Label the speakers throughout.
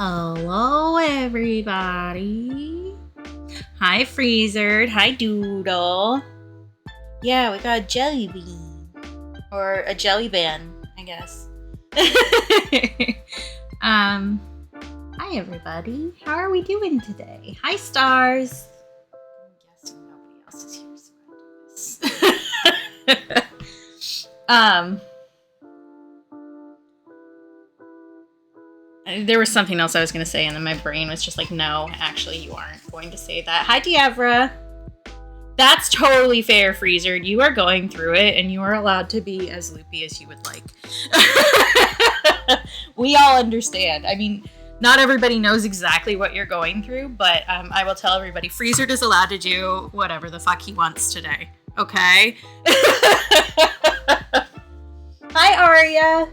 Speaker 1: Hello, everybody. Hi, Freezer. Hi, Doodle. Yeah, we got a jelly bean. Or a jelly band, I guess. Hi, everybody. How are we doing today? Hi, Stars. I'm guessing nobody else is here, so I do this. There was something else I was going to say, and then my brain was just like, no, actually, you aren't going to say that. Hi, Diavra. That's totally fair, Freezer. You are going through it, and you are allowed to be as loopy as you would like. We all understand. I mean, not everybody knows exactly what you're going through, but I will tell everybody, Freezer is allowed to do whatever the fuck he wants today. Okay? Hi, Aria.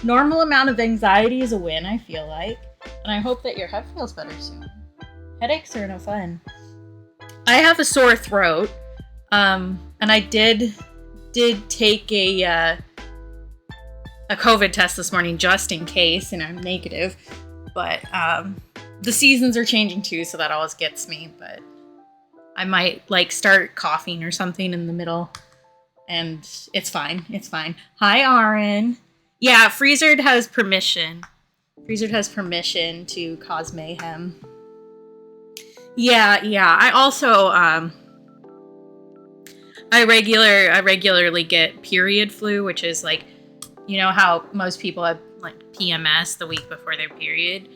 Speaker 1: Normal amount of anxiety is a win, I feel like. And I hope that your head feels better soon. Headaches are no fun. I have a sore throat. And I did take a COVID test this morning just in case, and I'm negative. But the seasons are changing too, so that always gets me. But I might start coughing or something in the middle. And it's fine. It's fine. Hi, Aaron. Yeah, Freezer has permission. Freezer has permission to cause mayhem. Yeah. I also I regularly get period flu, which is like, you know how most people have like PMS the week before their period.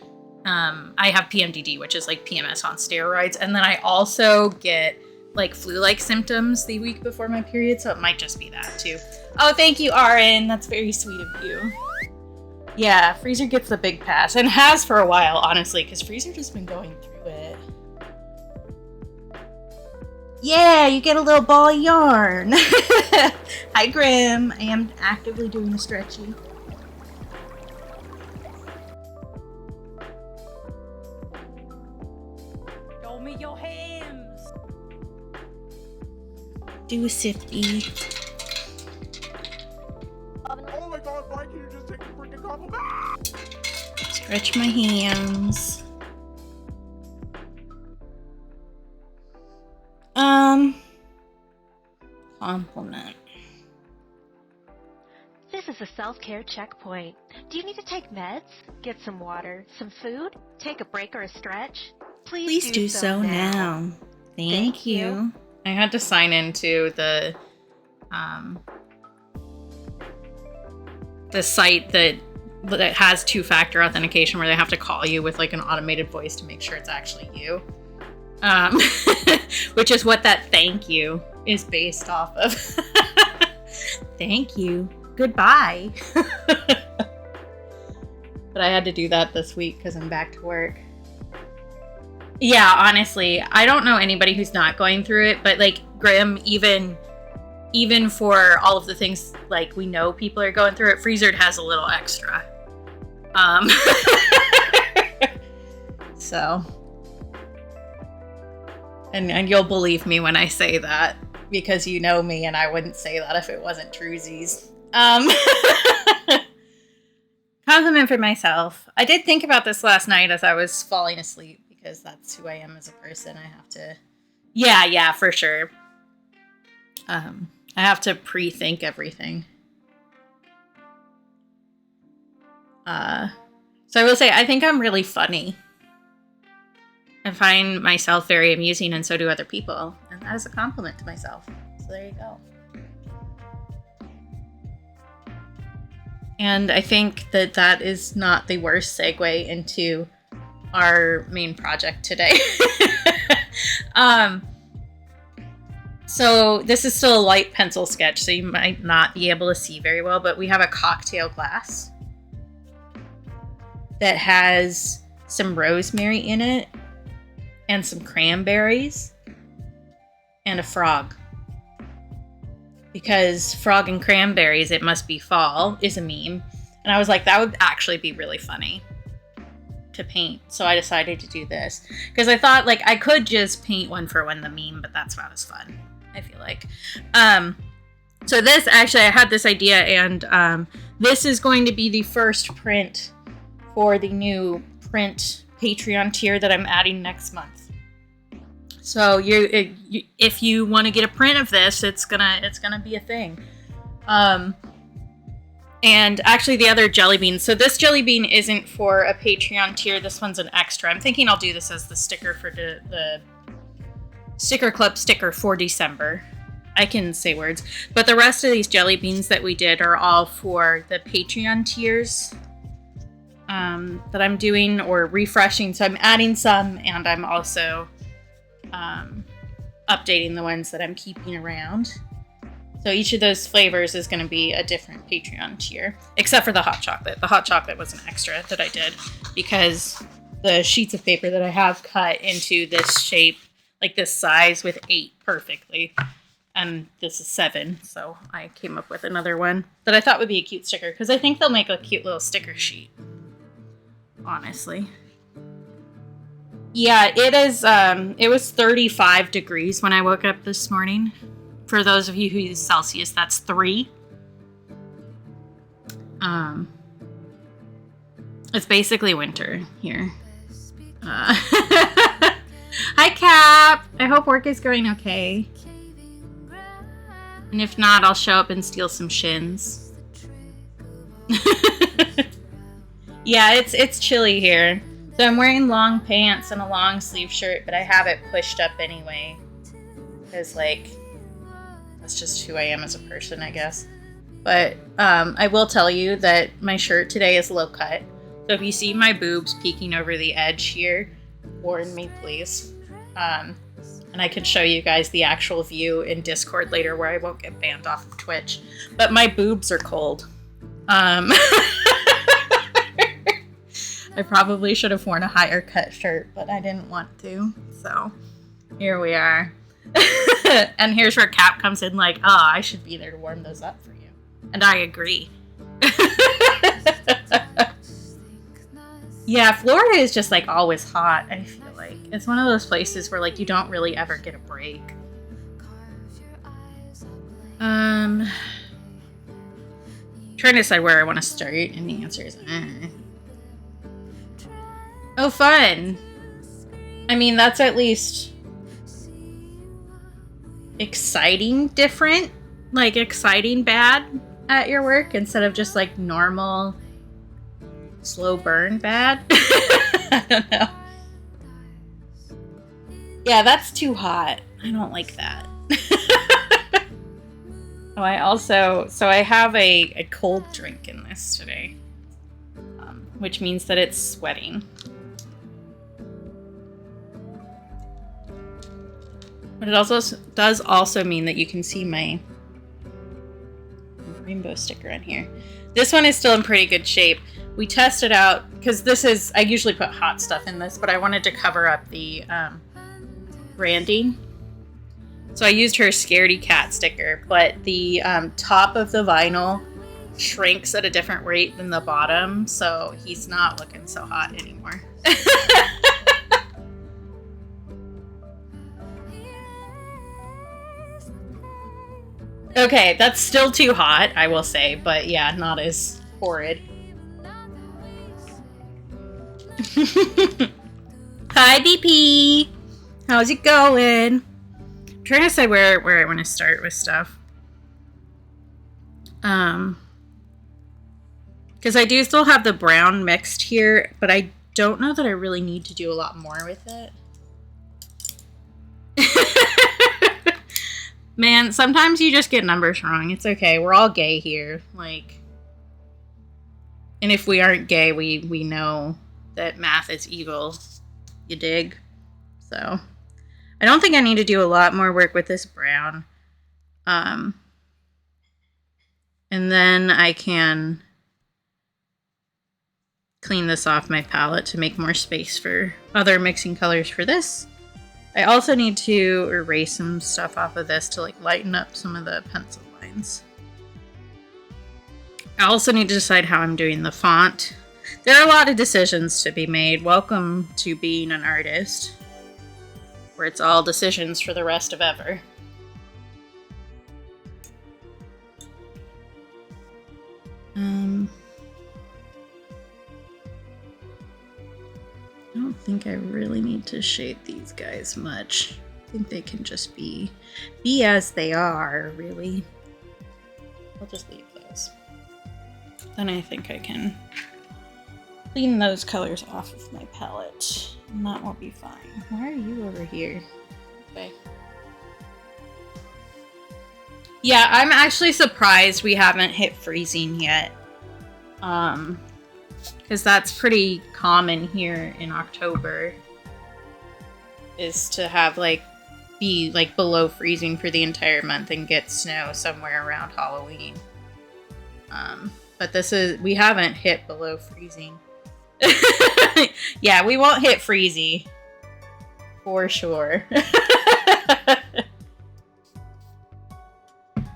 Speaker 1: I have PMDD, which is like PMS on steroids, and then I also get like flu-like symptoms the week before my period, so it might just be that too. Oh, thank you, Aaron. That's very sweet of you. Yeah, Freezer gets the big pass, and has for a while, honestly, because Freezer just been going through it. Yeah, you get a little ball of yarn. Hi, Grim. I am actively doing the stretchy. Show me your hands. Do a sifty.
Speaker 2: Oh my god, why can't you just take the freaking compliment?
Speaker 1: Stretch my hands. Compliment.
Speaker 3: This is a self-care checkpoint. Do you need to take meds? Get some water, some food? Take a break or a stretch?
Speaker 1: Please do so now. Thank you. I had to sign into the site that has two-factor authentication where they have to call you with like an automated voice to make sure it's actually you. Which is what that thank you is based off of. Thank you. Goodbye. But I had to do that this week because I'm back to work. Yeah, honestly, I don't know anybody who's not going through it, but like Grim, even for all of the things like we know people are going through it, Freezer has a little extra. So, and you'll believe me when I say that because you know me, and I wouldn't say that if it wasn't truesies. Compliment for myself. I did think about this last night as I was falling asleep because that's who I am as a person. I have to, yeah, for sure. I have to pre-think everything. So I will say, I think I'm really funny. I find myself very amusing, and so do other people. And that is a compliment to myself. So there you go. And I think that is not the worst segue into our main project today. So this is still a light pencil sketch, so you might not be able to see very well, but we have a cocktail glass that has some rosemary in it and some cranberries and a frog. Because frog and cranberries, it must be fall, is a meme. And I was like, that would actually be really funny to paint. So I decided to do this. Because I thought, like, I could just paint one for when the meme, but that's not as fun, I feel like. So this, actually, I had this idea, and this is going to be the first print for the new print Patreon tier that I'm adding next month. So if you want to get a print of this, it's gonna be a thing. And actually the other jelly bean. So this jelly bean isn't for a Patreon tier. This one's an extra. I'm thinking I'll do this as the sticker for the sticker club sticker for December. I can say words. But the rest of these jelly beans that we did are all for the Patreon tiers that I'm doing or refreshing. So I'm adding some, and I'm also updating the ones that I'm keeping around. So each of those flavors is going to be a different Patreon tier, except for the hot chocolate. The hot chocolate was an extra that I did because the sheets of paper that I have cut into this shape, like this size with 8 perfectly. And this is 7, so I came up with another one that I thought would be a cute sticker because I think they'll make a cute little sticker sheet. Honestly. Yeah, it is. It was 35 degrees when I woke up this morning. For those of you who use Celsius, that's 3. It's basically winter here. Hi, Cap. I hope work is going okay. And if not, I'll show up and steal some shins. Yeah, it's chilly here. So I'm wearing long pants and a long sleeve shirt, but I have it pushed up anyway. Because, like, that's just who I am as a person, I guess. But I will tell you that my shirt today is low cut. So if you see my boobs peeking over the edge here, warn me, please. And I can show you guys the actual view in Discord later where I won't get banned off of Twitch. But my boobs are cold. I probably should have worn a higher cut shirt, but I didn't want to. So here we are. And here's where Cap comes in like, oh, I should be there to warm those up for you. And I agree. Yeah, Florida is just like always hot, I feel like. It's one of those places where like you don't really ever get a break. Trying to decide where I want to start, and the answer is Oh, fun. I mean, that's at least exciting different. Like exciting bad at your work instead of just like normal slow burn bad. I don't know. Yeah, that's too hot. I don't like that. Oh, I have a cold drink in this today, which means that it's sweating. But it also does also mean that you can see my rainbow sticker on here. This one is still in pretty good shape. We tested out, because this is, I usually put hot stuff in this, but I wanted to cover up the branding. So I used her Scaredy Cat sticker, but the top of the vinyl shrinks at a different rate than the bottom, so he's not looking so hot anymore. Okay, that's still too hot, I will say, but yeah, not as horrid. Hi, BP! How's it going? I'm trying to decide where I want to start with stuff. Because I do still have the brown mixed here, but I don't know that I really need to do a lot more with it. Man, sometimes you just get numbers wrong. It's okay. We're all gay here. Like, and if we aren't gay, we know that math is evil. You dig? So, I don't think I need to do a lot more work with this brown. And then I can clean this off my palette to make more space for other mixing colors for this. I also need to erase some stuff off of this to like lighten up some of the pencil lines. I also need to decide how I'm doing the font. There are a lot of decisions to be made. Welcome to being an artist, where it's all decisions for the rest of ever. to shade these guys much. I think they can just be as they are, really. I'll just leave those. Then I think I can clean those colors off of my palette, and that will be fine. Why are you over here? Okay. Yeah, I'm actually surprised we haven't hit freezing yet. Because that's pretty common here in October. Is to have, like, be, like, below freezing for the entire month and get snow somewhere around Halloween. But we haven't hit below freezing. Yeah, we won't hit freezy. For sure.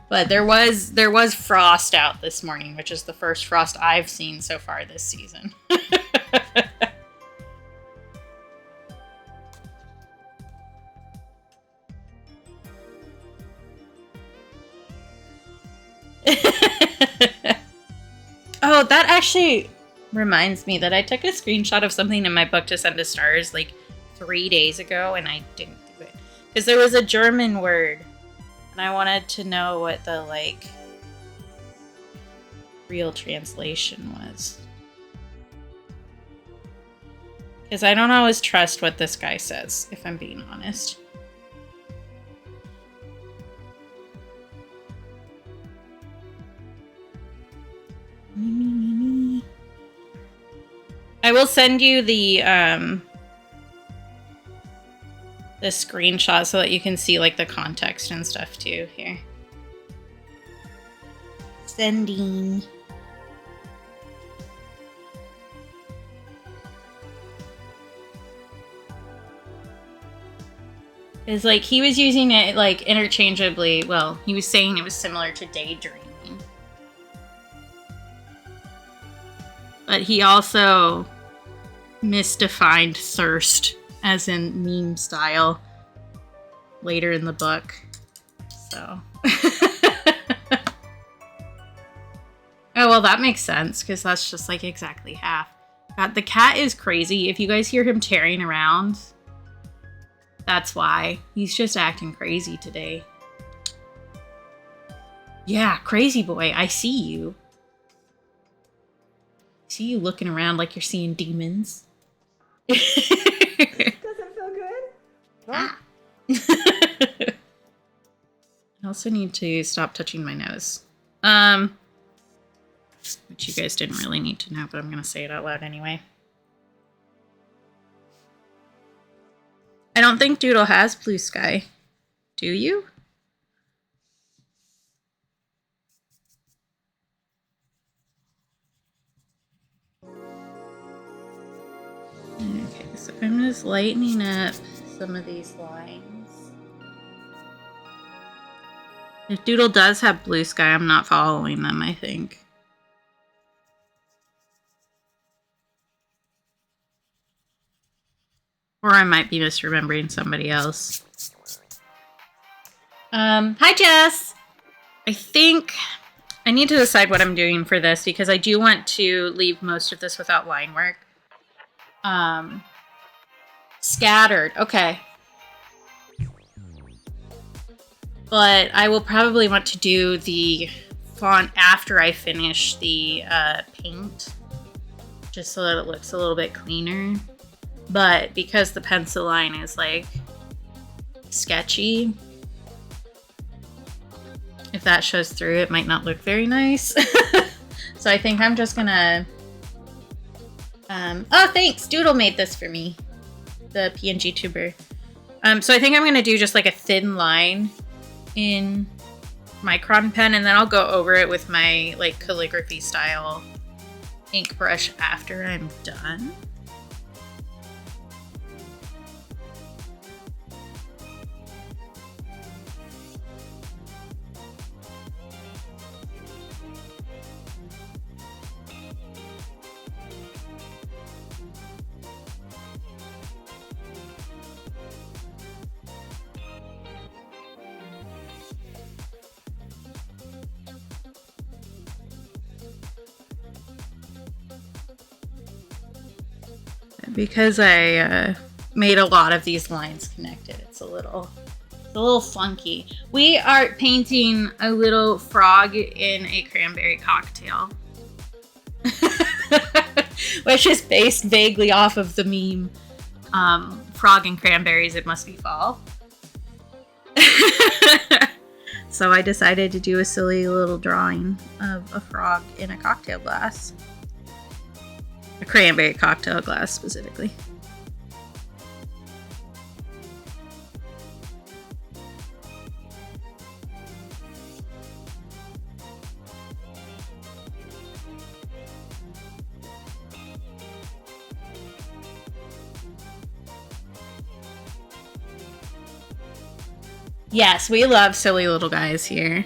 Speaker 1: But there was frost out this morning, which is the first frost I've seen so far this season. Oh, that actually reminds me that I took a screenshot of something in my book to send to Stars like 3 days ago, and I didn't do it. Because there was a German word, and I wanted to know what the, like, real translation was. Because I don't always trust what this guy says, if I'm being honest. I will send you the screenshot so that you can see, like, the context and stuff too. Here. Sending. Is like he was using it like interchangeably. Well, he was saying it was similar to daydreaming. But he also misdefined thirst as in meme style later in the book. So. Oh, well, that makes sense because that's just like exactly half. God, the cat is crazy. If you guys hear him tearing around, that's why. He's just acting crazy today. Yeah, crazy boy, I see you. I see you looking around like you're seeing demons.
Speaker 2: Does it feel good? No?
Speaker 1: Ah. I also need to stop touching my nose. Which you guys didn't really need to know, but I'm going to say it out loud anyway. I don't think Doodle has blue sky. Do you? Okay, so I'm just lightening up some of these lines. If Doodle does have blue sky, I'm not following them, I think. Or I might be misremembering somebody else. Hi, Jess! I think I need to decide what I'm doing for this because I do want to leave most of this without line work. Scattered. Okay. But I will probably want to do the font after I finish the paint. Just so that it looks a little bit cleaner. But because the pencil line is, like, sketchy, if that shows through, it might not look very nice. So I think I'm just gonna... oh, thanks! Doodle made this for me. The PNG tuber. So I think I'm gonna do just, like, a thin line in micron pen, and then I'll go over it with my, like, calligraphy style ink brush after I'm done. Because I made a lot of these lines connected. It's a little funky. We are painting a little frog in a cranberry cocktail. Which is based vaguely off of the meme, frog and cranberries, it must be fall. So I decided to do a silly little drawing of a frog in a cocktail glass. A cranberry cocktail glass, specifically. Yes, we love silly little guys here.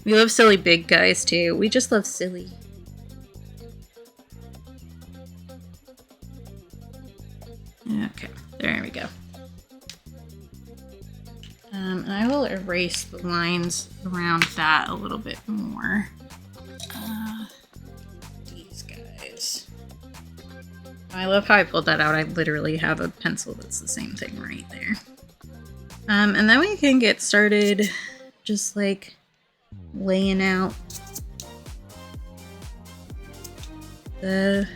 Speaker 1: We love silly big guys too. We just love silly. Okay, there we go. And I will erase the lines around that a little bit more. These guys. I love how I pulled that out. I literally have a pencil that's the same thing right there. And then we can get started just like laying out the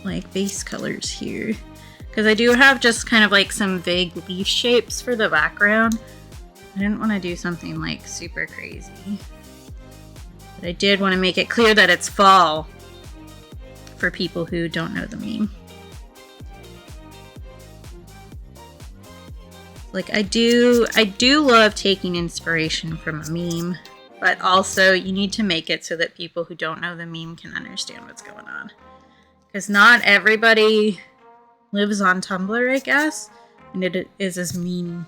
Speaker 1: like base colors here. Because I do have just kind of like some vague leaf shapes for the background. I didn't want to do something like super crazy. But I did want to make it clear that it's fall for people who don't know the meme. Like I do love taking inspiration from a meme, but also you need to make it so that people who don't know the meme can understand what's going on. Because not everybody lives on Tumblr, I guess, and it is as meme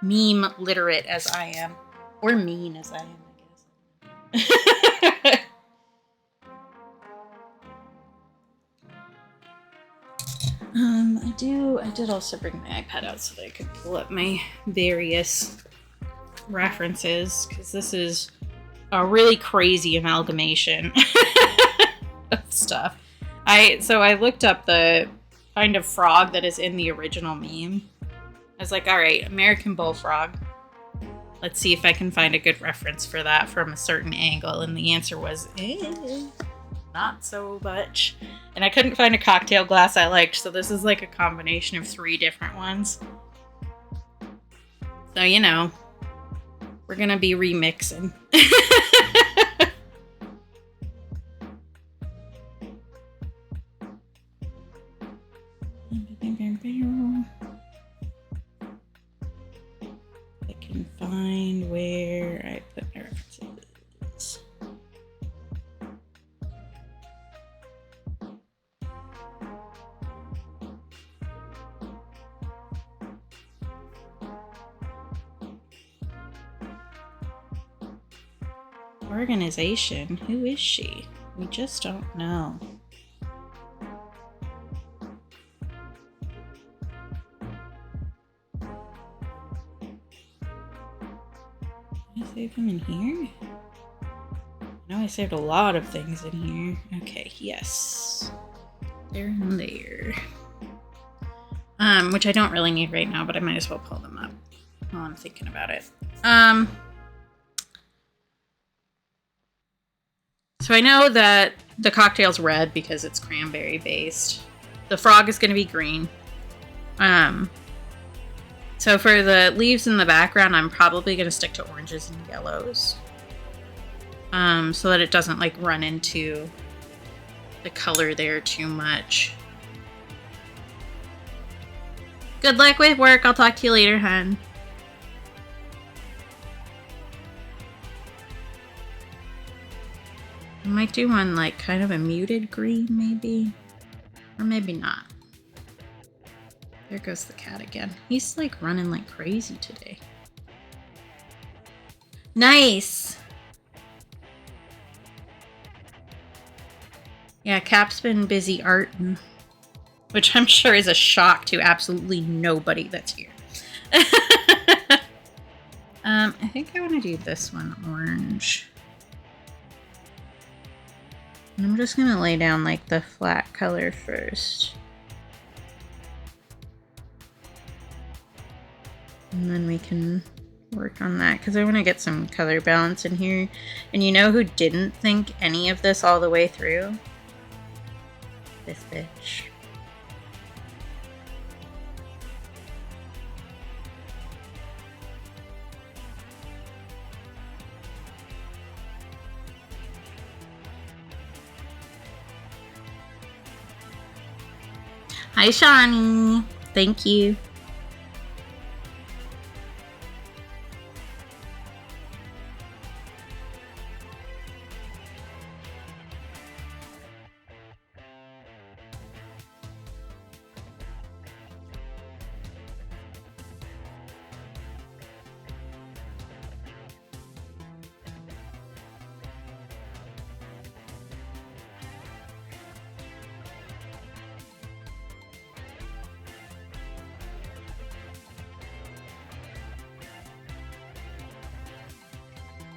Speaker 1: literate as I am, or mean as I am, I guess. I did also bring my iPad out so that I could pull up my various references, because this is a really crazy amalgamation of stuff. So I looked up the kind of frog that is in the original meme. I was like, all right, American bullfrog. Let's see if I can find a good reference for that from a certain angle. And the answer was, not so much. And I couldn't find a cocktail glass I liked, so this is like a combination of 3 different ones. So, you know, we're gonna be remixing. I can find where I put my references. Organization? Who is she? We just don't know. Did I save them in here? I know I saved a lot of things in here. Okay, yes. They're in there. Which I don't really need right now, but I might as well pull them up while I'm thinking about it. So I know that the cocktail's red because it's cranberry based. The frog is going to be green. So for the leaves in the background, I'm probably going to stick to oranges and yellows. So that it doesn't like run into the color there too much. Good luck with work. I'll talk to you later, hun. I might do one like kind of a muted green, maybe. Or maybe not. There goes the cat again. He's like running like crazy today. Nice! Yeah, Cap's been busy arting, which I'm sure is a shock to absolutely nobody that's here. I think I want to do this one orange. And I'm just going to lay down like the flat color first. And then we can work on that because I want to get some color balance in here. And you know who didn't think any of this all the way through? This bitch. Hi, Shawnee. Thank you.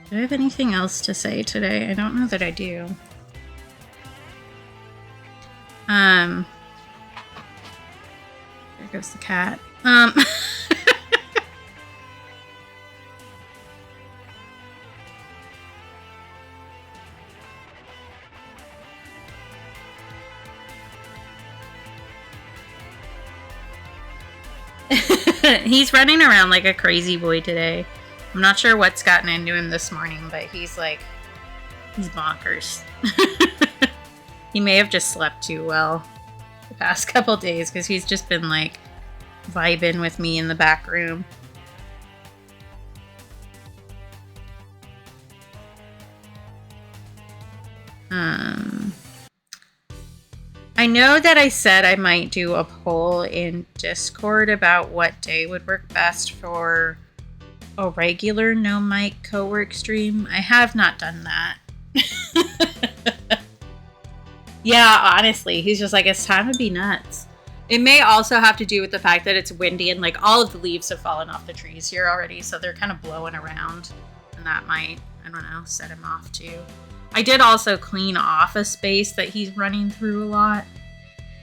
Speaker 1: Do I have anything else to say today? I don't know that I do. There goes the cat. He's running around like a crazy boy today. I'm not sure what's gotten into him this morning, but he's bonkers. He may have just slept too well the past couple days because he's just been like vibing with me in the back room. I know that I said I might do a poll in Discord about what day would work best for a regular no mic co-work stream. I have not done that. Yeah, honestly, he's just like, it's time to be nuts. It may also have to do with the fact that it's windy and like all of the leaves have fallen off the trees here already, so they're kind of blowing around, and that might, I don't know, set him off too. I did also clean off a space that he's running through a lot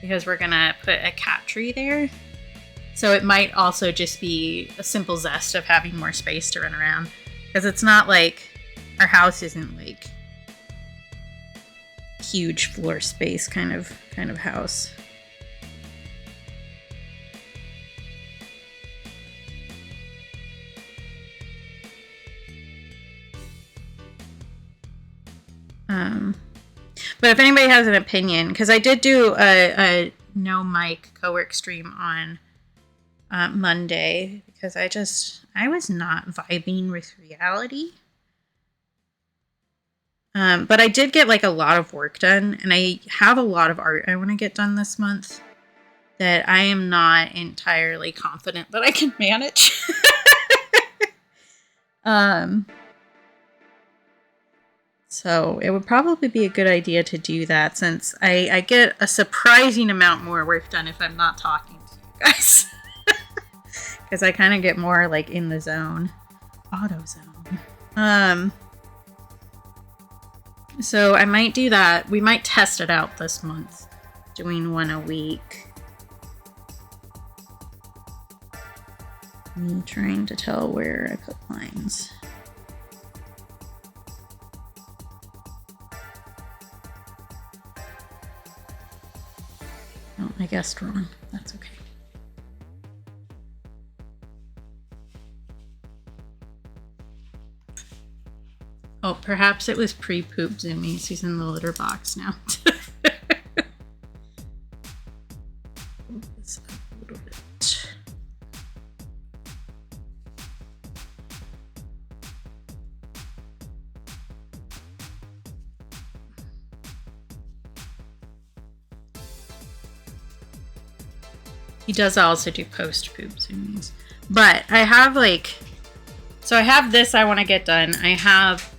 Speaker 1: because we're gonna put a cat tree there. So it might also just be a simple zest of having more space to run around, because it's not like our house isn't like huge floor space kind of house. But if anybody has an opinion, because I did do a no mic co-work stream on Monday, because I was not vibing with reality. But I did get like a lot of work done, and I have a lot of art I want to get done this month that I am not entirely confident that I can manage. So it would probably be a good idea to do that, since I get a surprising amount more work done if I'm not talking to you guys. Because I kind of get more like in the zone. Auto zone. So I might do that. We might test it out this month, doing one a week. I'm trying to tell where I put lines. Oh, I guessed wrong. That's okay. Oh, perhaps it was pre-poop zoomies. He's in the litter box now. Move this up a little bit. He does also do post-poop zoomies. But I have like... So I have this I want to get done. I have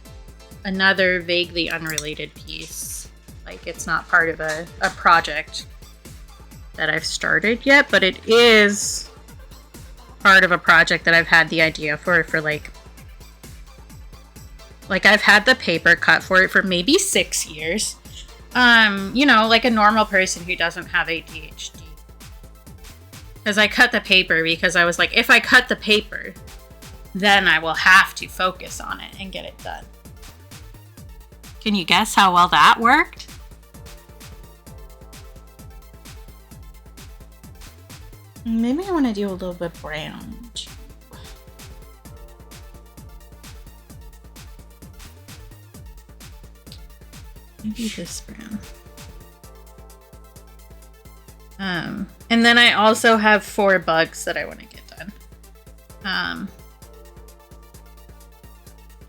Speaker 1: another vaguely unrelated piece. Like, it's not part of a project that I've started yet, but it is part of a project that I've had the idea for like I've had the paper cut for it for maybe 6 years. You know, like a normal person who doesn't have ADHD. Because I cut the paper because I was like, if I cut the paper, then I will have to focus on it and get it done. Can you guess how well that worked? Maybe I want to do a little bit brown. Maybe this brown. And then I also have 4 bugs that I want to get done.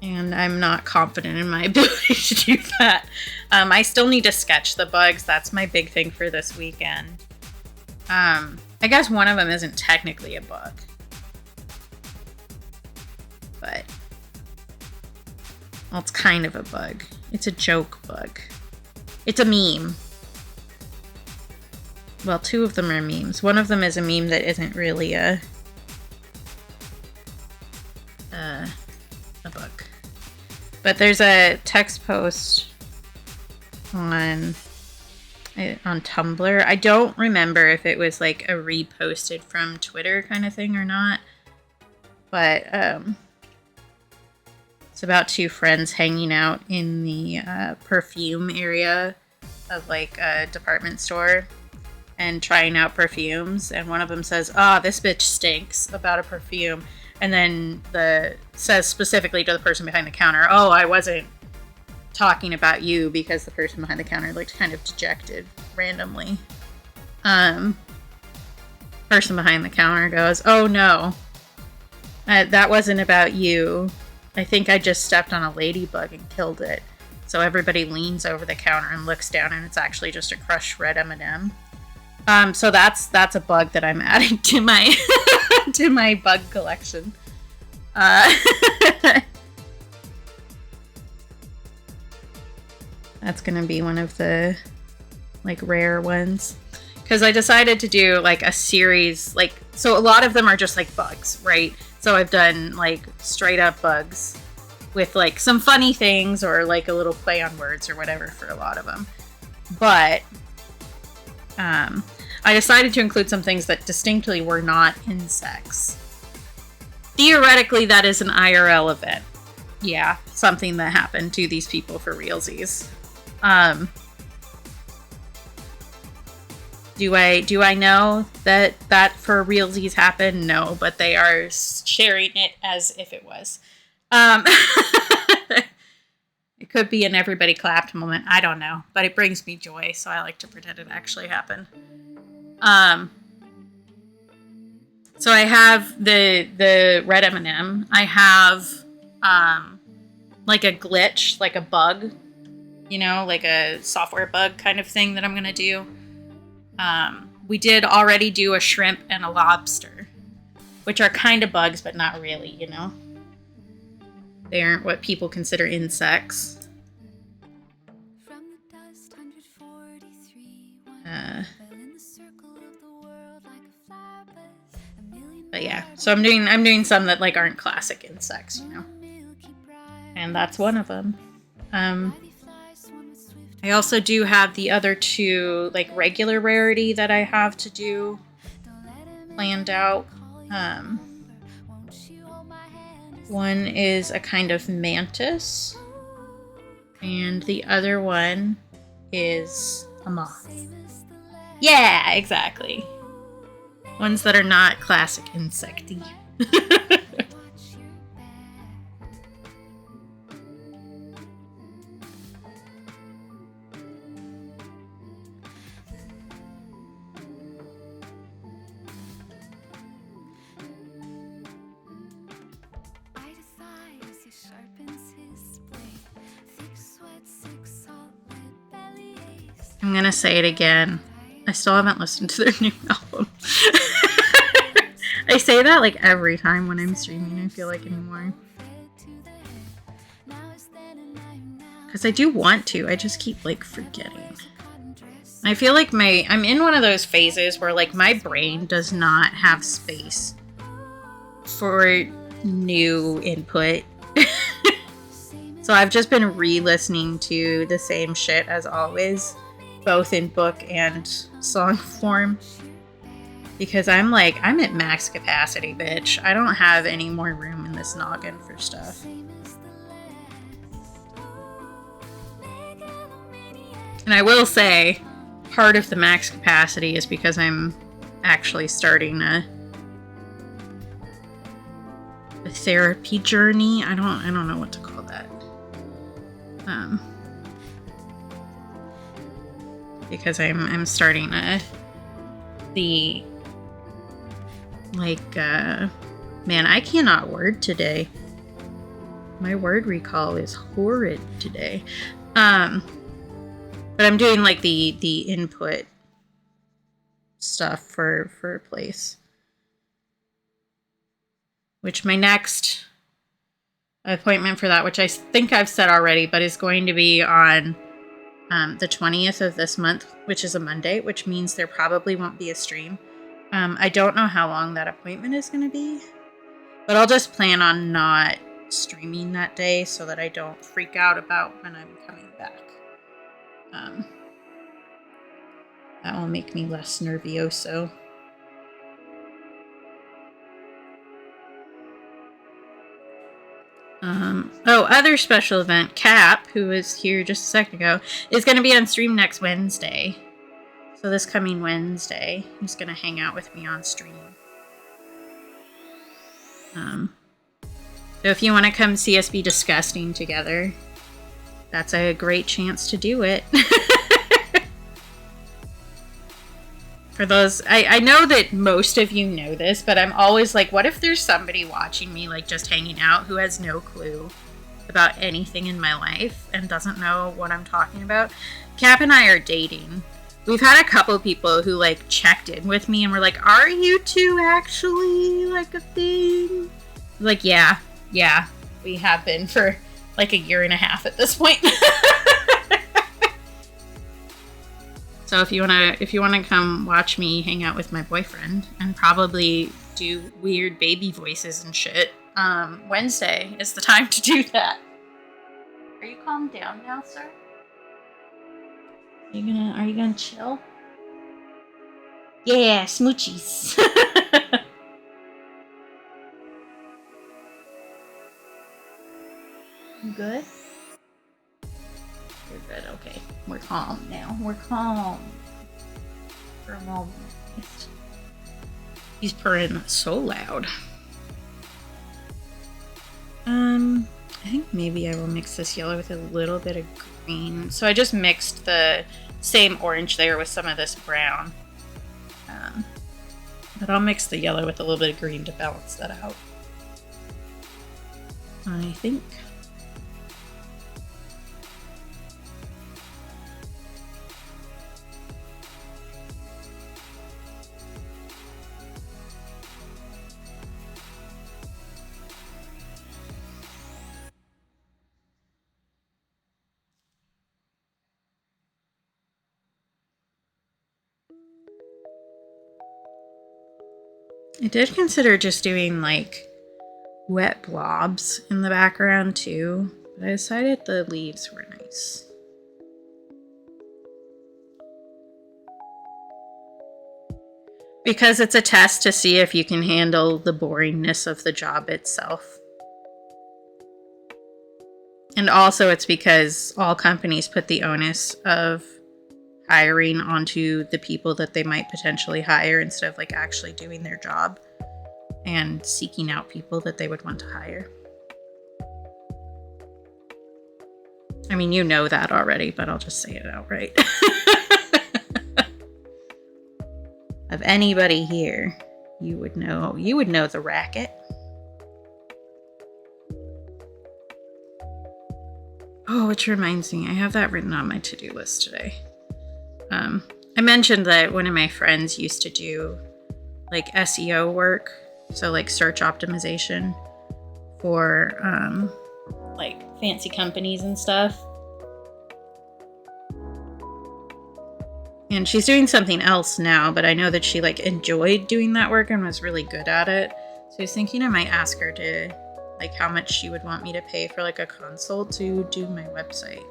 Speaker 1: And I'm not confident in my ability to do that. I still need to sketch the bugs. That's my big thing for this weekend. I guess one of them isn't technically a bug. But, well, it's kind of a bug. It's a joke bug. It's a meme. Well, 2 of them are memes. One of them is a meme that isn't really a bug. But there's a text post on Tumblr. I don't remember if it was like a reposted from Twitter kind of thing or not. But it's about 2 friends hanging out in the perfume area of like a department store and trying out perfumes. And one of them says, "Ah, this bitch stinks," about a perfume. And then says specifically to the person behind the counter, "Oh, I wasn't talking about you," because the person behind the counter looked kind of dejected randomly. Person behind the counter goes, "Oh no, that wasn't about you. I think I just stepped on a ladybug and killed it." So everybody leans over the counter and looks down, and it's actually just a crushed red M&M. So that's a bug that I'm adding to my to my bug collection. That's gonna be one of the like rare ones, because I decided to do like a series, like, so a lot of them are just like bugs, right? So I've done like straight up bugs with like some funny things or like a little play on words or whatever for a lot of them. But I decided to include some things that distinctly were not insects. Theoretically, that is an IRL event. Yeah, something that happened to these people for realsies. Do I know that for realsies happened? No, but they are sharing it as if it was. It could be an everybody clapped moment. I don't know, but it brings me joy, so I like to pretend it actually happened. So I have the red M&M. I have like a glitch, like a bug, you know, like a software bug kind of thing that I'm gonna do. We did already do a shrimp and a lobster, which are kind of bugs, but not really, you know. They aren't what people consider insects. But yeah, so I'm doing some that like aren't classic insects, you know. And that's one of them. I also do have the other 2 like regular rarity that I have to do planned out. One is a kind of mantis, and the other one is a moth. Yeah, exactly. Ones that are not classic insecty. I'm gonna say it again. I still haven't listened to their new album. I say that like every time when I'm streaming, I feel like, anymore. Because I do want to, I just keep like forgetting. I feel like I'm in one of those phases where like my brain does not have space for new input. So I've just been re-listening to the same shit as always, both in book and song form. Because I'm at max capacity, bitch. I don't have any more room in this noggin for stuff. And I will say, part of the max capacity is because I'm actually starting a therapy journey. I don't know what to call that. Because I'm starting man, I cannot word today. My word recall is horrid today. But I'm doing like the input stuff for a place. Which my next appointment for that, which I think I've said already, but is going to be on the 20th of this month, which is a Monday, which means there probably won't be a stream. I don't know how long that appointment is going to be, but I'll just plan on not streaming that day so that I don't freak out about when I'm coming back. That will make me less nervioso. Other special event, Cap, who was here just a second ago, is going to be on stream next Wednesday. So this coming Wednesday, he's going to hang out with me on stream. So if you want to come see us be disgusting together, that's a great chance to do it. For those, I know that most of you know this, but I'm always like, what if there's somebody watching me, like, just hanging out who has no clue about anything in my life and doesn't know what I'm talking about? Cap and I are dating. We've had a couple people who, like, checked in with me and were like, are you two actually, like, a thing? Like, yeah, we have been for, like, a year and a half at this point. So if you wanna come watch me hang out with my boyfriend and probably do weird baby voices and shit, Wednesday is the time to do that. Are you calmed down now, sir? Are you gonna chill? Yeah, smoochies. You good? You're good, okay. We're calm now. We're calm. For a moment. He's purring so loud. I think maybe I will mix this yellow with a little bit of green. So I just mixed the same orange there with some of this brown. But I'll mix the yellow with a little bit of green to balance that out, I think. I did consider just doing like wet blobs in the background too, but I decided the leaves were nice. Because it's a test to see if you can handle the boringness of the job itself. And also it's because all companies put the onus of hiring onto the people that they might potentially hire instead of like actually doing their job and seeking out people that they would want to hire. I mean, you know that already, but I'll just say it outright. Of anybody here, you would know the racket. Oh, which reminds me, I have that written on my to-do list today. I mentioned that one of my friends used to do like SEO work, so like search optimization for like fancy companies and stuff. And she's doing something else now, but I know that she like enjoyed doing that work and was really good at it. So I was thinking I might ask her to like how much she would want me to pay for like a consult to do my website.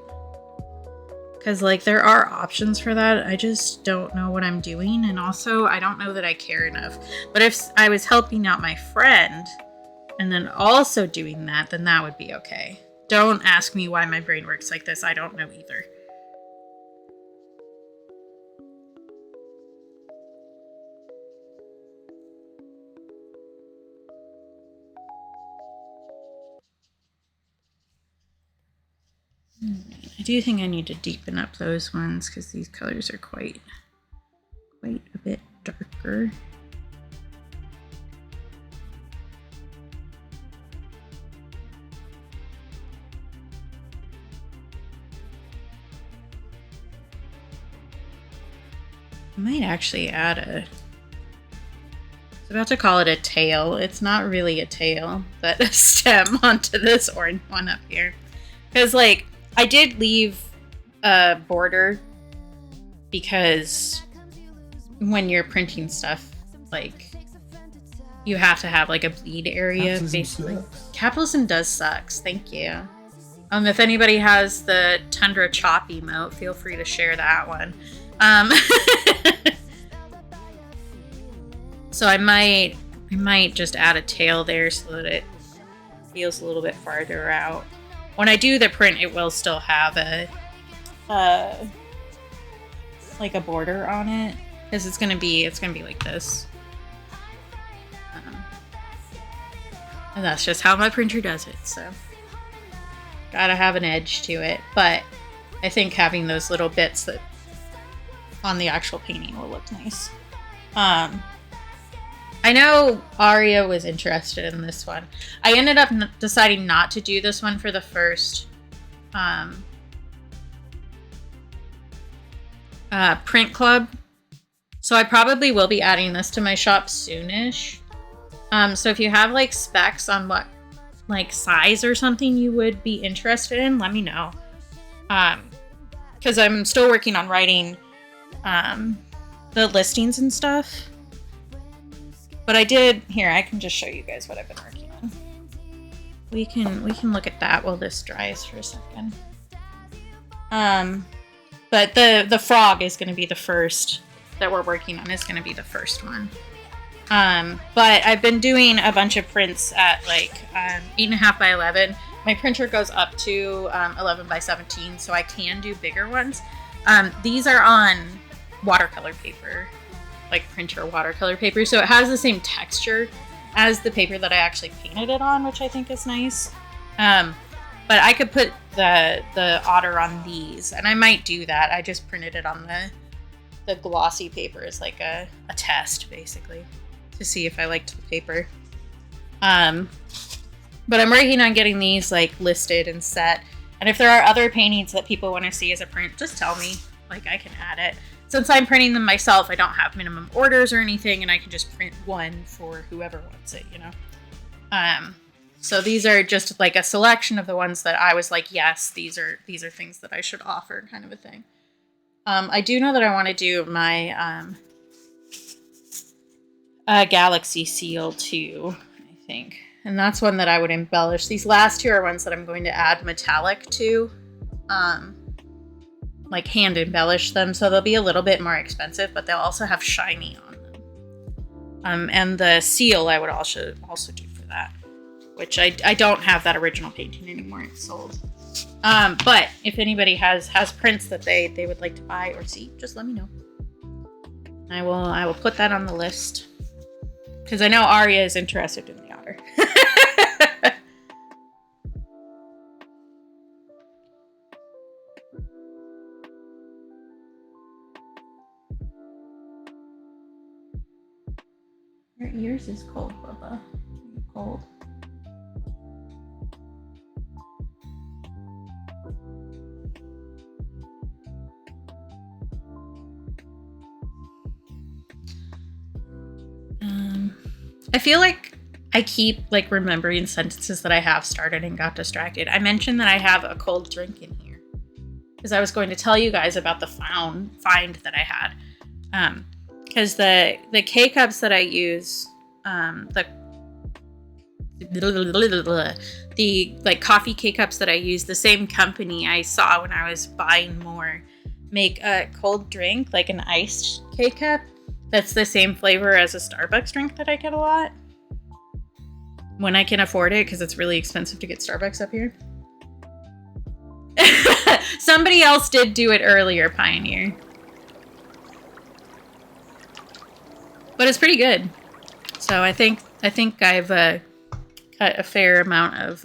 Speaker 1: Because, like, there are options for that. I just don't know what I'm doing. And also, I don't know that I care enough. But if I was helping out my friend and then also doing that, then that would be okay. Don't ask me why my brain works like this. I don't know either. I do think I need to deepen up those ones because these colors are quite a bit darker. I might actually add I was about to call it a tail. It's not really a tail, but a stem onto this orange one up here. Because, like, I did leave a border because when you're printing stuff, like, you have to have, like, a bleed area, basically. Capitalism does sucks. Thank you. If anybody has the Tundra Chop emote, feel free to share that one. So I might just add a tail there so that it feels a little bit farther out. When I do the print, it will still have a like a border on it because it's gonna be like this, and that's just how my printer does it. So gotta have an edge to it, but I think having those little bits that on the actual painting will look nice. I know Aria was interested in this one. I ended up deciding not to do this one for the first print club. So I probably will be adding this to my shop soonish. So if you have like specs on what like size or something you would be interested in, let me know. Because I'm still working on writing the listings and stuff. But I did, here, I can just show you guys what I've been working on. We can look at that while this dries for a second. But the frog is going to be the first that we're working on, is going to be the first one. But I've been doing a bunch of prints at like 8.5 by 11. My printer goes up to 11 by 17, so I can do bigger ones. These are on watercolor paper, like printer watercolor paper, so it has the same texture as the paper that I actually painted it on, which I think is nice. But I could put the otter on these, and I might do that. I just printed it on the glossy paper as like a test, basically, to see if I liked the paper. But I'm working on getting these like listed and set. And if there are other paintings that people want to see as a print, just tell me. Like, I can add it. Since I'm printing them myself, I don't have minimum orders or anything, and I can just print one for whoever wants it, you know? So these are just like a selection of the ones that I was like, yes, these are things that I should offer, kind of a thing. I do know that I want to do my Galaxy Seal too, I think. And that's one that I would embellish. These last two are ones that I'm going to add metallic to. Like hand embellish them, so they'll be a little bit more expensive, but they'll also have shiny on them. And the seal I would also do for that, which I don't have that original painting anymore. It's sold. But if anybody has prints that they would like to buy or see, just let me know. I will put that on the list because I know Aria is interested in the otter. Your ears is cold, Bubba. Cold. I feel like I keep like remembering sentences that I have started and got distracted. I mentioned that I have a cold drink in here because I was going to tell you guys about the find that I had. Because the K-cups that I use, the like coffee K-cups that I use, the same company I saw when I was buying more make a cold drink, like an iced K-Cup, that's the same flavor as a Starbucks drink that I get a lot. When I can afford it, because it's really expensive to get Starbucks up here. Somebody else did do it earlier, Pioneer. But it's pretty good. So I think I've cut a fair amount of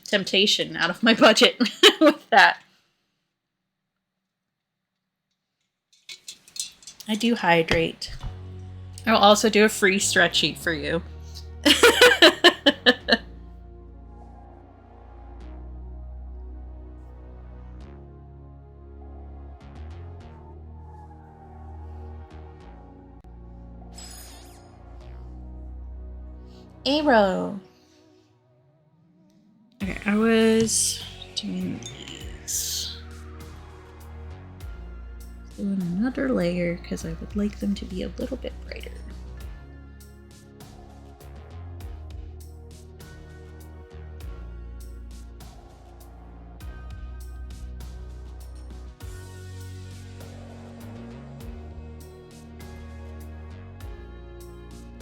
Speaker 1: temptation out of my budget with that. I do hydrate. I will also do a free stretch sheet for you. Arrow. Okay, I was doing these. Doing another layer because I would like them to be a little bit brighter.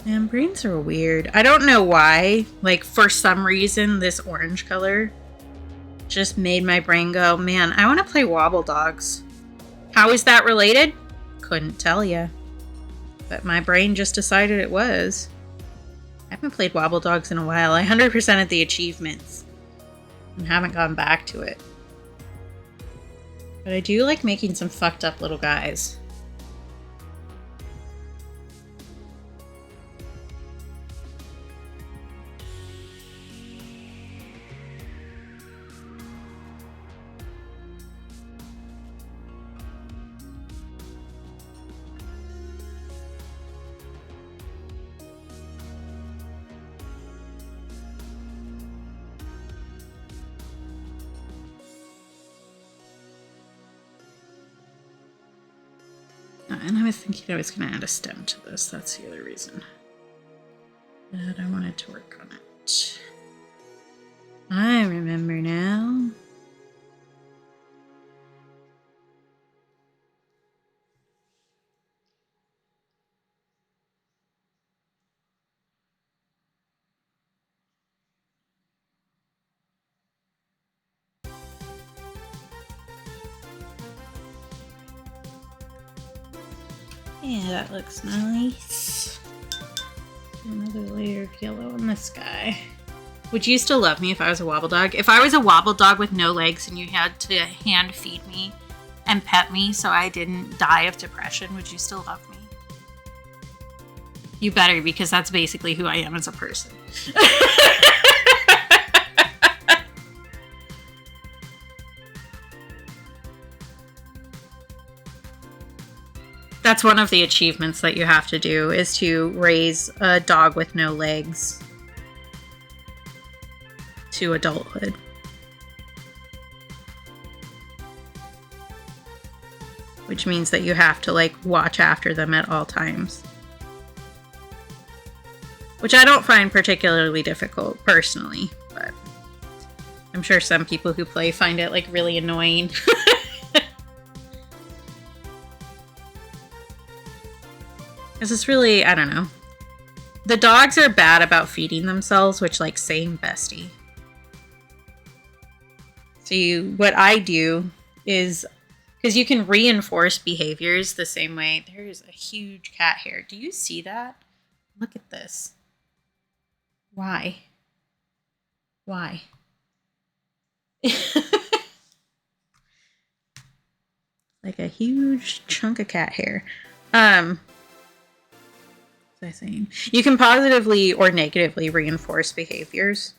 Speaker 1: Man, brains are weird. I don't know why. Like, for some reason, this orange color just made my brain go, man, I want to play Wobble Dogs. How is that related? Couldn't tell ya. But my brain just decided it was. I haven't played Wobble Dogs in a while. I 100%ed the achievements and haven't gone back to it. But I do like making some fucked up little guys. And I was thinking I was going to add a stem to this. That's the other reason. But I wanted to work on it. I remember now. Yeah, that looks nice. Another layer of yellow on this guy. Would you still love me if I was a Wobble Dog? If I was a Wobble Dog with no legs and you had to hand feed me and pet me so I didn't die of depression, would you still love me? You better, because that's basically who I am as a person. That's one of the achievements that you have to do, is to raise a dog with no legs to adulthood. Which means that you have to, like, watch after them at all times. Which I don't find particularly difficult, personally, but I'm sure some people who play find it, like, really annoying. Because it's really, I don't know. The dogs are bad about feeding themselves, which, like, same bestie. So what I do is, because you can reinforce behaviors the same way. There's a huge cat hair. Do you see that? Look at this. Why? Why? Like a huge chunk of cat hair. I saying? You can positively or negatively reinforce behaviors.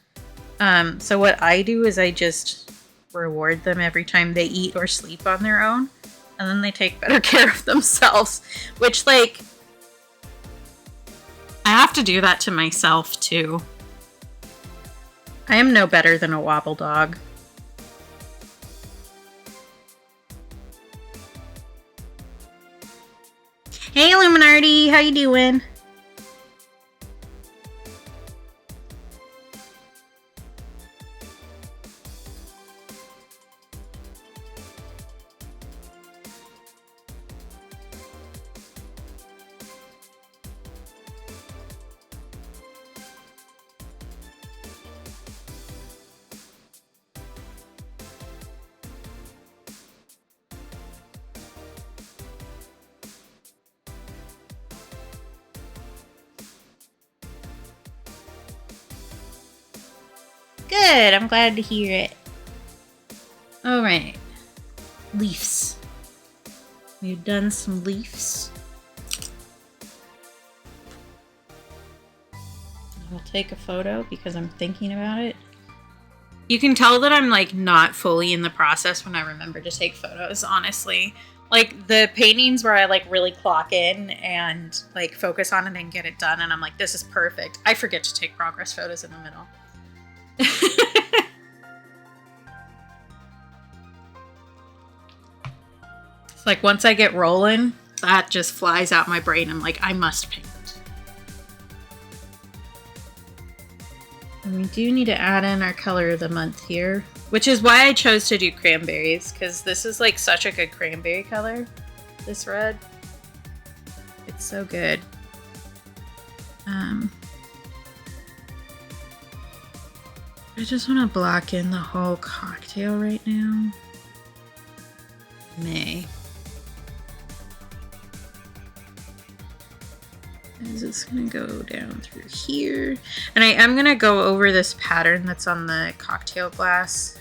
Speaker 1: So what I do is I just reward them every time they eat or sleep on their own, and then they take better care of themselves, which, like, I have to do that to myself too. I am no better than a Wobble Dog. Hey Illuminati, how you doing? Good, I'm glad to hear it. All right, leaves. We've done some leaves. I'll take a photo because I'm thinking about it. You can tell that I'm like not fully in the process when I remember to take photos, honestly. Like the paintings where I like really clock in and like focus on it and get it done and I'm like, this is perfect. I forget to take progress photos in the middle. It's like once I get rolling, that just flies out my brain. I'm like, I must paint. And we do need to add in our color of the month here, which is why I chose to do cranberries, because this is like such a good cranberry color, this red. It's so good. I just want to block in the whole cocktail right now. May. Is this gonna go down through here? And I am gonna go over this pattern that's on the cocktail glass.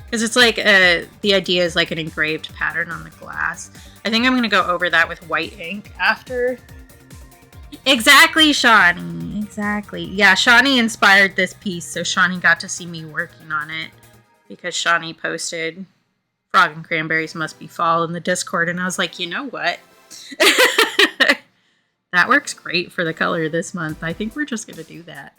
Speaker 1: Because it's like, the idea is like an engraved pattern on the glass. I think I'm gonna go over that with white ink after. Exactly, Shawnee. Exactly. Yeah, Shawnee inspired this piece, so Shawnee got to see me working on it. Because Shawnee posted Frog and Cranberries Must Be Fall in the Discord, and I was like, you know what? That works great for the color this month. I think we're just going to do that.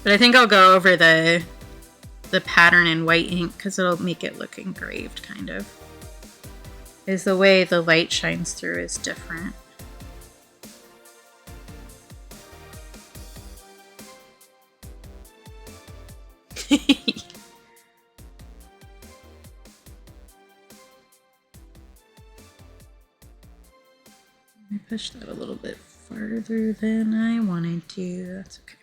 Speaker 1: But I think I'll go over the pattern in white ink because it'll make it look engraved, kind of. Is the way the light shines through is different. I pushed that a little bit farther than I wanted to. That's okay.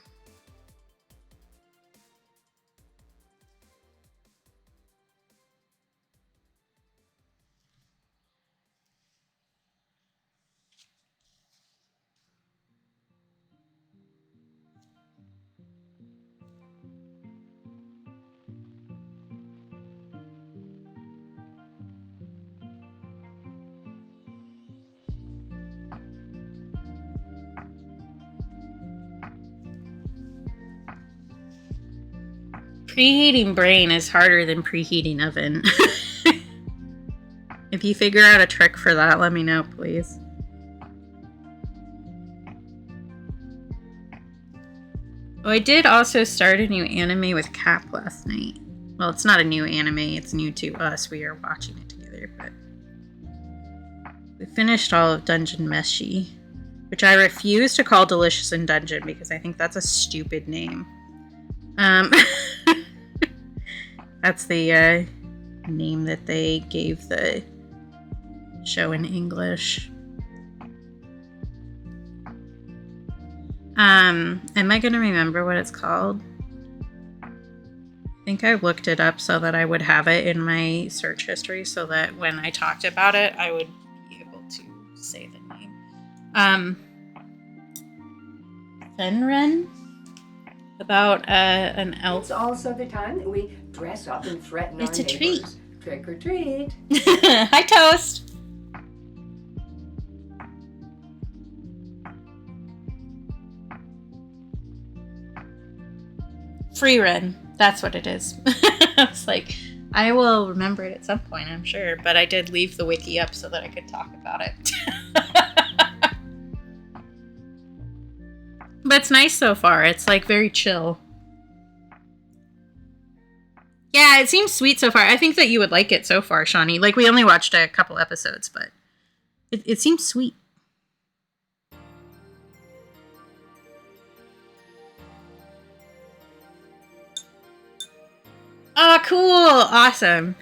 Speaker 1: Preheating brain is harder than preheating oven. If you figure out a trick for that, let me know, please. Oh, I did also start a new anime with Cap last night. Well, it's not a new anime, it's new to us. We are watching it together, but we finished all of Dungeon Meshi, which I refuse to call Delicious in Dungeon because I think that's a stupid name. That's the name that they gave the show in English. Am I gonna remember what it's called? I think I looked it up so that I would have it in my search history so that when I talked about it, I would be able to say the name. Fenren? About an elf.
Speaker 4: It's also the time that we dress up and threaten our neighbors.
Speaker 1: It's a treat.
Speaker 4: Trick or treat.
Speaker 1: Hi, Toast. Free run. That's what it is. I was like, I will remember it at some point, I'm sure. But I did leave the wiki up so that I could talk about it. But it's nice so far. It's like very chill. Yeah, it seems sweet so far. I think that you would like it so far, Shawnee. Like, we only watched a couple episodes, but it seems sweet. Oh, cool. Awesome.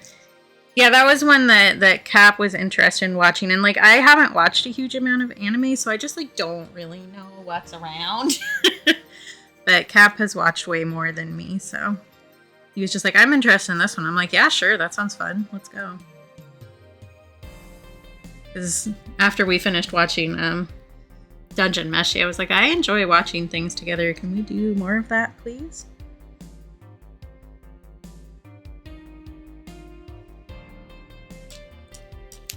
Speaker 1: Yeah, that was one that Cap was interested in watching. And, like, I haven't watched a huge amount of anime, so I just, like, don't really know what's around. But Cap has watched way more than me, so he was just like, I'm interested in this one. I'm like, yeah, sure, that sounds fun. Let's go. Because after we finished watching dungeon meshy. I was like, I enjoy watching things together. Can we do more of that, please?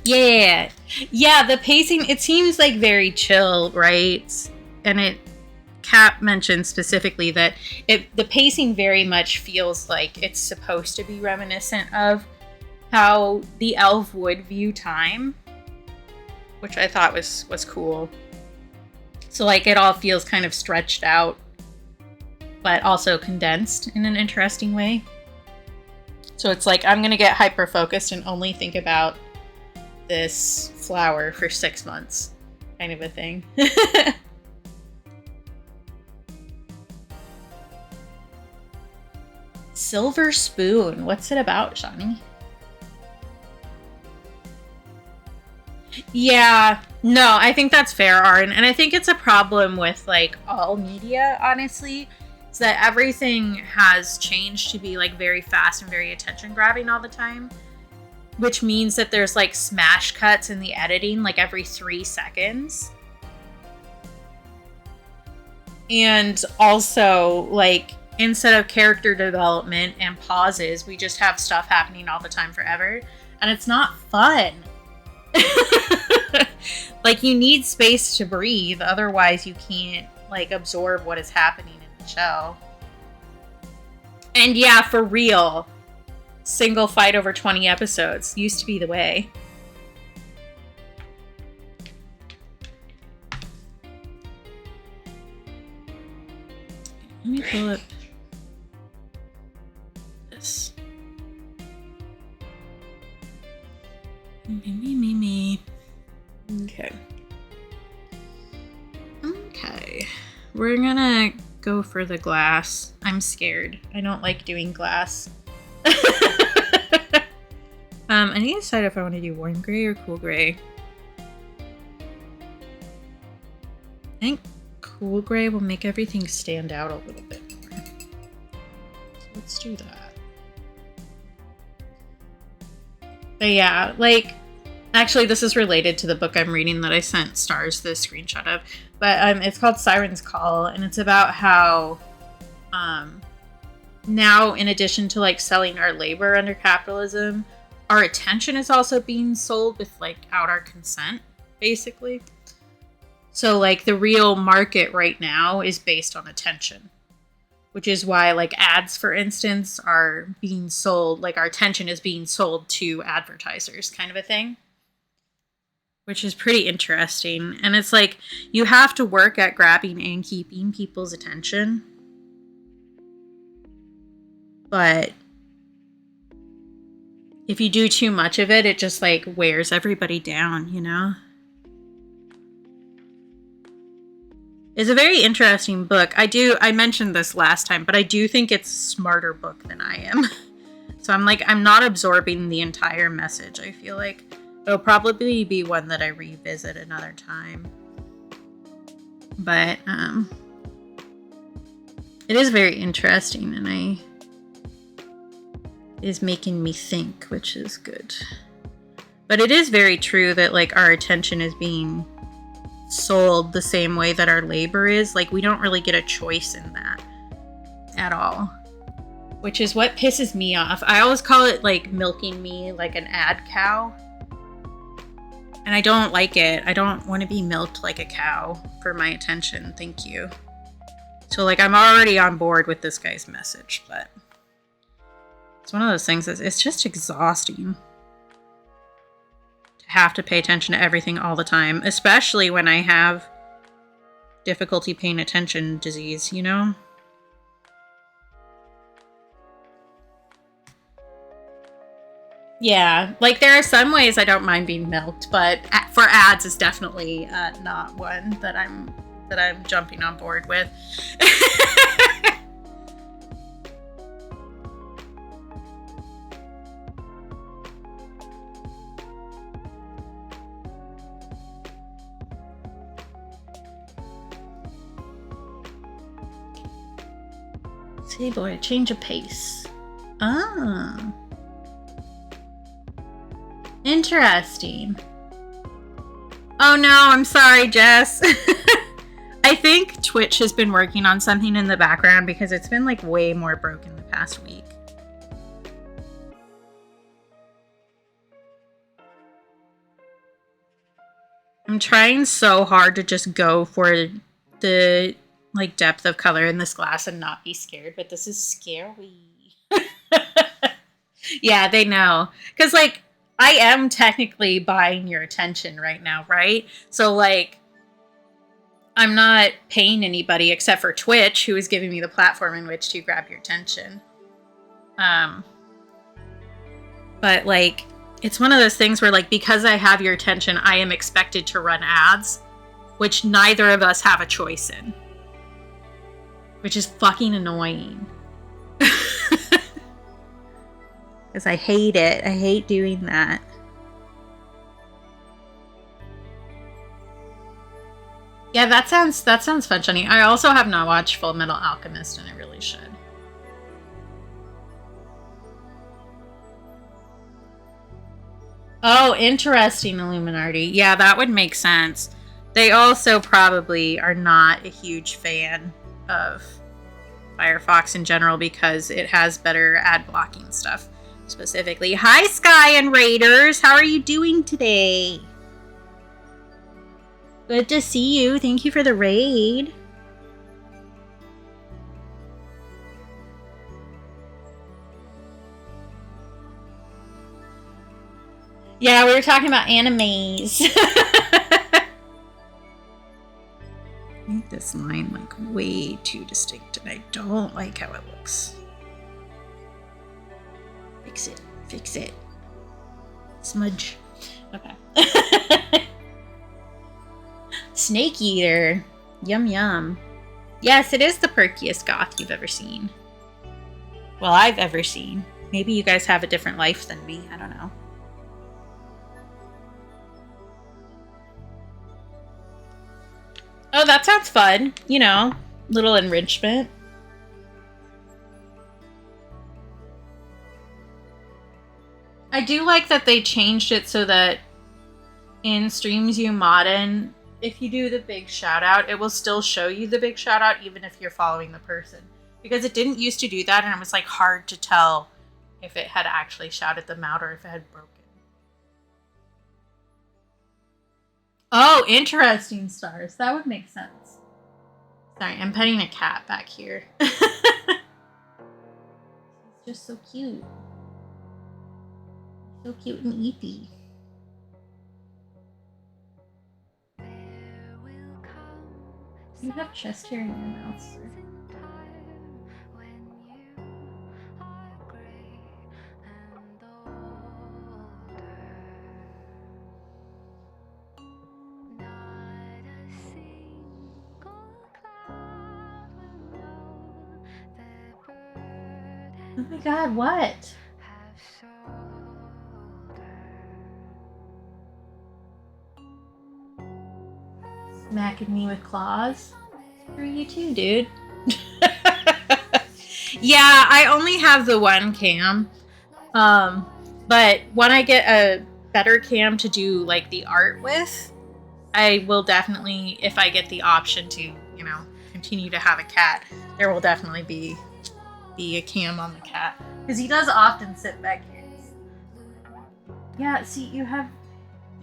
Speaker 1: Yeah. Yeah, the pacing, it seems like very chill, right? And Cap mentioned specifically that the pacing very much feels like it's supposed to be reminiscent of how the elf would view time, which I thought was cool. So like it all feels kind of stretched out, but also condensed in an interesting way. So it's like I'm gonna get hyper focused and only think about this flower for 6 months, kind of a thing. Silver Spoon. What's it about, Shani? Yeah, no, I think that's fair, Arn. And I think it's a problem with like all media, honestly, is that everything has changed to be like very fast and very attention grabbing all the time, which means that there's like smash cuts in the editing like every 3 seconds. And also, like, instead of character development and pauses, we just have stuff happening all the time forever. And it's not fun. Like, you need space to breathe. Otherwise, you can't, like, absorb what is happening in the show. And yeah, for real, single fight over 20 episodes used to be the way. Let me pull up this. Me. Okay. Okay. We're gonna go for the glass. I'm scared. I don't like doing glass. I need to decide if I want to do warm gray or cool gray. I think cool gray will make everything stand out a little bit more. So let's do that. But yeah, like, actually this is related to the book I'm reading that I sent Stars the screenshot of. But it's called Siren's Call, and it's about how now, in addition to like selling our labor under capitalism, our attention is also being sold without our consent, basically. So like the real market right now is based on attention, which is why like ads, for instance, are being sold, like our attention is being sold to advertisers, kind of a thing. Which is pretty interesting. And it's like, you have to work at grabbing and keeping people's attention. But if you do too much of it, it just like wears everybody down, you know? It's a very interesting book. I mentioned this last time, but I do think it's a smarter book than I am. So I'm not absorbing the entire message, I feel like. It'll probably be one that I revisit another time. But it is very interesting, and it is making me think, which is good. But it is very true that like our attention is being sold the same way that our labor is. Like, we don't really get a choice in that at all. Which is what pisses me off. I always call it like milking me like an ad cow. And I don't like it. I don't want to be milked like a cow for my attention. Thank you. So, like, I'm already on board with this guy's message, but it's one of those things that it's just exhausting to have to pay attention to everything all the time, especially when I have difficulty paying attention disease, you know? Yeah, like there are some ways I don't mind being milked, but for ads is definitely not one that I'm jumping on board with. See, boy, change of pace. Ah. Interesting. Oh no, I'm sorry, Jess. Twitch has been working on something in the background because it's been like way more broken the past week. I'm trying so hard to just go for the like depth of color in this glass and not be scared, but this is scary. Yeah, they know. Because like I am technically buying your attention right now, right? So like I'm not paying anybody except for Twitch, who is giving me the platform in which to grab your attention. But like it's one of those things where like because I have your attention, I am expected to run ads, which neither of us have a choice in. Which is fucking annoying. Because I hate it. I hate doing that. Yeah, that sounds fun, Johnny. I also have not watched Full Metal Alchemist, and I really should. Oh, interesting, Illuminati. Yeah, that would make sense. They also probably are not a huge fan of Firefox in general because it has better ad blocking stuff specifically. Hi, Sky and Raiders. How are you doing today? Good to see you. Thank you for the raid. Yeah, we were talking about animes. Make this line like way too distinct and I don't like how it looks. Fix it. Fix it. Smudge. Okay. Snake Eater. Yum yum. Yes, it is the perkiest goth you've ever seen. Well, I've ever seen. Maybe you guys have a different life than me. I don't know. Oh, that sounds fun. You know, little enrichment. I do like that they changed it so that in streams you mod in, if you do the big shout out, it will still show you the big shout out even if you're following the person. Because it didn't used to do that and it was like hard to tell if it had actually shouted them out or if it had broken. Oh, interesting, Stars. That would make sense. Sorry, I'm petting a cat back here. He's just so cute. So cute and eepy. You have chest hair in your mouth, sir. Oh my god, what? Smacking me with claws? Screw you too, dude. Yeah, I only have the one cam. But when I get a better cam to do like the art with, I will definitely, if I get the option to, you know, continue to have a cat, there will definitely be a cam on the cat. Because he does often sit back here. Yeah, see, you have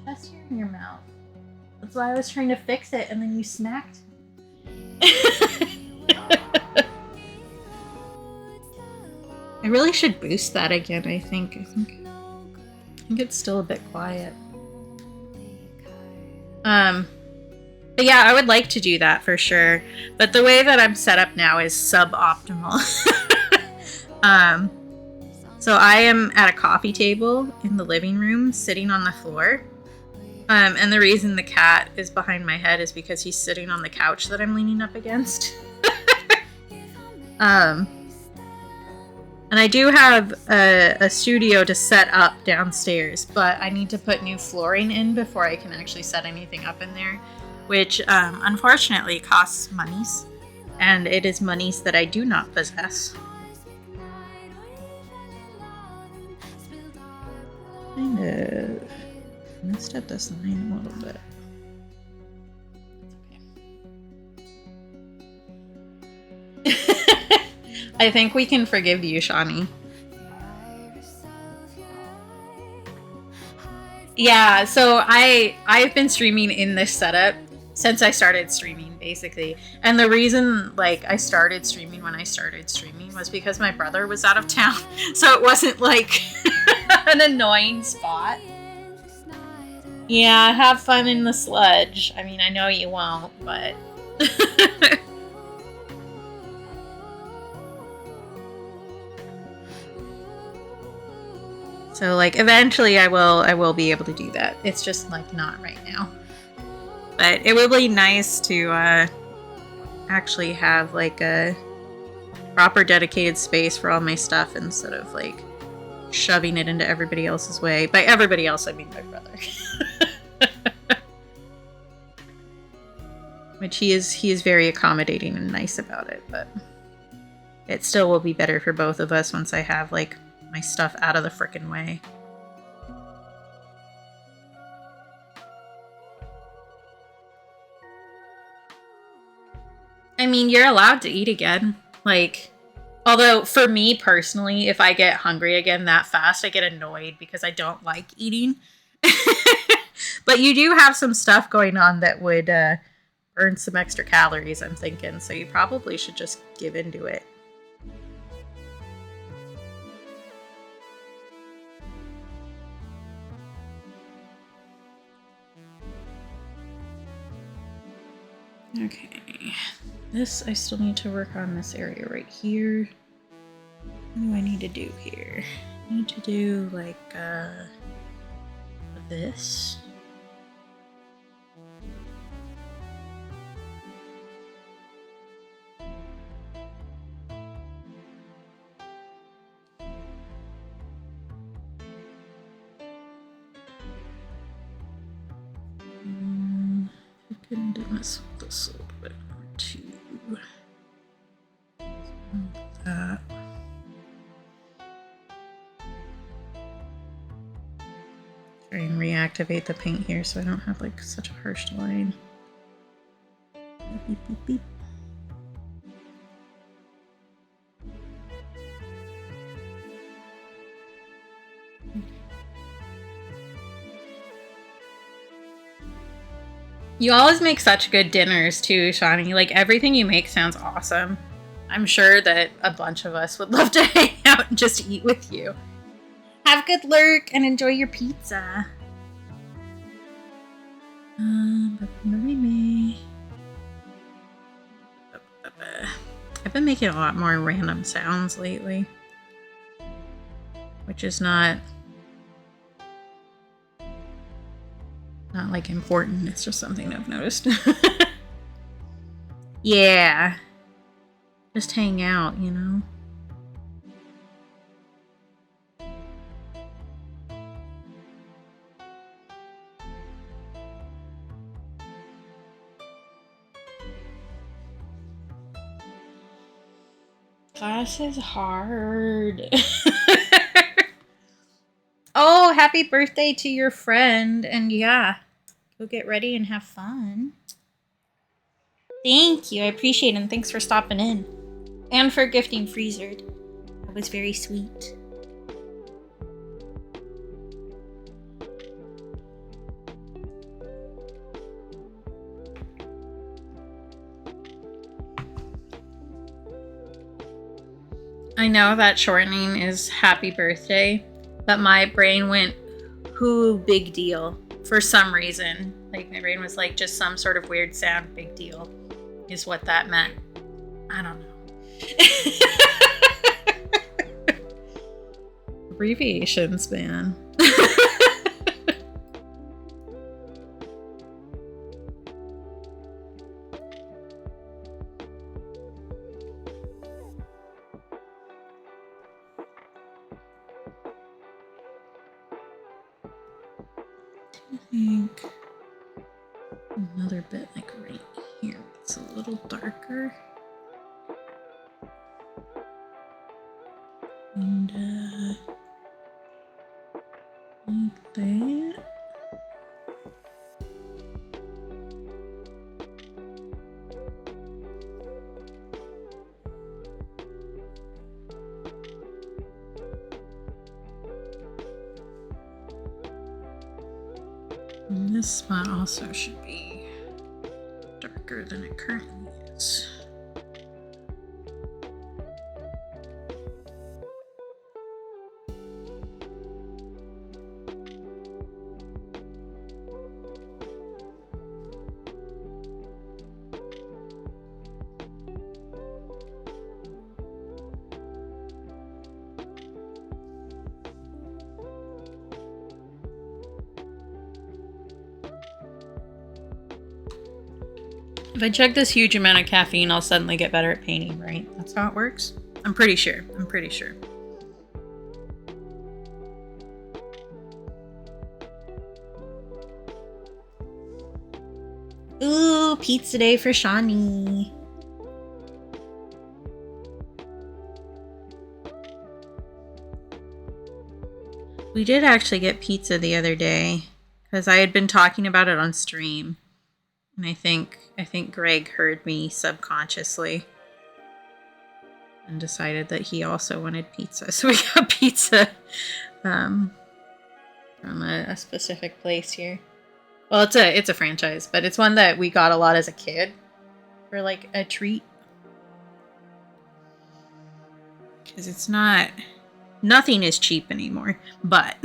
Speaker 1: chest hair in your mouth. That's why I was trying to fix it, and then you smacked me. I really should boost that again, I think it's still a bit quiet. But yeah, I would like to do that for sure. But the way that I'm set up now is suboptimal. So I am at a coffee table in the living room, sitting on the floor. And the reason the cat is behind my head is because he's sitting on the couch that I'm leaning up against. And I do have a studio to set up downstairs, but I need to put new flooring in before I can actually set anything up in there, which unfortunately costs monies, and it is monies that I do not possess. Kind of messed up this line a little bit. I think we can forgive you, Shawnee. Yeah, so I've been streaming in this setup since I started streaming, basically. And the reason like I started streaming when I started streaming was because my brother was out of town. So it wasn't like an annoying spot. Yeah, have fun in the sludge. I mean, I know you won't, but so like eventually I will be able to do that. It's just like not right now. But it would be nice to actually have like a proper dedicated space for all my stuff instead of like shoving it into everybody else's way. By everybody else, I mean my brother. Which he is very accommodating and nice about it, but it still will be better for both of us once I have like my stuff out of the frickin' way. I mean, you're allowed to eat again. Like, although for me personally, if I get hungry again that fast, I get annoyed because I don't like eating. But you do have some stuff going on that would burn some extra calories, I'm thinking. So you probably should just give into it. Okay. This, I still need to work on this area right here. What do I need to do here? I need to do like this. I can do this with this a little bit more too. That. Try and reactivate the paint here so I don't have like such a harsh line. Beep, beep, beep. You always make such good dinners too, Shawnee. Like everything you make sounds awesome. I'm sure that a bunch of us would love to hang out and just eat with you. Have good lurk and enjoy your pizza. I've been making a lot more random sounds lately, which is not like important. It's just something I've noticed. Yeah, just hang out, you know. Class is hard. Oh, happy birthday to your friend. And yeah, go get ready and have fun. Thank you. I appreciate it. And thanks for stopping in. And for gifting Freezered. That was very sweet. I know that shortening is happy birthday, but my brain went, who big deal, for some reason. Like my brain was like, just some sort of weird sound, big deal, is what that meant. I don't know. Abbreviations, man. I think another bit like right here. It's a little darker. And like that. And this spot also should be darker than it currently is. If I chug this huge amount of caffeine, I'll suddenly get better at painting, right? That's how it works? I'm pretty sure. Ooh, pizza day for Shawnee. We did actually get pizza the other day because I had been talking about it on stream. And I think Greg heard me subconsciously and decided that he also wanted pizza. So we got pizza from a specific place here. Well, it's a franchise, but it's one that we got a lot as a kid for like a treat. Because it's nothing is cheap anymore. But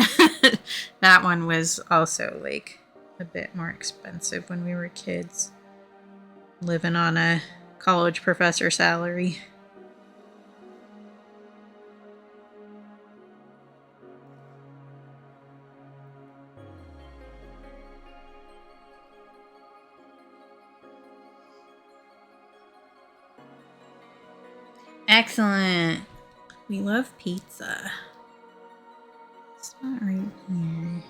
Speaker 1: that one was also like a bit more expensive when we were kids, living on a college professor salary. Excellent. We love pizza. It's not right here.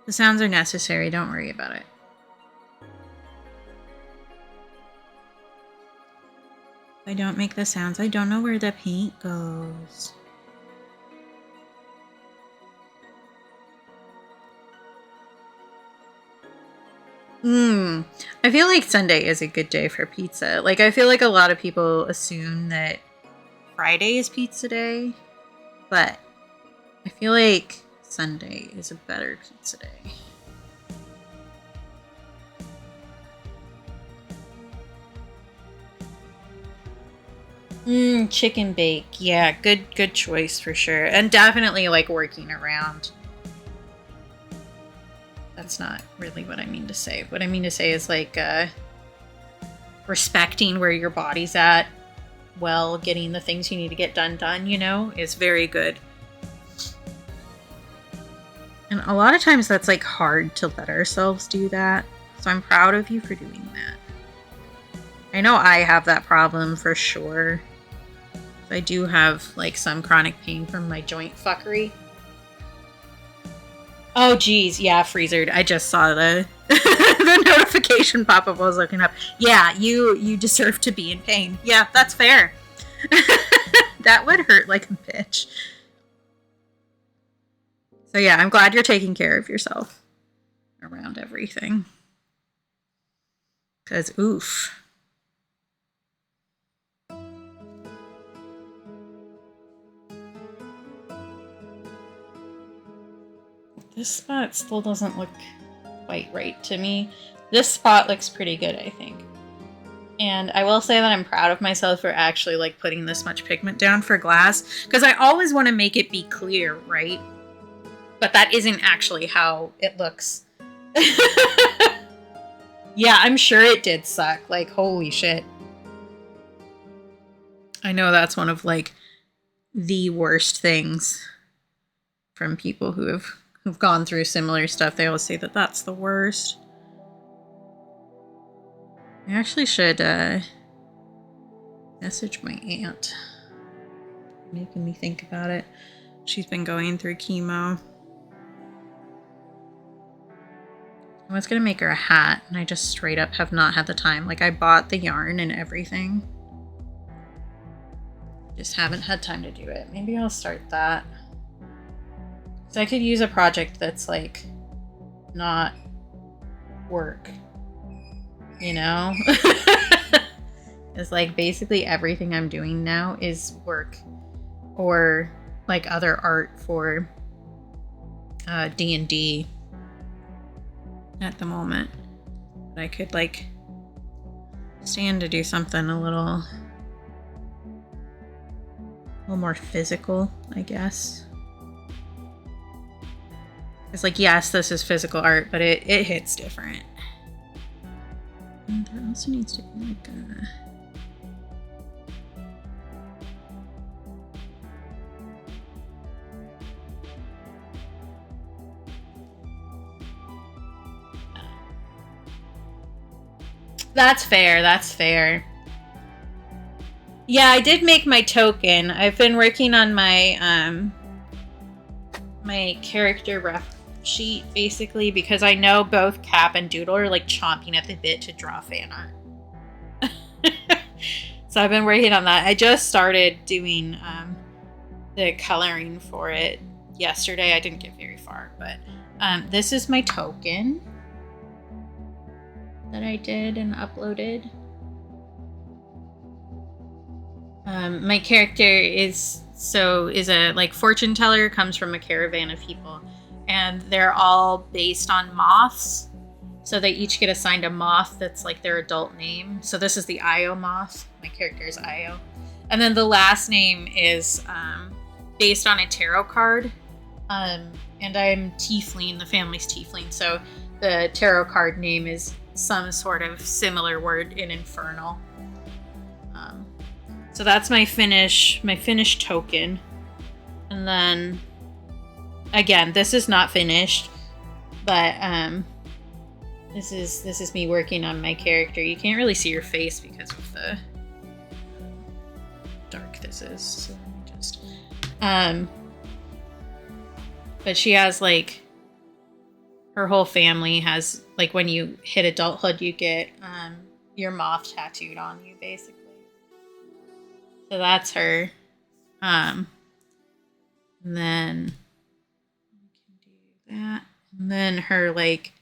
Speaker 1: The sounds are necessary, don't worry about it. If I don't make the sounds, I don't know where the paint goes. I feel like Sunday is a good day for pizza. Like, I feel like a lot of people assume that Friday is pizza day, but I feel like Sunday is a better pizza day. Chicken bake. Yeah, good choice for sure. And definitely like working around. That's not really what I mean to say. What I mean to say is like respecting where your body's at while getting the things you need to get done, you know, is very good. And a lot of times that's like hard to let ourselves do that. So I'm proud of you for doing that. I know I have that problem for sure. I do have like some chronic pain from my joint fuckery. Oh geez, yeah, Freezered. I just saw the the notification pop up while I was looking up. Yeah, you deserve to be in pain. Yeah, that's fair. That would hurt like a bitch. So yeah, I'm glad you're taking care of yourself around everything. 'Cause oof. This spot still doesn't look quite right to me. This spot looks pretty good, I think. And I will say that I'm proud of myself for actually like putting this much pigment down for glass, because I always want to make it be clear, right? But that isn't actually how it looks. Yeah, I'm sure it did suck. Like, holy shit. I know that's one of like the worst things from people who've gone through similar stuff. They always say that that's the worst. I actually should message my aunt. Making me think about it. She's been going through chemo. I was gonna make her a hat, and I just straight up have not had the time. Like, I bought the yarn and everything. Just haven't had time to do it. Maybe I'll start that. So I could use a project that's like not work, you know? It's like basically everything I'm doing now is work or like other art for D&D at the moment. But I could like stand to do something a little more physical, I guess. It's like, yes, this is physical art, but it hits different. And there also needs to be like a... That's fair, that's fair. Yeah, I did make my token. I've been working on my my character ref sheet, basically, because I know both Cap and Doodle are like chomping at the bit to draw fan art. So I've been working on that. I just started doing the coloring for it yesterday. I didn't get very far, but this is my token that I did and uploaded. My character is a like fortune teller, comes from a caravan of people, and they're all based on moths. So they each get assigned a moth that's like their adult name. So this is the Io moth. My character is Io. And then the last name is based on a tarot card. And I'm Tiefling, the family's Tiefling. So the tarot card name is some sort of similar word in Infernal. So that's my finished token. And then again, this is not finished, but this is me working on my character. You can't really see her face because of the dark this is. So let me just but she has like her whole family has like when you hit adulthood you get your moth tattooed on you basically. So that's her. And then I can do that. And then her like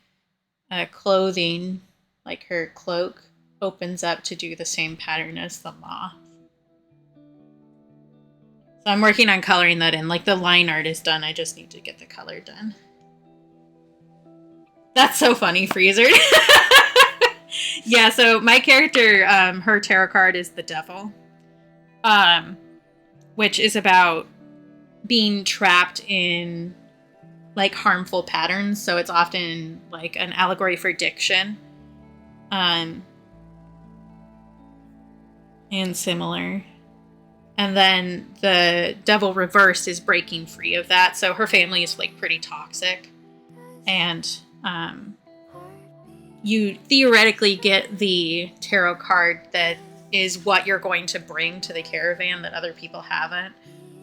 Speaker 1: clothing, like her cloak, opens up to do the same pattern as the moth. So I'm working on coloring that in. Like the line art is done. I just need to get the color done. That's so funny, Freezer. Yeah, so my character, her tarot card is the Devil. Which is about being trapped in like harmful patterns. So it's often like an allegory for addiction. And similar. And then the Devil reversed is breaking free of that. So her family is like pretty toxic. And you theoretically get the tarot card that is what you're going to bring to the caravan that other people haven't.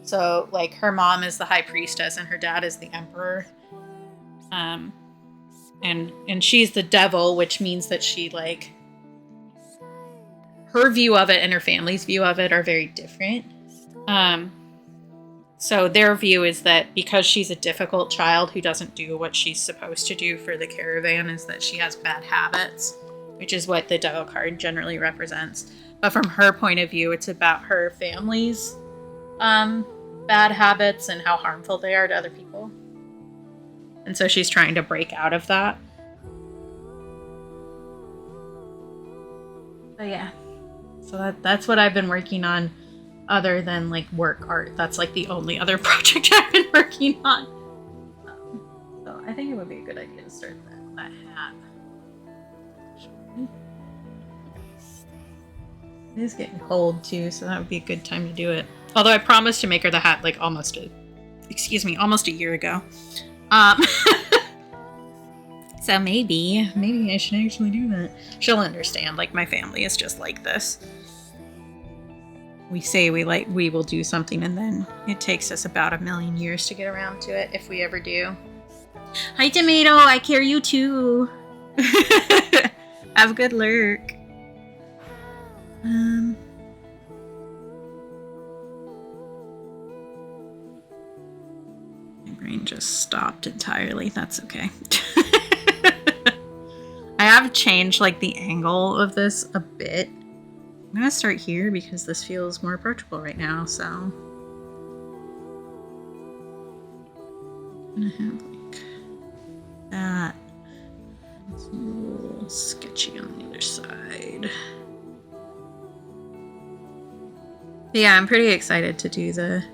Speaker 1: So like her mom is the high priestess and her dad is the emperor. And she's the devil, which means that she like her view of it and her family's view of it are very different. So their view is that because she's a difficult child who doesn't do what she's supposed to do for the caravan, is that she has bad habits, which is what the Devil card generally represents. But from her point of view, it's about her family's bad habits and how harmful they are to other people. And so she's trying to break out of that. But yeah. So that's what I've been working on other than like work art. That's like the only other project I've been working on. So I think it would be a good idea to start that hat. It is getting cold too, so that would be a good time to do it. Although I promised to make her the hat like almost a year ago. So maybe I should actually do that. She'll understand. Like my family is just like this. We say we will do something and then it takes us about 1,000,000 years to get around to it if we ever do. Hi Tomato, I care you too. Have a good lurk. My brain just stopped entirely. That's okay. I have changed like the angle of this a bit I'm gonna start here because this feels more approachable right now, so. I'm gonna have like that. It's a little sketchy on the other side. But yeah, I'm pretty excited to do the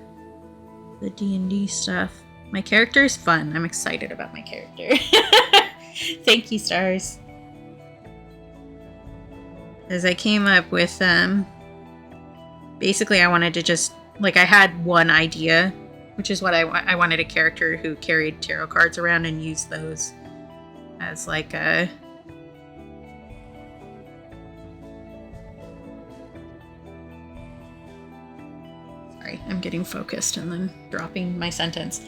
Speaker 1: D&D stuff. My character is fun. I'm excited about my character. Thank you, stars. As I came up with basically I wanted to just, like, I had one idea, which is what I wanted a character who carried tarot cards around and used those as like a sorry, I'm getting focused and then dropping my sentence.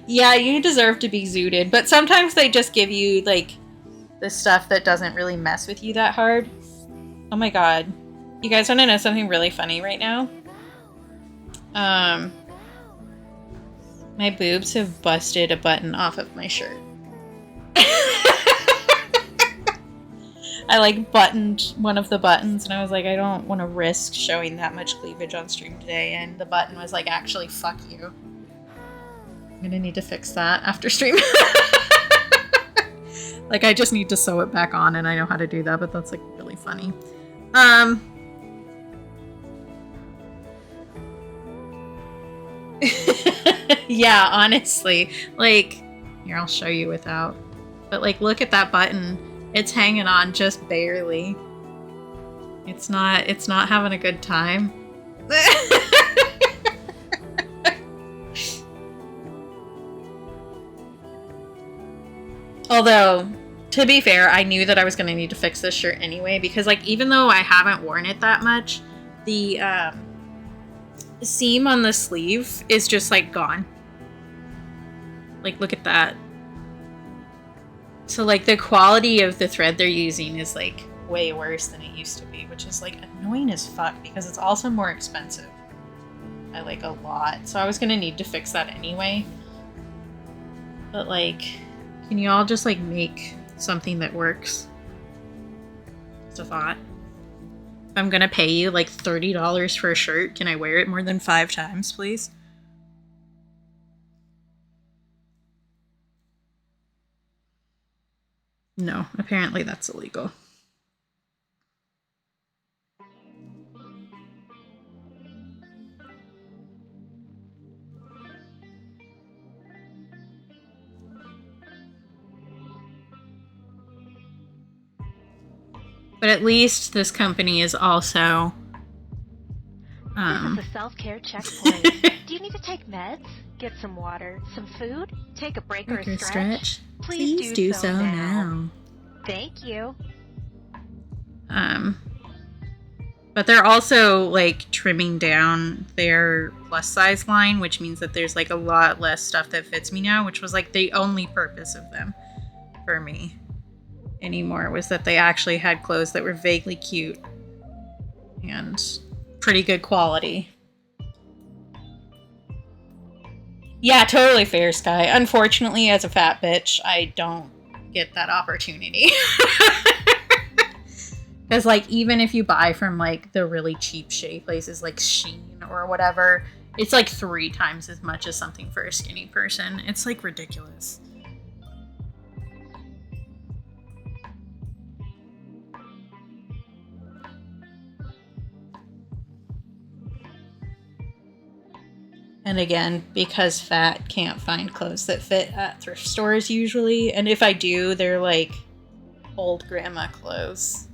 Speaker 1: Yeah, you deserve to be zooted, but sometimes they just give you like the stuff that doesn't really mess with you that hard. Oh my god. You guys want to know something really funny right now? My boobs have busted a button off of my shirt. I like buttoned one of the buttons and I was like, I don't want to risk showing that much cleavage on stream today, and the button was like, actually, fuck you. I'm gonna need to fix that after stream. Like, I just need to sew it back on and I know how to do that, but that's like really funny. Yeah, honestly, like, here, I'll show you without, but like, look at that button. It's hanging on just barely. It's not having a good time. Although, to be fair, I knew that I was going to need to fix this shirt anyway, because like, even though I haven't worn it that much, the seam on the sleeve is just like gone. Like, look at that. So like, the quality of the thread they're using is like way worse than it used to be, which is like annoying as fuck because it's also more expensive by like a lot. So I was going to need to fix that anyway. But like, can you all just like make something that works? Just a thought. If I'm gonna pay you like $30 for a shirt, can I wear it more than 5 times, please? No, apparently that's illegal. But at least this company is also
Speaker 3: This is a self-care checkpoint. Do you need to take meds? Get some water, some food? Take a break or a stretch? Please do so now. Thank you.
Speaker 1: But they're also like trimming down their plus size line, which means that there's like a lot less stuff that fits me now, which was like the only purpose of them for me anymore, was that they actually had clothes that were vaguely cute and pretty good quality. Yeah, totally fair, Sky. Unfortunately, as a fat bitch, I don't get that opportunity. Because, like, even if you buy from, like, the really cheap shitty places like Shein or whatever, it's, like, 3 times as much as something for a skinny person. It's, like, ridiculous. And again, because fat can't find clothes that fit at thrift stores usually, and if I do, they're, like, old grandma clothes.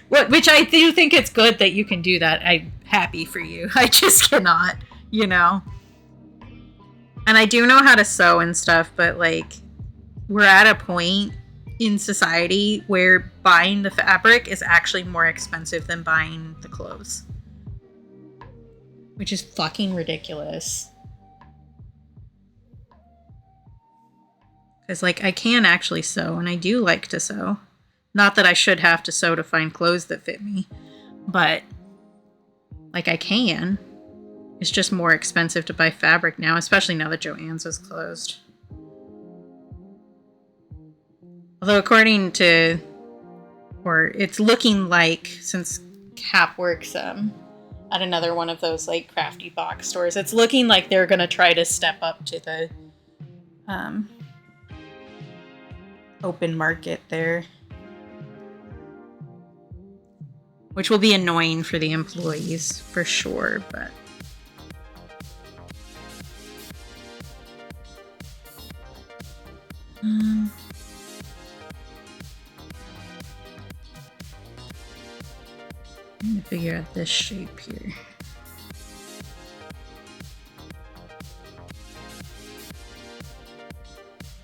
Speaker 1: Which I do think it's good that you can do that. I'm happy for you. I just cannot, you know. And I do know how to sew and stuff, but like, we're at a point in society where buying the fabric is actually more expensive than buying the clothes, which is fucking ridiculous. Because like, I can actually sew, and I do like to sew. Not that I should have to sew to find clothes that fit me, but like, I can. It's just more expensive to buy fabric now, especially now that Joann's is closed. Although according to, or it's looking like, since Cap works at another one of those like crafty box stores, it's looking like they're gonna try to step up to the open market there, which will be annoying for the employees for sure, but I'm gonna figure out this shape here.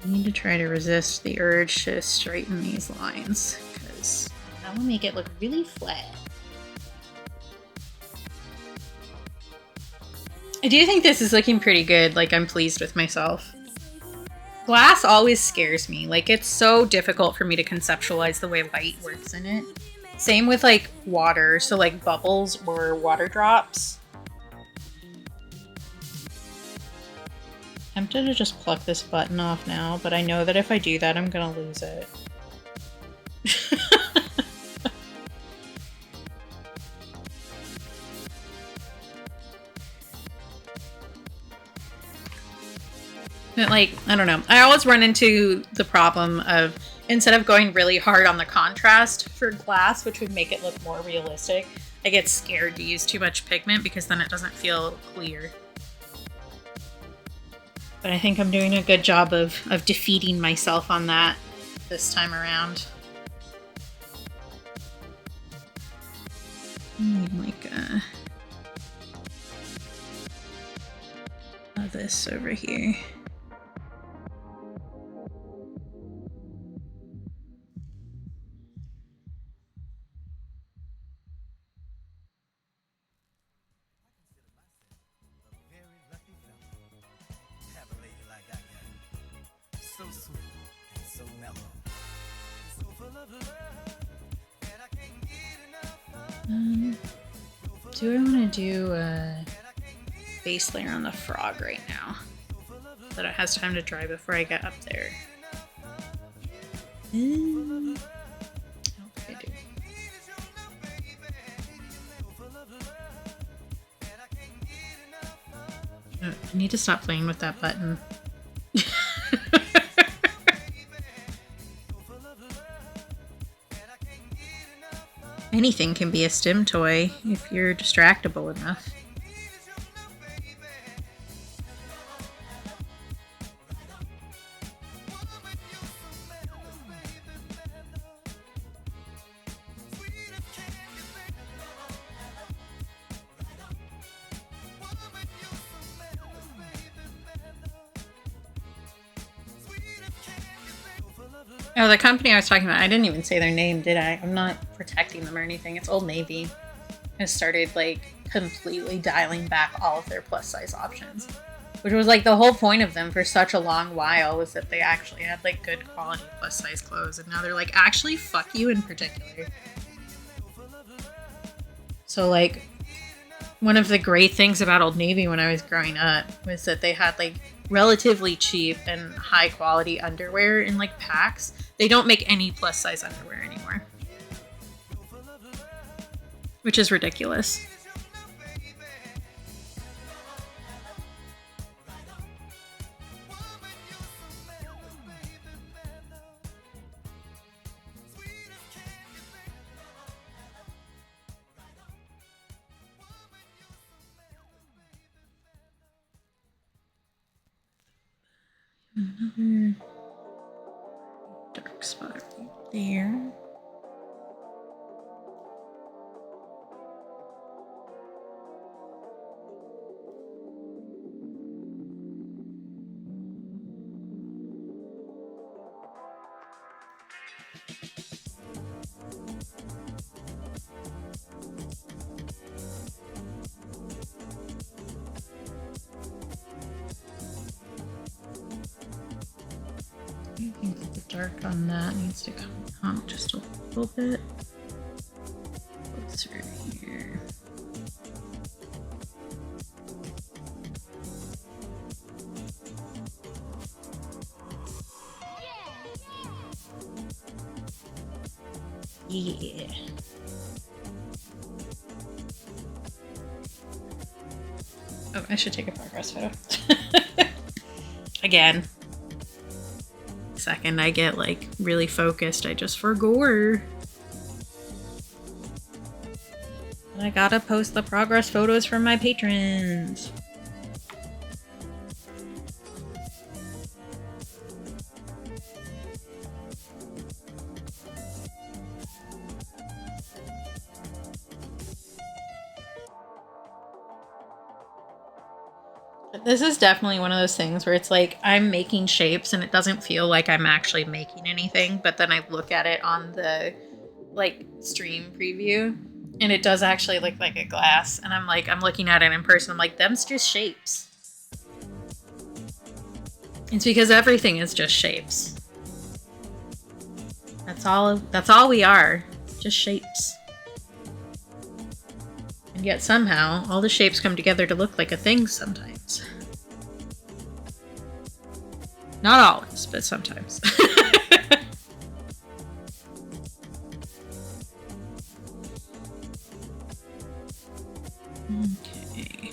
Speaker 1: I need to try to resist the urge to straighten these lines, because that will make it look really flat. I do think this is looking pretty good. Like, I'm pleased with myself. Glass always scares me. Like, it's so difficult for me to conceptualize the way light works in it. Same with, like, water. So, like, bubbles or water drops. I'm tempted to just pluck this button off now, but I know that if I do that, I'm gonna lose it. But, like, I don't know. I always run into the problem of, instead of going really hard on the contrast for glass, which would make it look more realistic, I get scared to use too much pigment because then it doesn't feel clear. But I think I'm doing a good job of defeating myself on that this time around. I need like this over here. Do I want to do a base layer on the frog right now, so that it has time to dry before I get up there? I don't think I do. Oh, I need to stop playing with that button. Anything can be a stim toy if you're distractible enough. Oh, the company I was talking about, I didn't even say their name, did I? I'm not protecting them or anything. It's Old Navy. Has started, like, completely dialing back all of their plus size options. Which was, like, the whole point of them for such a long while, was that they actually had, like, good quality plus size clothes. And now they're like, actually, fuck you in particular. So, like, one of the great things about Old Navy when I was growing up was that they had, like, relatively cheap and high quality underwear in, like, packs. They don't make any plus size underwear anymore, which is ridiculous. Another dark spot right there. I think that the dark on that needs to come up just a little bit closer here. Yeah. Oh, I should take a progress photo. Again. Second I get like really focused, I just forgot. I gotta post the progress photos from my patrons. This is definitely one of those things where it's like I'm making shapes and it doesn't feel like I'm actually making anything, but then I look at it on the like stream preview and it does actually look like a glass, and I'm like, I'm looking at it in person, I'm like, them's just shapes. It's because everything is just shapes. That's all we are, just shapes. And yet somehow all the shapes come together to look like a thing sometimes. Not always, but sometimes. Okay.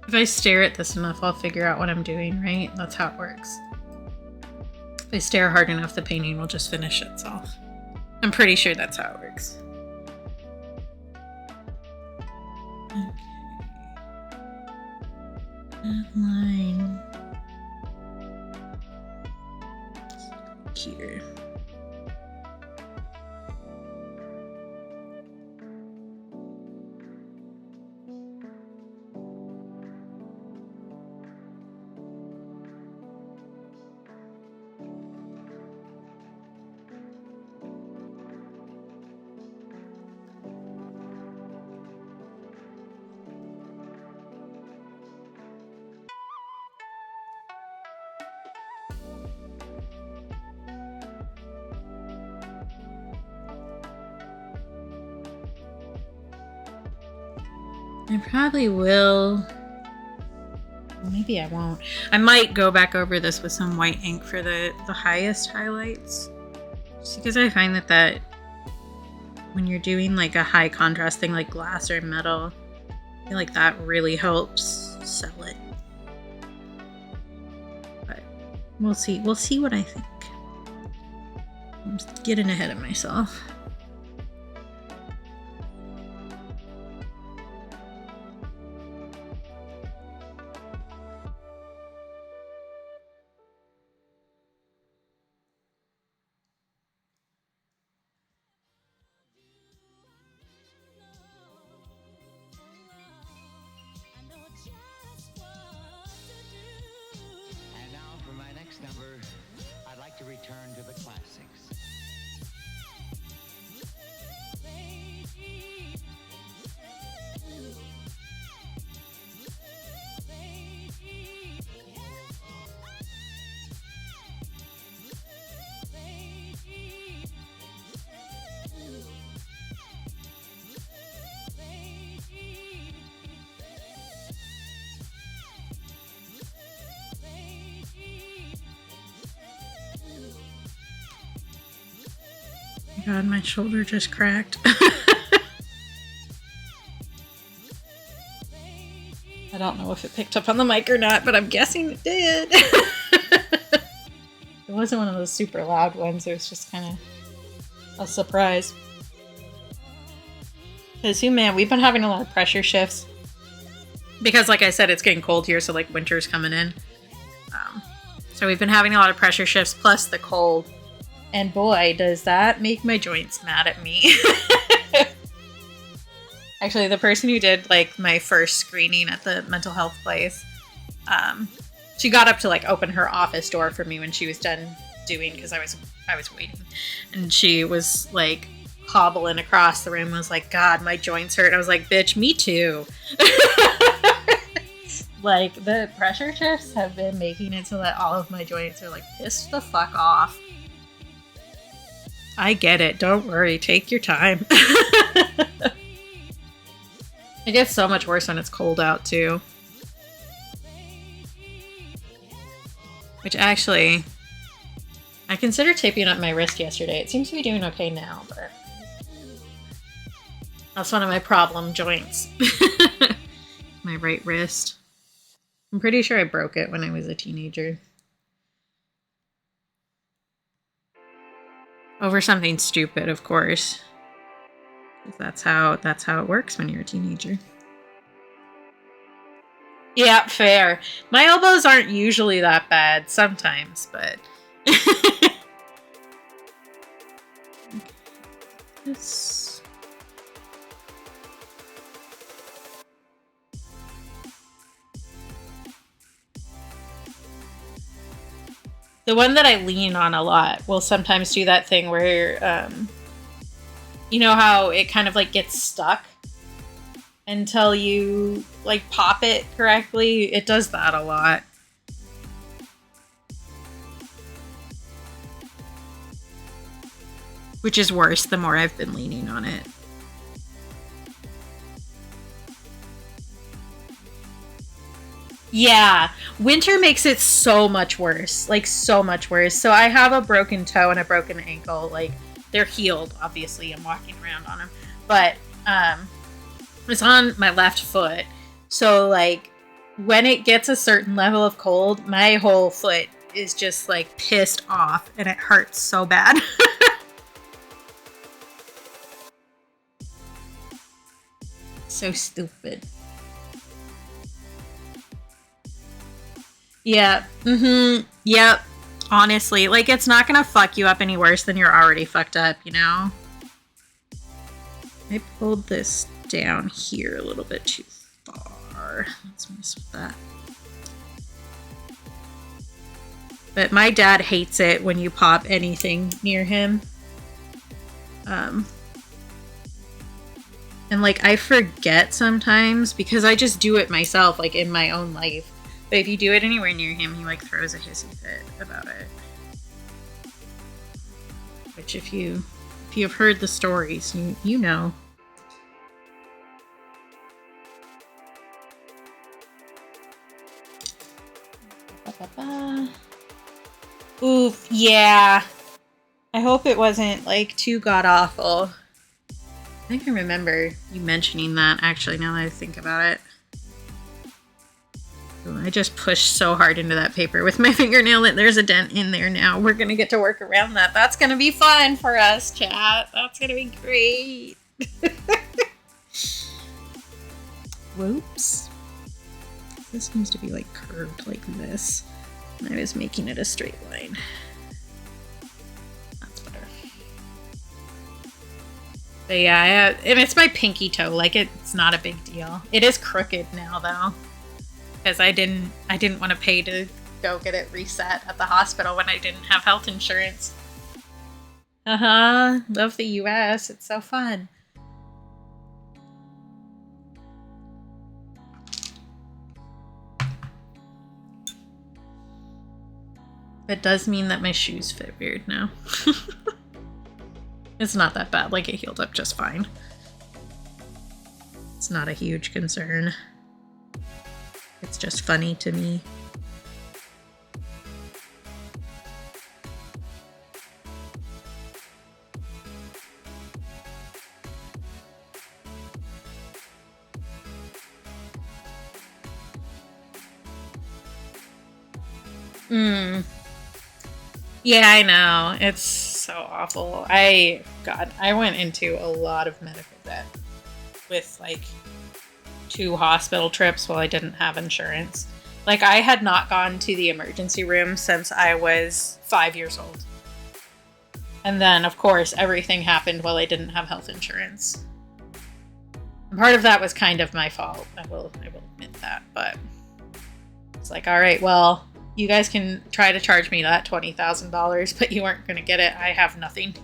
Speaker 1: If I stare at this enough, I'll figure out what I'm doing, right? That's how it works. If I stare hard enough, the painting will just finish itself. I'm pretty sure that's how it works. Okay. That line. Here. I probably will. Maybe I won't. I might go back over this with some white ink for the highest highlights. Just because I find that when you're doing like a high contrast thing like glass or metal, I feel like that really helps sell it. But we'll see. We'll see what I think. I'm just getting ahead of myself.
Speaker 5: Number, I'd like to return to the classics.
Speaker 1: God, my shoulder just cracked. I don't know if it picked up on the mic or not, but I'm guessing it did. It wasn't one of those super loud ones. It was just kind of a surprise. Because, man, we've been having a lot of pressure shifts. Because, like I said, it's getting cold here, so, like, winter's coming in. So we've been having a lot of pressure shifts, plus the cold. And boy, does that make my joints mad at me. Actually, the person who did, like, my first screening at the mental health place, she got up to, like, open her office door for me when she was done doing, because I was waiting. And she was, like, hobbling across the room, was like, God, my joints hurt. I was like, bitch, me too. Like, the pressure shifts have been making it so that all of my joints are like, pissed the fuck off. I get it. Don't worry. Take your time. It gets so much worse when it's cold out, too. Which, actually, I considered taping up my wrist yesterday. It seems to be doing okay now, but that's one of my problem joints. My right wrist. I'm pretty sure I broke it when I was a teenager. Over something stupid, of course. That's how it works when you're a teenager. Yeah, fair. My elbows aren't usually that bad sometimes, but this. The one that I lean on a lot will sometimes do that thing where, you know how it kind of like gets stuck until you like pop it correctly? It does that a lot. Which is worse the more I've been leaning on it. Yeah, winter makes it so much worse. Like, so much worse. So I have a broken toe and a broken ankle. Like, they're healed, obviously. I'm walking around on them. But it's on my left foot. So, like, when it gets a certain level of cold, my whole foot is just, like, pissed off. And it hurts so bad. So stupid. Yeah. Yep. Honestly, like, it's not gonna fuck you up any worse than you're already fucked up, you know? I pulled this down here a little bit too far. Let's mess with that. But my dad hates it when you pop anything near him. And, like, I forget sometimes because I just do it myself, like, in my own life. But if you do it anywhere near him, he, like, throws a hissy fit about it. Which, if you've heard the stories, you know. Oof, yeah. I hope it wasn't, like, too god-awful. I think I remember you mentioning that, actually, now that I think about it. Ooh, I just pushed so hard into that paper with my fingernail that there's a dent in there now. We're going to get to work around that. That's going to be fun for us, chat. That's going to be great. Whoops. This needs to be, like, curved like this. And I was making it a straight line. That's better. But yeah, and it's my pinky toe. Like, it's not a big deal. It is crooked now, though. Because I didn't want to pay to go get it reset at the hospital when I didn't have health insurance. Love the US. It's so fun. It does mean that my shoes fit weird now. It's not that bad. Like, it healed up just fine. It's not a huge concern. It's just funny to me. Mm. Yeah, I know. It's so awful. God, I went into a lot of medical debt with like 2 hospital trips while I didn't have insurance. Like, I had not gone to the emergency room since I was 5 years old. And then, of course, everything happened while I didn't have health insurance. And part of that was kind of my fault. I will admit that, but it's like, all right, well, you guys can try to charge me that $20,000, but you aren't going to get it. I have nothing.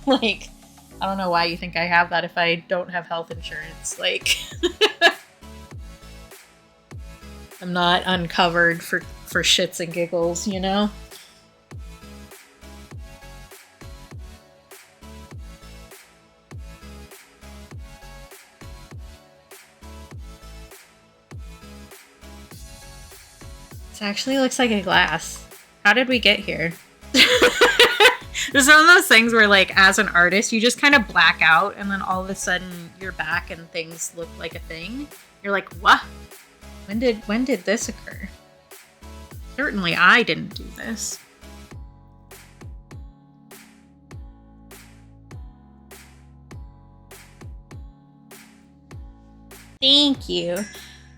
Speaker 1: Like, I don't know why you think I have that if I don't have health insurance. Like, I'm not uncovered for shits and giggles, you know? It actually looks like a glass. How did we get here? There's one of those things where, like, as an artist, you just kind of black out, and then all of a sudden you're back and things look like a thing. You're like, what? When did this occur? Certainly I didn't do this. Thank you.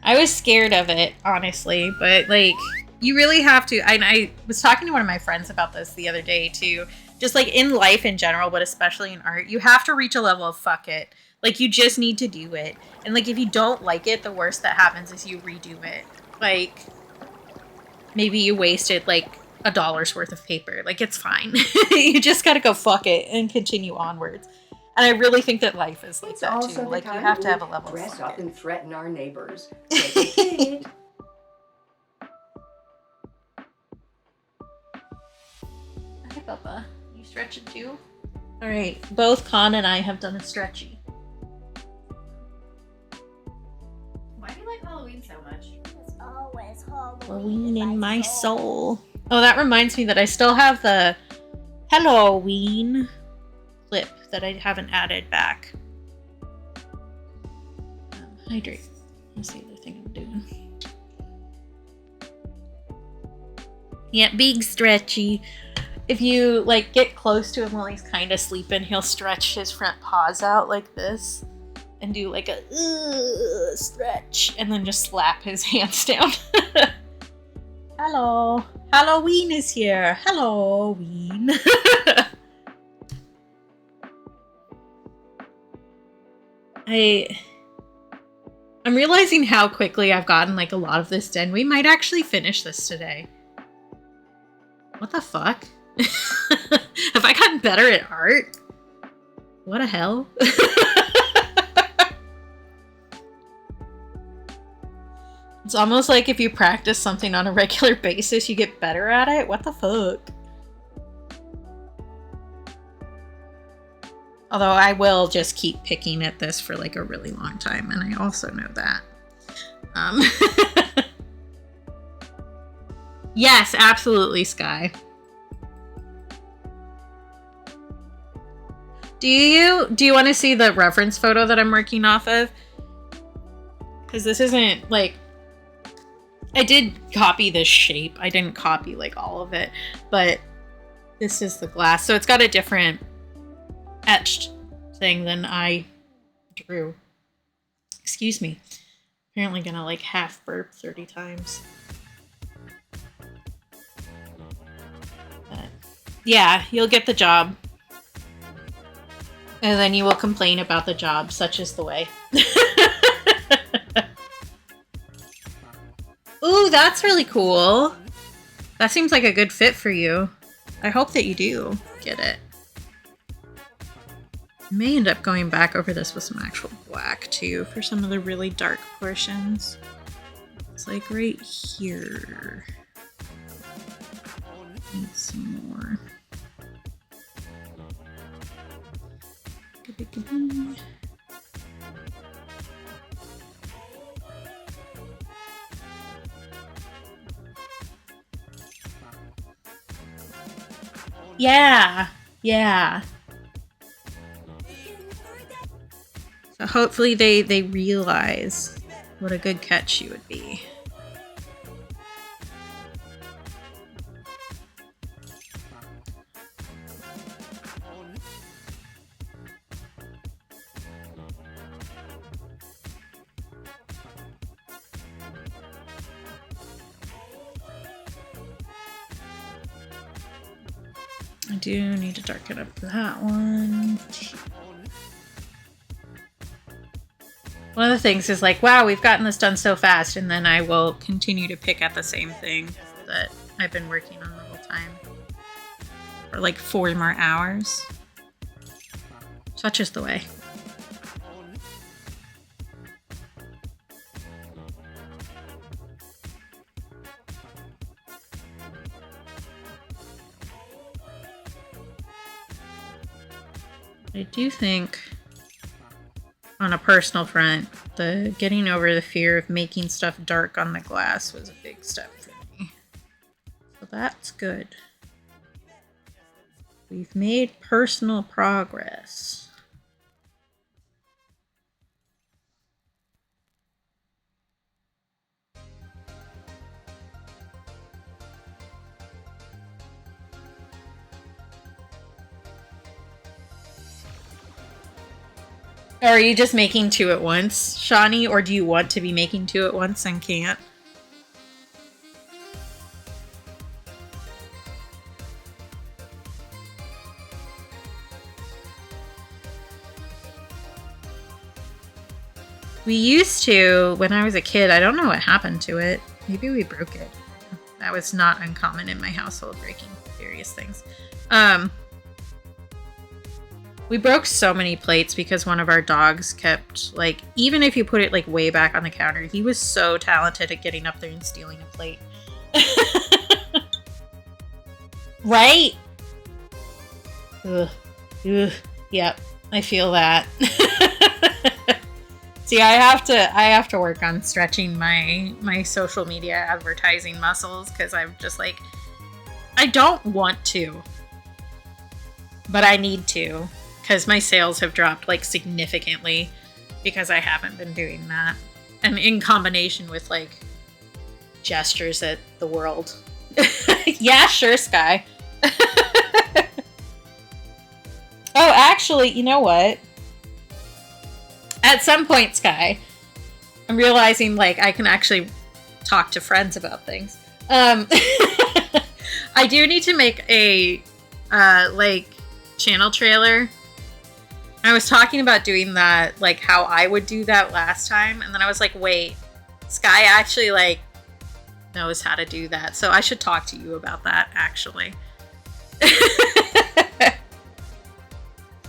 Speaker 1: I was scared of it, honestly, but like, you really have to. I was talking to one of my friends about this the other day too. Just like in life in general, but especially in art, you have to reach a level of fuck it. Like, you just need to do it. And like, if you don't like it, the worst that happens is you redo it. Like, maybe you wasted like $1 worth of paper. Like, it's fine. You just gotta go fuck it and continue onwards. And I really think that life is like that too. Like, you have to have a level of
Speaker 4: dress
Speaker 1: fuck
Speaker 4: up
Speaker 1: it.
Speaker 4: and threaten our neighbors. Take a seat.
Speaker 1: Hi, Papa. You stretching too? All right. Both Con and I have done a stretchy.
Speaker 6: Why do you like Halloween so much?
Speaker 7: It's always Halloween
Speaker 1: Halloween in my soul. Oh, that reminds me that I still have the Halloween clip that I haven't added back. Hydrate. That's the other thing I'm doing. Yeah, big stretchy. If you like get close to him while he's kind of sleeping, he'll stretch his front paws out like this and do like a stretch, and then just slap his hands down. Hello, Halloween is here. Halloween. I'm realizing how quickly I've gotten like a lot of this done. We might actually finish this today. What the fuck? Have I gotten better at art? What the hell? It's almost like if you practice something on a regular basis, you get better at it. What the fuck? Although I will just keep picking at this for like a really long time, and I also know that. Yes, absolutely, Sky. Do you want to see the reference photo that I'm working off of? Because this isn't like, I did copy this shape. I didn't copy like all of it, but this is the glass. So it's got a different etched thing than I drew. Excuse me. Apparently gonna like half burp 30 times. But yeah, you'll get the job. And then you will complain about the job, such is the way. Ooh, that's really cool. That seems like a good fit for you. I hope that you do get it. I may end up going back over this with some actual black too for some of the really dark portions. It's like right here. Need some more. Yeah, yeah. So hopefully they realize what a good catch she would be. I do need to darken up that one. One of the things is like, wow, we've gotten this done so fast, and then I will continue to pick at the same thing that I've been working on the whole time for like 4 more hours. Such is the way. I do think, on a personal front, the getting over the fear of making stuff dark on the glass was a big step for me. So that's good. We've made personal progress. Or are you just making 2 at once, Shawnee? Or do you want to be making 2 at once and can't? We used to, when I was a kid, I don't know what happened to it. Maybe we broke it. That was not uncommon in my household, breaking various things. We broke so many plates because one of our dogs kept, like, even if you put it, like, way back on the counter, he was so talented at getting up there and stealing a plate. Right? Ugh. Ugh. Yep. I feel that. See, I have to work on stretching my social media advertising muscles, because I'm just like, I don't want to, but I need to. Because my sales have dropped, like, significantly because I haven't been doing that. And in combination with, like, gestures at the world. Yeah, sure, Sky. Oh, actually, you know what? At some point, Sky, I'm realizing, like, I can actually talk to friends about things. I do need to make a, like, channel trailer. I was talking about doing that, like, how I would do that last time, and then I was like, wait, Sky actually, like, knows how to do that, so I should talk to you about that, actually.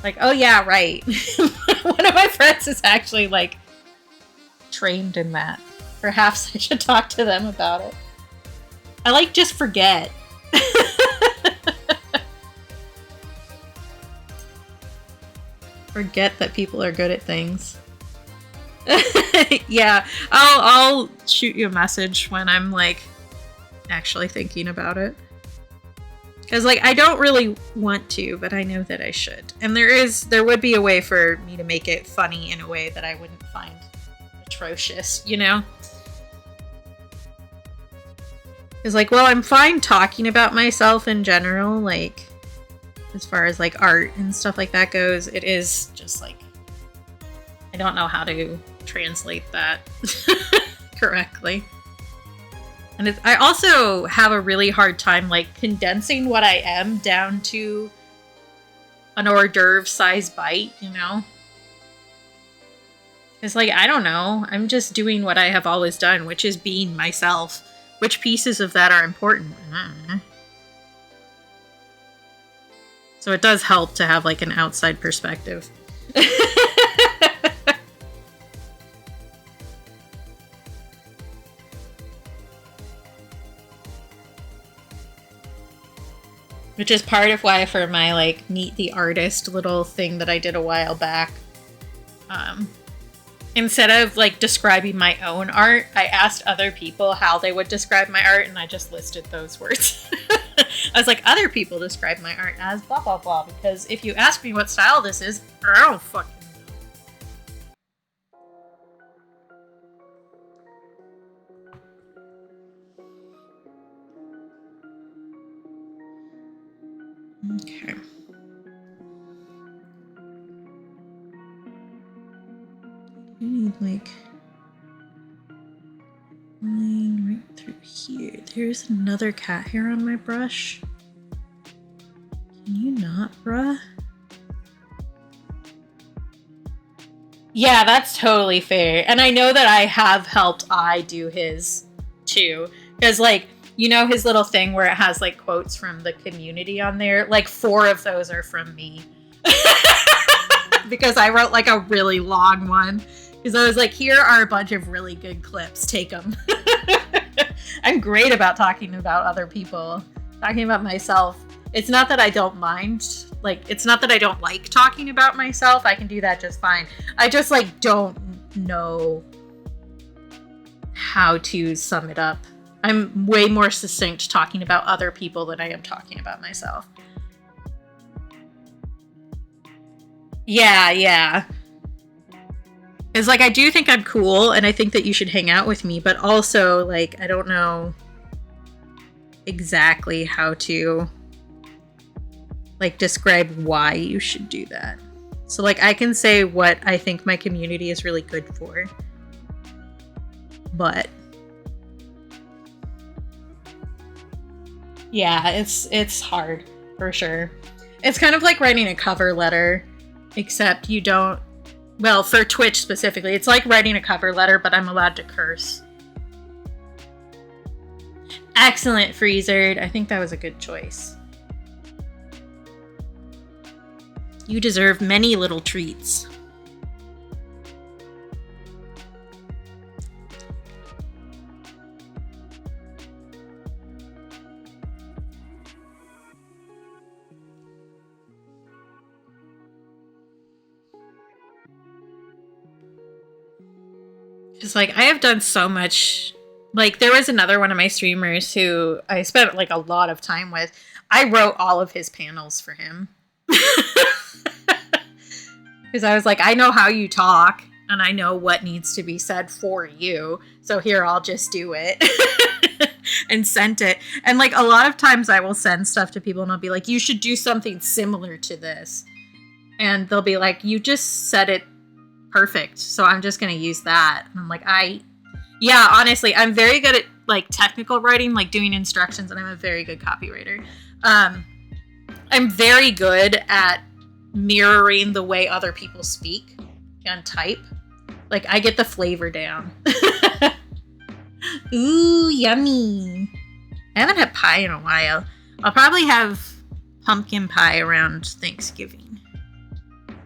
Speaker 1: Like, oh yeah, right. One of my friends is actually, like, trained in that. Perhaps I should talk to them about it. I, like, just forget. Forget that people are good at things. Yeah, I'll shoot you a message when I'm, like, actually thinking about it. Because, like, I don't really want to, but I know that I should. And there would be a way for me to make it funny in a way that I wouldn't find atrocious, you know? Because, like, well, I'm fine talking about myself in general, like, as far as, like, art and stuff like that goes. It is just, like, I don't know how to translate that correctly. And I also have a really hard time, like, condensing what I am down to an hors d'oeuvre size bite, you know? It's like, I don't know. I'm just doing what I have always done, which is being myself. Which pieces of that are important? So it does help to have, like, an outside perspective. Which is part of why, for my, like, Meet the Artist little thing that I did a while back, instead of, like, describing my own art, I asked other people how they would describe my art, and I just listed those words. I was like, other people describe my art as blah, blah, blah, because if you ask me what style this is, I don't fucking know. Okay. I need, like, line right through here. There's another cat hair on my brush. You not, bruh? Yeah, that's totally fair. And I know that I have helped I do his too. Because, like, you know his little thing where it has, like, quotes from the community on there? Like, 4 of those are from me. Because I wrote, like, a really long one. Because I was like, here are a bunch of really good clips. Take them. I'm great about talking about other people. Talking about myself. It's not that I don't mind. Like, it's not that I don't like talking about myself. I can do that just fine. I just, like, don't know how to sum it up. I'm way more succinct talking about other people than I am talking about myself. Yeah. It's like, I do think I'm cool, and I think that you should hang out with me, but also, like, I don't know exactly how to, like, describe why you should do that. So, like, I can say what I think my community is really good for, but yeah, it's hard, for sure. It's kind of like writing a cover letter, except you don't, well, for Twitch specifically, it's like writing a cover letter, but I'm allowed to curse. Excellent, Freezered. I think that was a good choice. You deserve many little treats. It's like, I have done so much. Like, there was another one of my streamers who I spent, like, a lot of time with. I wrote all of his panels for him. Because I was like, I know how you talk, and I know what needs to be said for you. So here, I'll just do it. And sent it. And, like, a lot of times I will send stuff to people, and I'll be like, you should do something similar to this. And they'll be like, you just said it perfect, so I'm just going to use that. And I'm like, yeah, honestly, I'm very good at, like, technical writing, like doing instructions, and I'm a very good copywriter. I'm very good at mirroring the way other people speak and type. Like, I get the flavor down. Ooh, yummy. I haven't had pie in a while. I'll probably have pumpkin pie around Thanksgiving,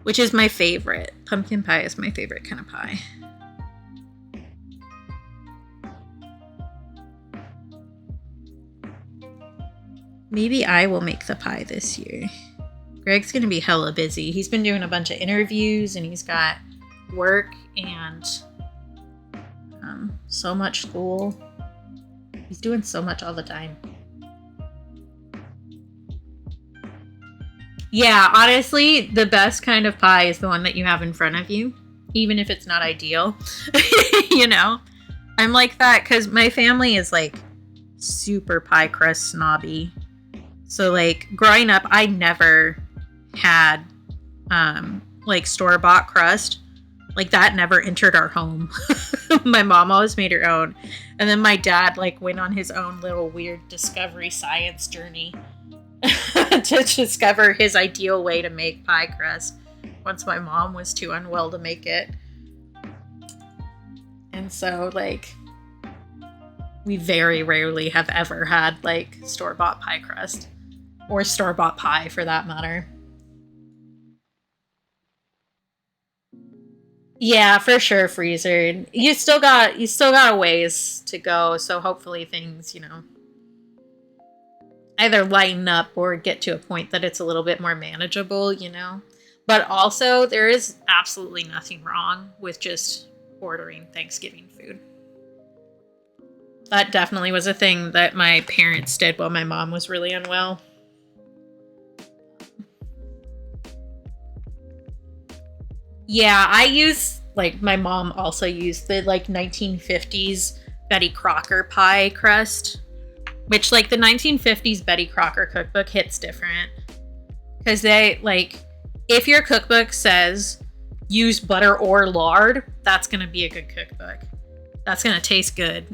Speaker 1: which is my favorite. Pumpkin pie is my favorite kind of pie. Maybe I will make the pie this year. Greg's gonna be hella busy. He's been doing a bunch of interviews, and he's got work and so much school. He's doing so much all the time. Yeah, honestly, the best kind of pie is the one that you have in front of you, even if it's not ideal. You know? I'm like that because my family is, like, super pie crust snobby. So, like, growing up, I never had, like, store-bought crust. Like, that never entered our home. My mom always made her own. And then my dad, like, went on his own little weird discovery science journey to discover his ideal way to make pie crust once my mom was too unwell to make it. And so, like, we very rarely have ever had, like, store-bought pie crust. Or store-bought pie, for that matter. Yeah, for sure, Freezer. You still got a ways to go, so hopefully things, you know, either lighten up or get to a point that it's a little bit more manageable, you know? But also, there is absolutely nothing wrong with just ordering Thanksgiving food. That definitely was a thing that my parents did while my mom was really unwell. Yeah, I use, like, my mom also used the, like, 1950s Betty Crocker pie crust, which, like, the 1950s Betty Crocker cookbook hits different. Because they, like, if your cookbook says use butter or lard, that's going to be a good cookbook. That's going to taste good.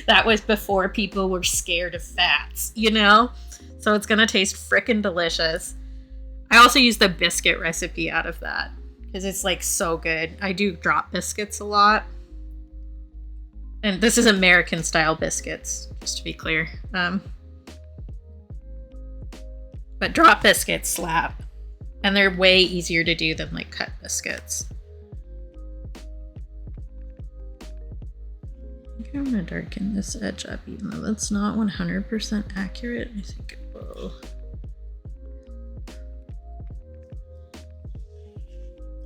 Speaker 1: That was before people were scared of fats, you know? So it's gonna taste frickin' delicious. I also use the biscuit recipe out of that because it's like so good. I do drop biscuits a lot. And this is American style biscuits, just to be clear. But drop biscuits slap. And they're way easier to do than like cut biscuits. I think I'm gonna darken this edge up even though that's not 100% accurate. I think it will.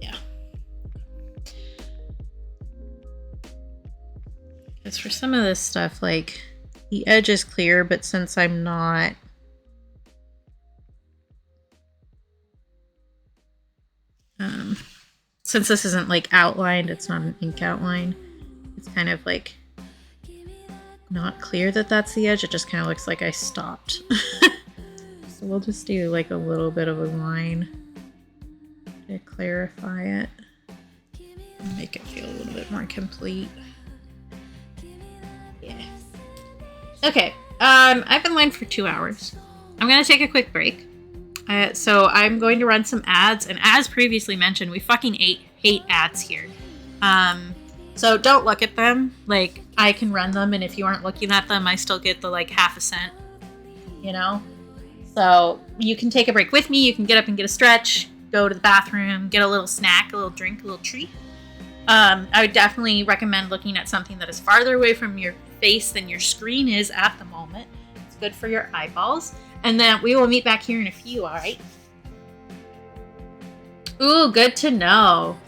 Speaker 1: Yeah. Because for some of this stuff, like the edge is clear, but since I'm not since this isn't like outlined, it's not an ink outline, it's kind of like not clear that that's the edge. It just kind of looks like I stopped. So we'll just do like a little bit of a line to clarify it and make it feel a little bit more complete. Yeah. Okay, I've been lined for 2 hours. I'm gonna take a quick break. So I'm going to run some ads, and as previously mentioned, we fucking hate ads here. So don't look at them. Like, I can run them, and if you aren't looking at them, I still get the like half a cent, you know? So you can take a break with me. You can get up and get a stretch, go to the bathroom, get a little snack, a little drink, a little treat. I would definitely recommend looking at something that is farther away from your face than your screen is at the moment. It's good for your eyeballs. And then we will meet back here in a few, all right? Ooh, good to know.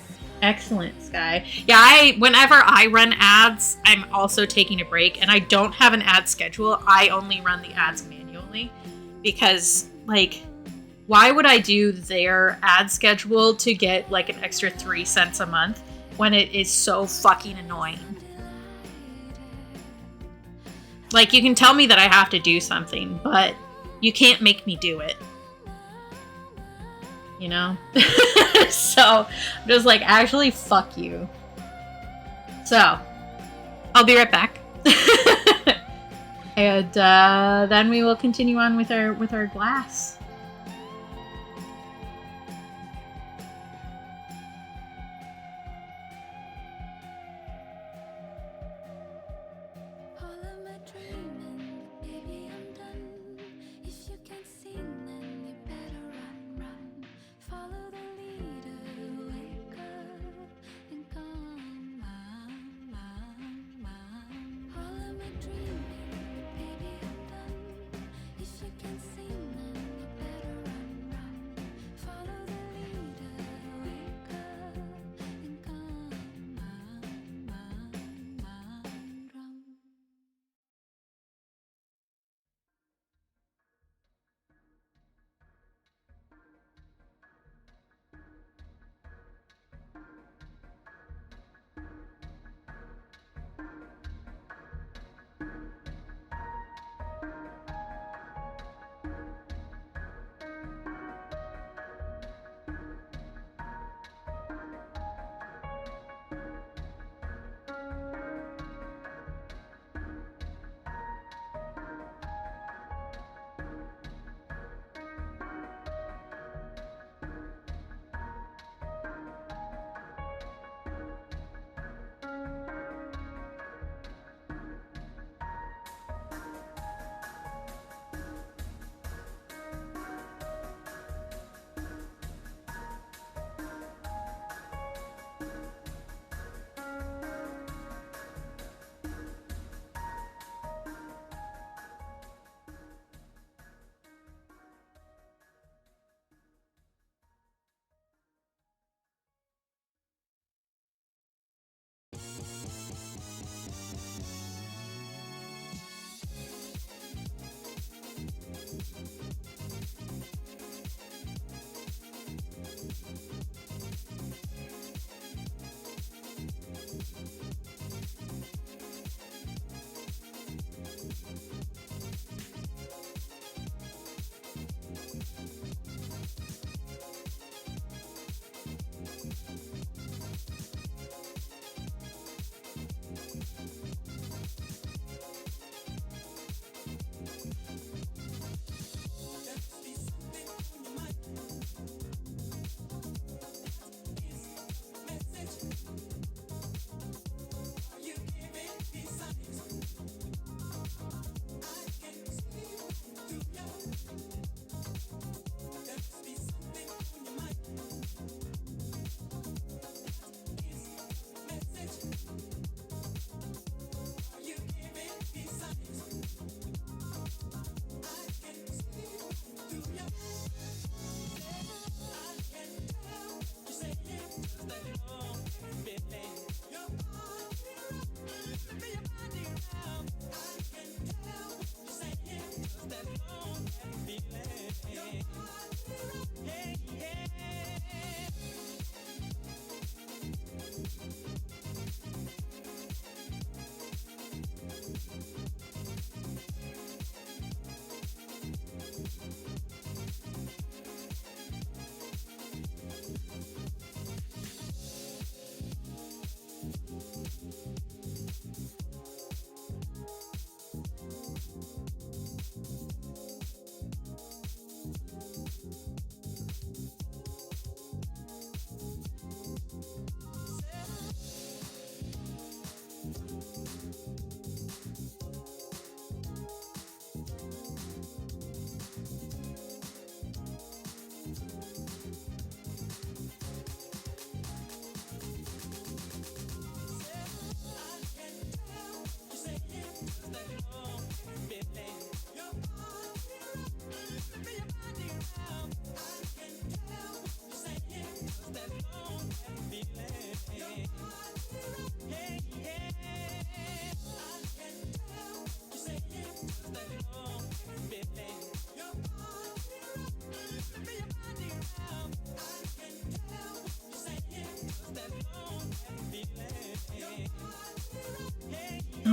Speaker 1: Excellent, Sky. Yeah, whenever I run ads, I'm also taking a break, and I don't have an ad schedule. I only run the ads manually because, like, why would I do their ad schedule to get, like, an extra 3 cents a month when it is so fucking annoying? Like, you can tell me that I have to do something, but you can't make me do it. You know? So, I'm just like, actually, fuck you. So, I'll be right back. And then we will continue on with our glass.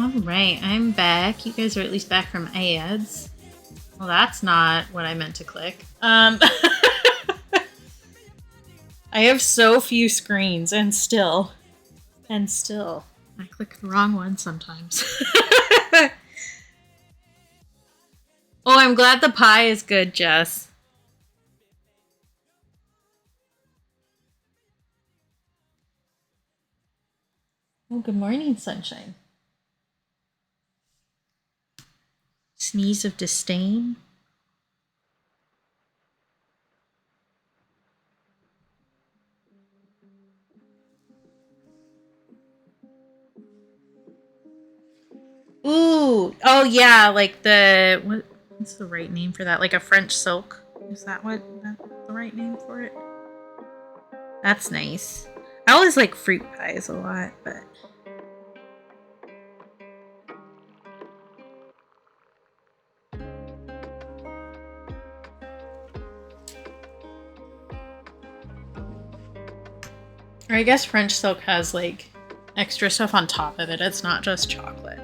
Speaker 1: Alright, I'm back. You guys are at least back from ads. Well, that's not what I meant to click. I have so few screens, and still, I click the wrong one sometimes. Oh, I'm glad the pie is good, Jess. Oh, good morning, sunshine. Sneeze of disdain. Ooh, oh yeah, like what's the right name for that? Like a French silk? Is that the right name for it? That's nice. I always like fruit pies a lot, but or I guess French silk has like extra stuff on top of it. It's not just chocolate.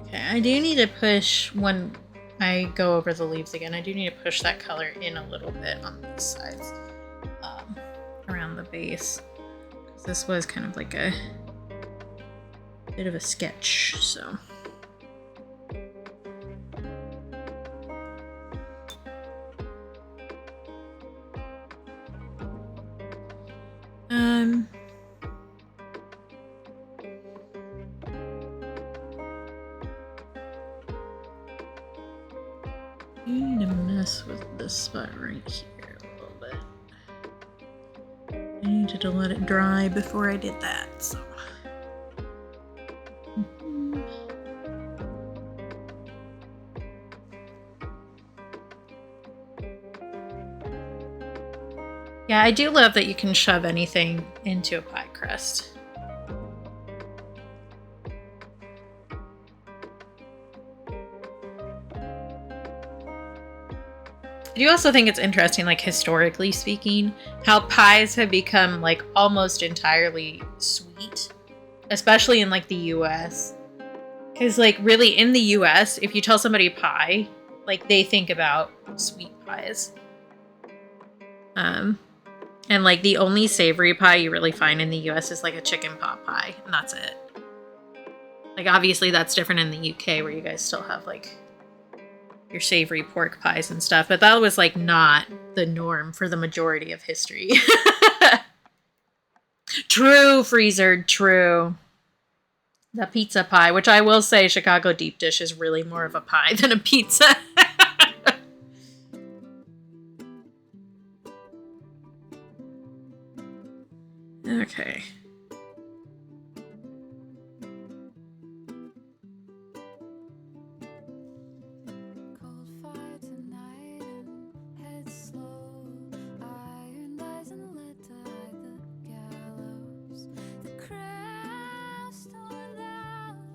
Speaker 1: Okay, I do need to push when I go over the leaves again. I do need to push that color in a little bit on these sides, around the base. This was kind of like a bit of a sketch, so. I need to mess with this spot right here a little bit. I needed to let it dry before I did that, so. Yeah, I do love that you can shove anything into a pie crust. I do also think it's interesting, like historically speaking, how pies have become like almost entirely sweet, especially in like the US. Because like really in the US, if you tell somebody pie, like they think about sweet pies. And like the only savory pie you really find in the US is like a chicken pot pie, and that's it. Like obviously that's different in the UK where you guys still have like your savory pork pies and stuff, but that was like not the norm for the majority of history. True, Freezer, true. The pizza pie, which I will say Chicago deep dish is really more of a pie than a pizza. Okay.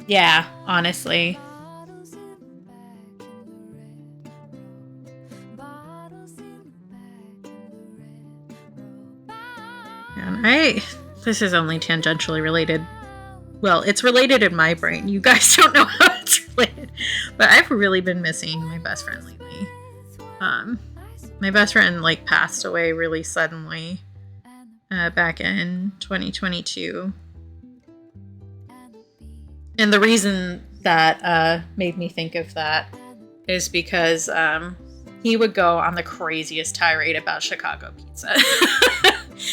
Speaker 1: Yeah, honestly. And this is only tangentially related. Well, it's related in my brain. You guys don't know how it's related. But I've really been missing my best friend lately. My best friend like passed away really suddenly back in 2022. And the reason that made me think of that is because he would go on the craziest tirade about Chicago pizza.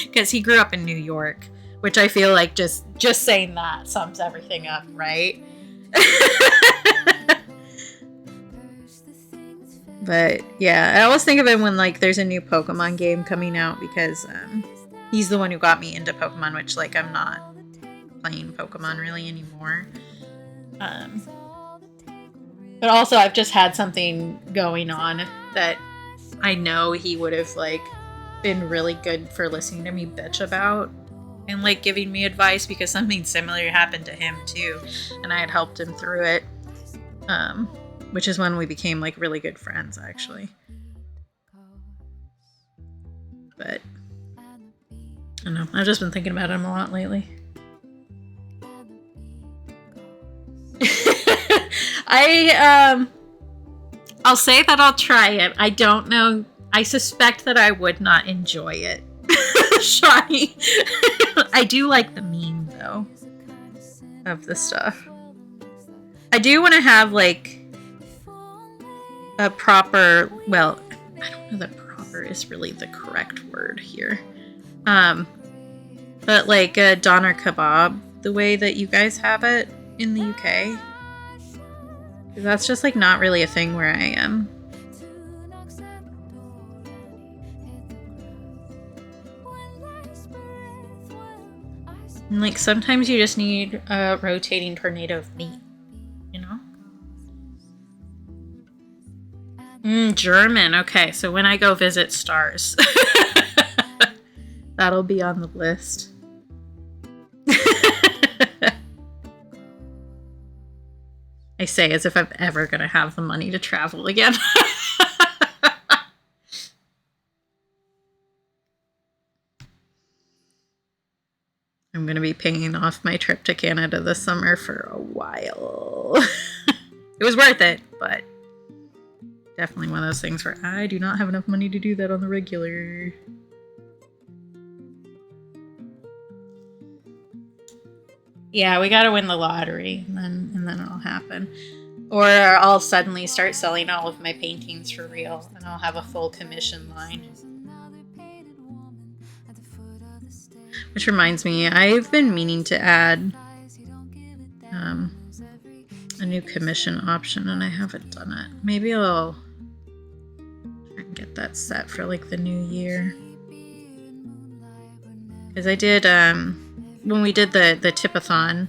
Speaker 1: Because he grew up in New York, which I feel like just saying that sums everything up, right? But yeah, I always think of him when like there's a new Pokemon game coming out because he's the one who got me into Pokemon, which like I'm not playing Pokemon really anymore. But also I've just had something going on that I know he would have like been really good for listening to me bitch about and like giving me advice because something similar happened to him too, and I had helped him through it, which is when we became like really good friends actually. But I don't know. I've just been thinking about him a lot lately. I'll say that I'll try it. I don't know. I suspect that I would not enjoy it. Shiny. I do like the meme though of the stuff. I do want to have like a proper, well, I don't know that proper is really the correct word here. But like a doner kebab, the way that you guys have it in the UK. Because that's just like not really a thing where I am. And like sometimes you just need a rotating tornado of meat, you know? German. Okay, so when I go visit Stars, that'll be on the list. I say as if I'm ever going to have the money to travel again. I'm going to be paying off my trip to Canada this summer for a while. It was worth it, but definitely one of those things where I do not have enough money to do that on the regular. Yeah, we gotta win the lottery, and then it'll happen. Or I'll suddenly start selling all of my paintings for real, and I'll have a full commission line. Which reminds me, I've been meaning to add a new commission option, and I haven't done it. Maybe I'll try and get that set for like the new year. Because I did, when we did the tipathon,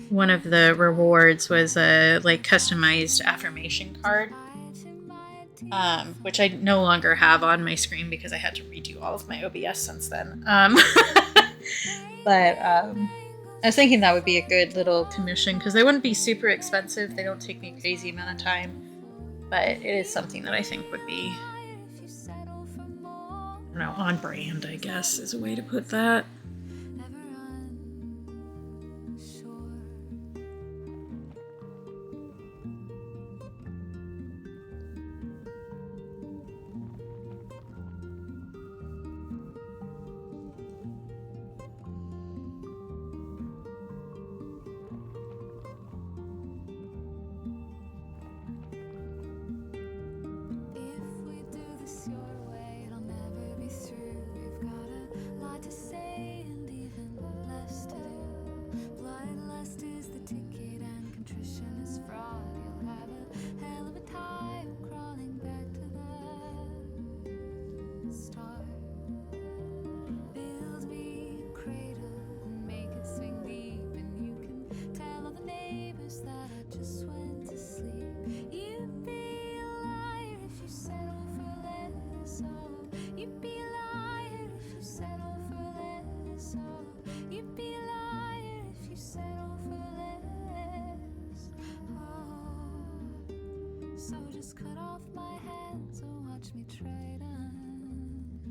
Speaker 1: one of the rewards was a like customized affirmation card, which I no longer have on my screen because I had to redo all of my OBS since then. But I was thinking that would be a good little commission because they wouldn't be super expensive. They don't take me a crazy amount of time, but it is something that I think would be, I don't know, on brand, I guess, is a way to put that.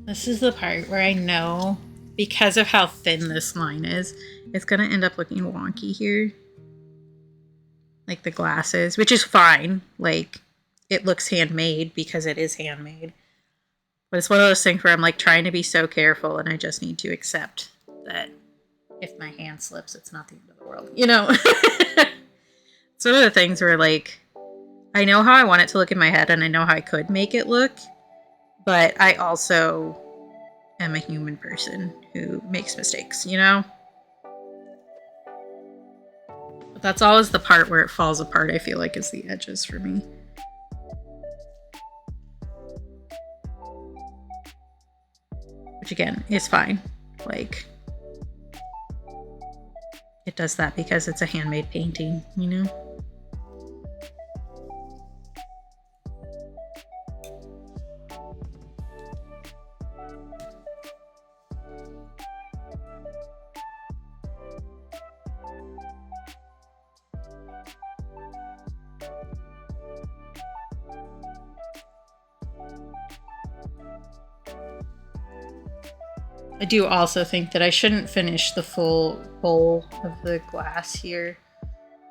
Speaker 1: This is the part where I know, because of how thin this line is, it's going to end up looking wonky here. Like the glasses, which is fine. Like, it looks handmade because it is handmade. But it's one of those things where I'm like trying to be so careful, and I just need to accept that if my hand slips, it's not the end of the world. You know? It's one of the things where like, I know how I want it to look in my head, and I know how I could make it look. But I also am a human person who makes mistakes, you know? But that's always the part where it falls apart, I feel like, is the edges for me. Which, again, is fine. Like, it does that because it's a handmade painting, you know? I do also think that I shouldn't finish the full bowl of the glass here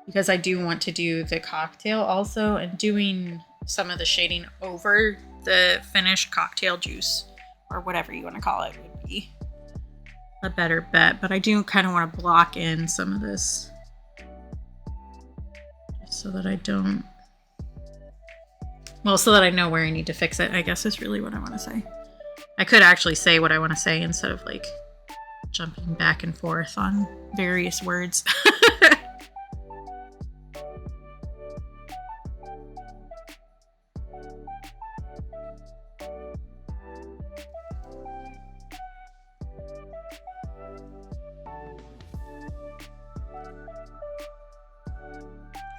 Speaker 1: because I do want to do the cocktail also, and doing some of the shading over the finished cocktail juice or whatever you want to call it would be a better bet. But I do kind of want to block in some of this just so that I don't, well, so that I know where I need to fix it, I guess is really what I want to say. I could actually say what I want to say instead of like jumping back and forth on various words.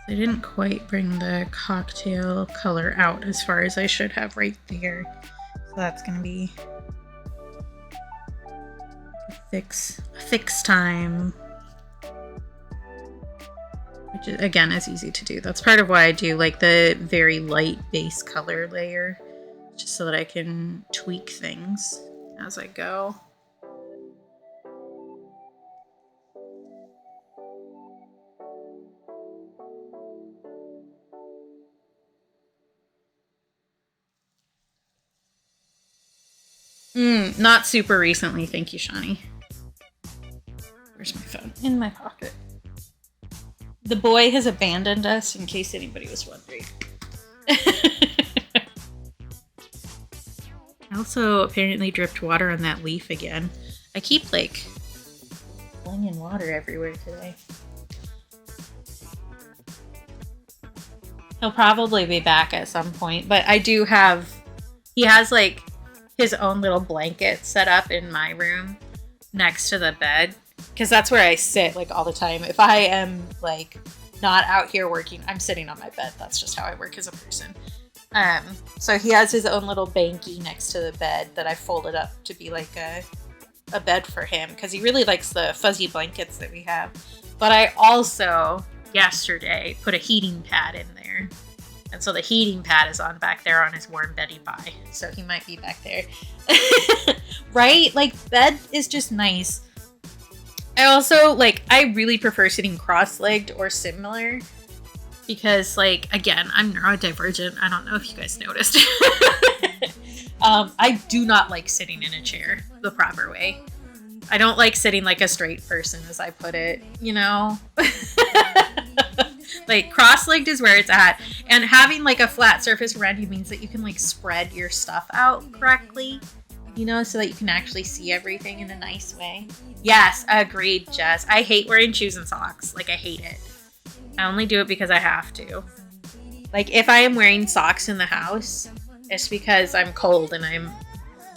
Speaker 1: I didn't quite bring the cocktail color out as far as I should have right there. So that's going to be a fix time. Which, again, is easy to do. That's part of why I do like the very light base color layer. Just so that I can tweak things as I go. Not super recently, thank you, Shawnee. Where's my phone? In my pocket. The boy has abandoned us, in case anybody was wondering. I also apparently dripped water on that leaf again. I keep, like, flinging water everywhere today. He'll probably be back at some point, but I do have... He has, like, his own little blanket set up in my room next to the bed, because that's where I sit like all the time. If I am like not out here working, I'm sitting on my bed. That's just how I work as a person. So he has his own little banky next to the bed that I folded up to be like a bed for him, because he really likes the fuzzy blankets that we have. But I also yesterday put a heating pad in there. And so the heating pad is on back there on his warm Betty Bye. So he might be back there. Right? Like, bed is just nice. I also, like, I really prefer sitting cross-legged or similar. Because, like, again, I'm neurodivergent. I don't know if you guys noticed. I do not like sitting in a chair the proper way. I don't like sitting like a straight person, as I put it, you know? Like, cross-legged is where it's at. And having, like, a flat surface around you means that you can, like, spread your stuff out correctly, you know, so that you can actually see everything in a nice way. Yes, agreed, Jess. I hate wearing shoes and socks. Like, I hate it. I only do it because I have to. Like, if I am wearing socks in the house, it's because I'm cold and I'm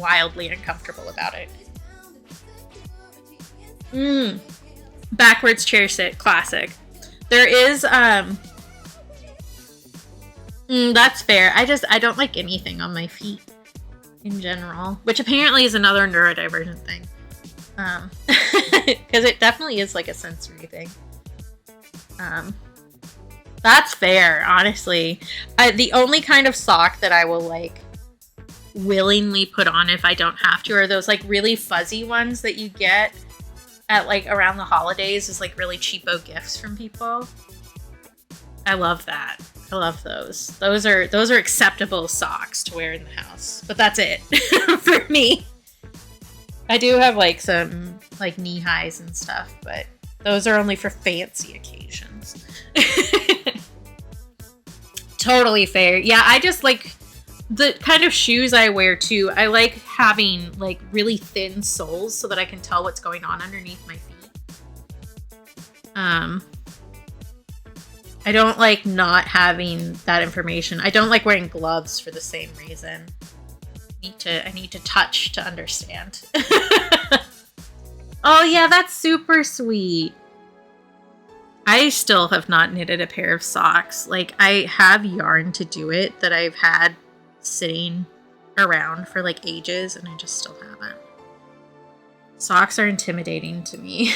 Speaker 1: wildly uncomfortable about it. Backwards chair sit, classic. There is, that's fair. I don't like anything on my feet in general, which apparently is another neurodivergent thing. Because it definitely is like a sensory thing. That's fair, honestly. The only kind of sock that I will, like, willingly put on if I don't have to are those, like, really fuzzy ones that you get at, like, around the holidays is, like, really cheapo gifts from people. I love that. I love those. Those are acceptable socks to wear in the house. But that's it for me. I do have, like, some, like, knee highs and stuff, but those are only for fancy occasions. Totally fair. Yeah, I just like the kind of shoes I wear too. I like having like really thin soles so that I can tell what's going on underneath my feet. I don't like not having that information. I don't like wearing gloves for the same reason. I need to touch to understand. Oh yeah, that's super sweet. I still have not knitted a pair of socks. Like, I have yarn to do it that I've had sitting around for like ages, and I just still haven't. Socks are intimidating to me.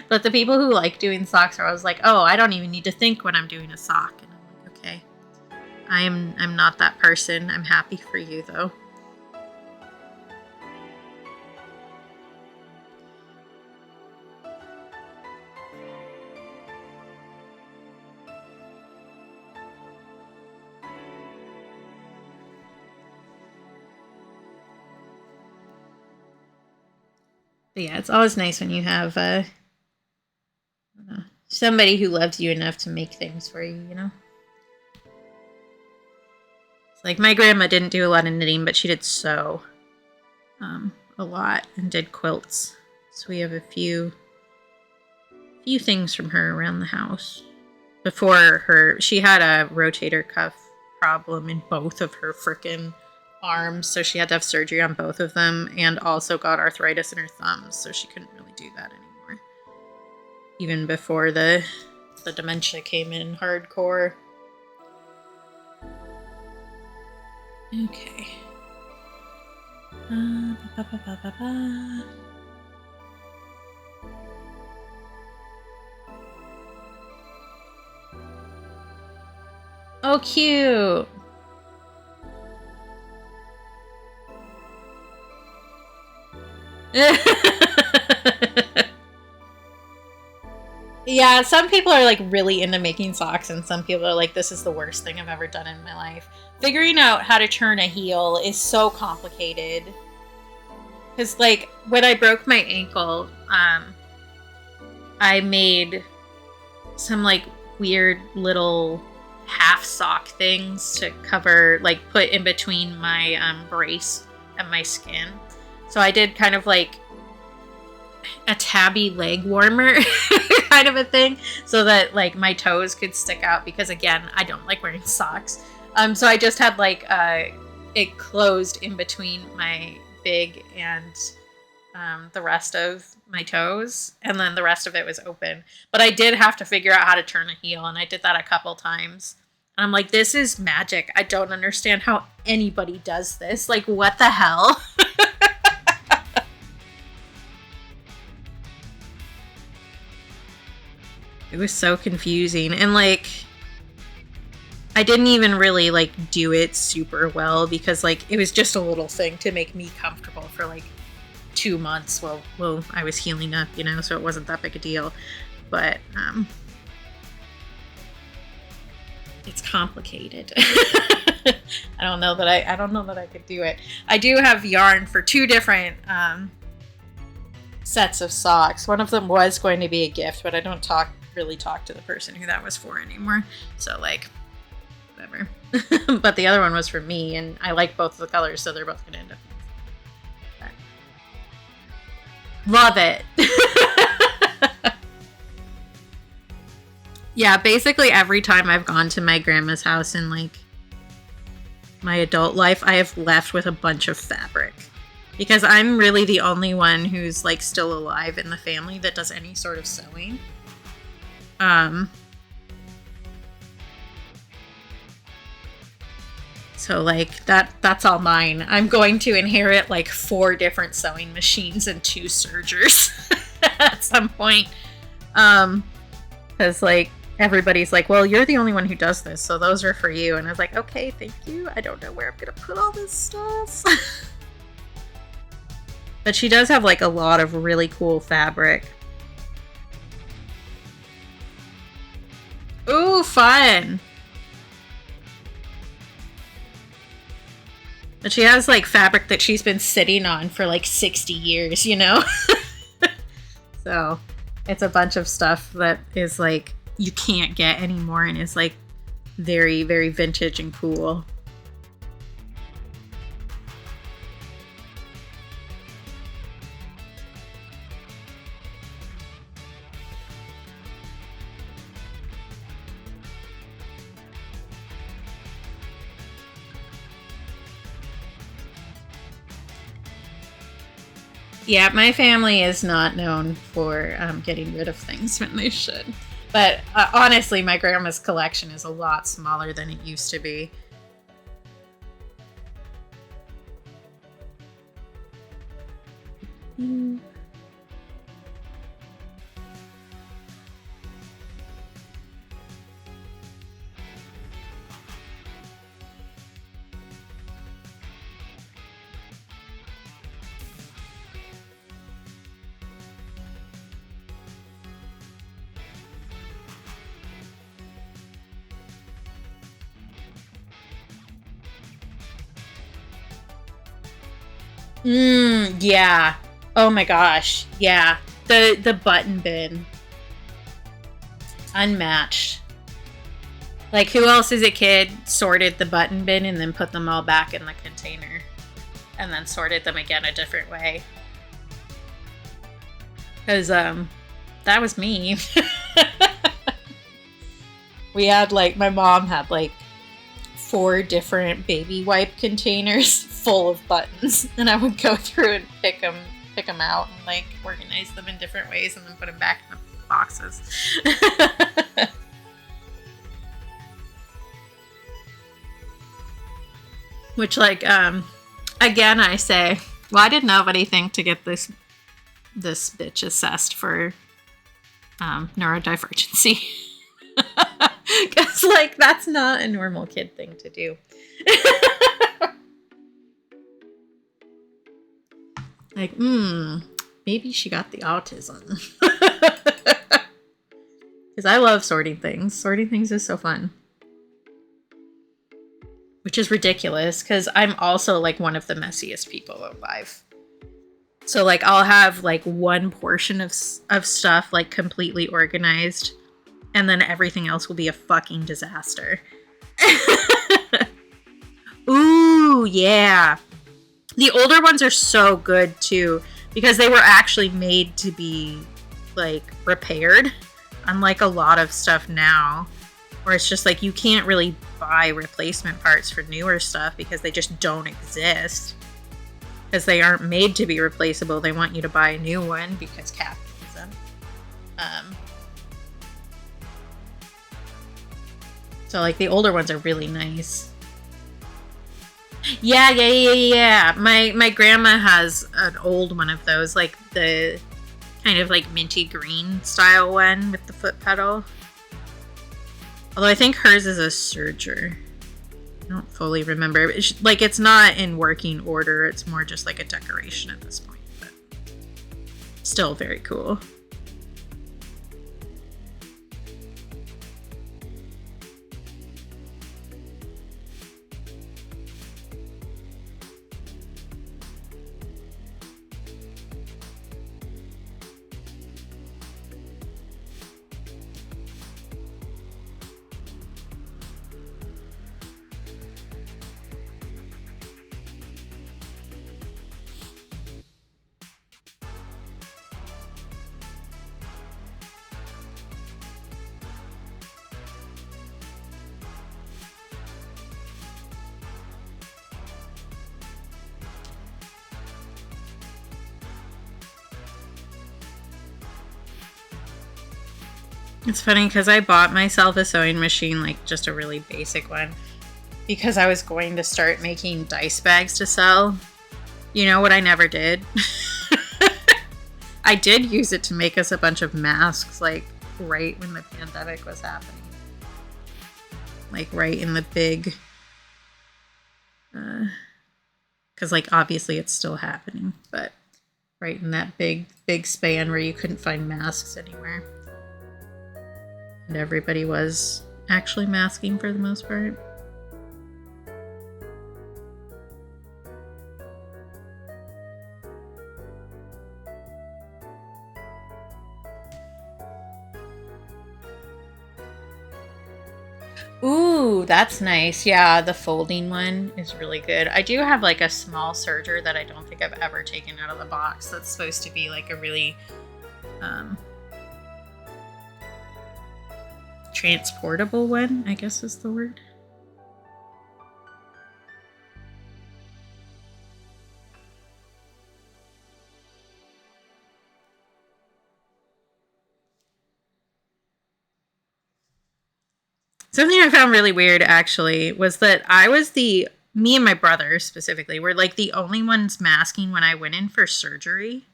Speaker 1: But the people who like doing socks are always like, oh, I don't even need to think when I'm doing a sock. And I'm like, okay. I'm not that person. I'm happy for you though. But yeah, it's always nice when you have somebody who loves you enough to make things for you, you know? It's like my grandma didn't do a lot of knitting, but she did sew a lot and did quilts. So we have a few things from her around the house. Before she had a rotator cuff problem in both of her frickin' arms, so she had to have surgery on both of them, and also got arthritis in her thumbs, so she couldn't really do that anymore. Even before the dementia came in hardcore. Okay. Oh, cute. Yeah, some people are like really into making socks, and some people are like, this is the worst thing I've ever done in my life. Figuring out how to turn a heel is so complicated. Because like when I broke my ankle, I made some like weird little half sock things to cover, like put in between my brace and my skin. So I did kind of like a tabby leg warmer kind of a thing, so that like my toes could stick out, because again, I don't like wearing socks. So I just had like it closed in between my big and the rest of my toes, and then the rest of it was open. But I did have to figure out how to turn a heel, and I did that a couple times. And I'm like, this is magic. I don't understand how anybody does this. Like, what the hell? It was so confusing. And like, I didn't even really like do it super well, because like it was just a little thing to make me comfortable for like 2 months while I was healing up, you know, so it wasn't that big a deal. But it's complicated. I don't know that I could do it. I do have yarn for 2 different sets of socks. One of them was going to be a gift, but I don't really talk to the person who that was for anymore. So like, whatever. But the other one was for me, and I like both of the colors, so they're both gonna end up. Love it. Yeah, basically every time I've gone to my grandma's house in like my adult life, I have left with a bunch of fabric, because I'm really the only one who's like still alive in the family that does any sort of sewing. So like that's all mine. I'm going to inherit like 4 different sewing machines and 2 sergers at some point. Cause like everybody's like, well, you're the only one who does this, so those are for you. And I was like, okay, thank you. I don't know where I'm gonna put all this stuff. But she does have like a lot of really cool fabric. Ooh, fun. But she has like fabric that she's been sitting on for like 60 years, you know? So it's a bunch of stuff that is like you can't get anymore, and is like very, very vintage and cool. Yeah, my family is not known for getting rid of things when they should. But honestly, my grandma's collection is a lot smaller than it used to be. Yeah. Oh my gosh. Yeah. The button bin. Unmatched. Like, who else as a kid sorted the button bin and then put them all back in the container? And then sorted them again a different way? Because, that was me. We had, like, my mom had, like, 4 different baby wipe containers full of buttons. And I would go through and pick them out and, like, organize them in different ways and then put them back in the boxes. Which, like, again, I say, why did nobody think to get this bitch assessed for neurodivergency? Because, like, that's not a normal kid thing to do. Like, maybe she got the autism. Because I love sorting things. Sorting things is so fun. Which is ridiculous, because I'm also, like, one of the messiest people alive. So, like, I'll have, like, one portion of stuff, like, completely organized, and then everything else will be a fucking disaster. Ooh, yeah. The older ones are so good, too, because they were actually made to be, like, repaired, unlike a lot of stuff now, where it's just, like, you can't really buy replacement parts for newer stuff because they just don't exist. Because they aren't made to be replaceable. They want you to buy a new one because capitalism. So, like, the older ones are really nice. Yeah. My grandma has an old one of those, like the kind of like minty green style one with the foot pedal. Although I think hers is a serger. I don't fully remember. Like, it's not in working order. It's more just like a decoration at this point. But still very cool. It's funny because I bought myself a sewing machine, like just a really basic one, because I was going to start making dice bags to sell. You know what I never did? I did use it to make us a bunch of masks, like right when the pandemic was happening. Like right in the big, because like obviously it's still happening, but right in that big span where you couldn't find masks anywhere. And everybody was actually masking for the most part. Ooh, that's nice. Yeah, the folding one is really good. I do have like a small serger that I don't think I've ever taken out of the box. That's supposed to be like a really transportable one, I guess is the word. Something I found really weird, actually, was that me and my brother specifically, were like the only ones masking when I went in for surgery.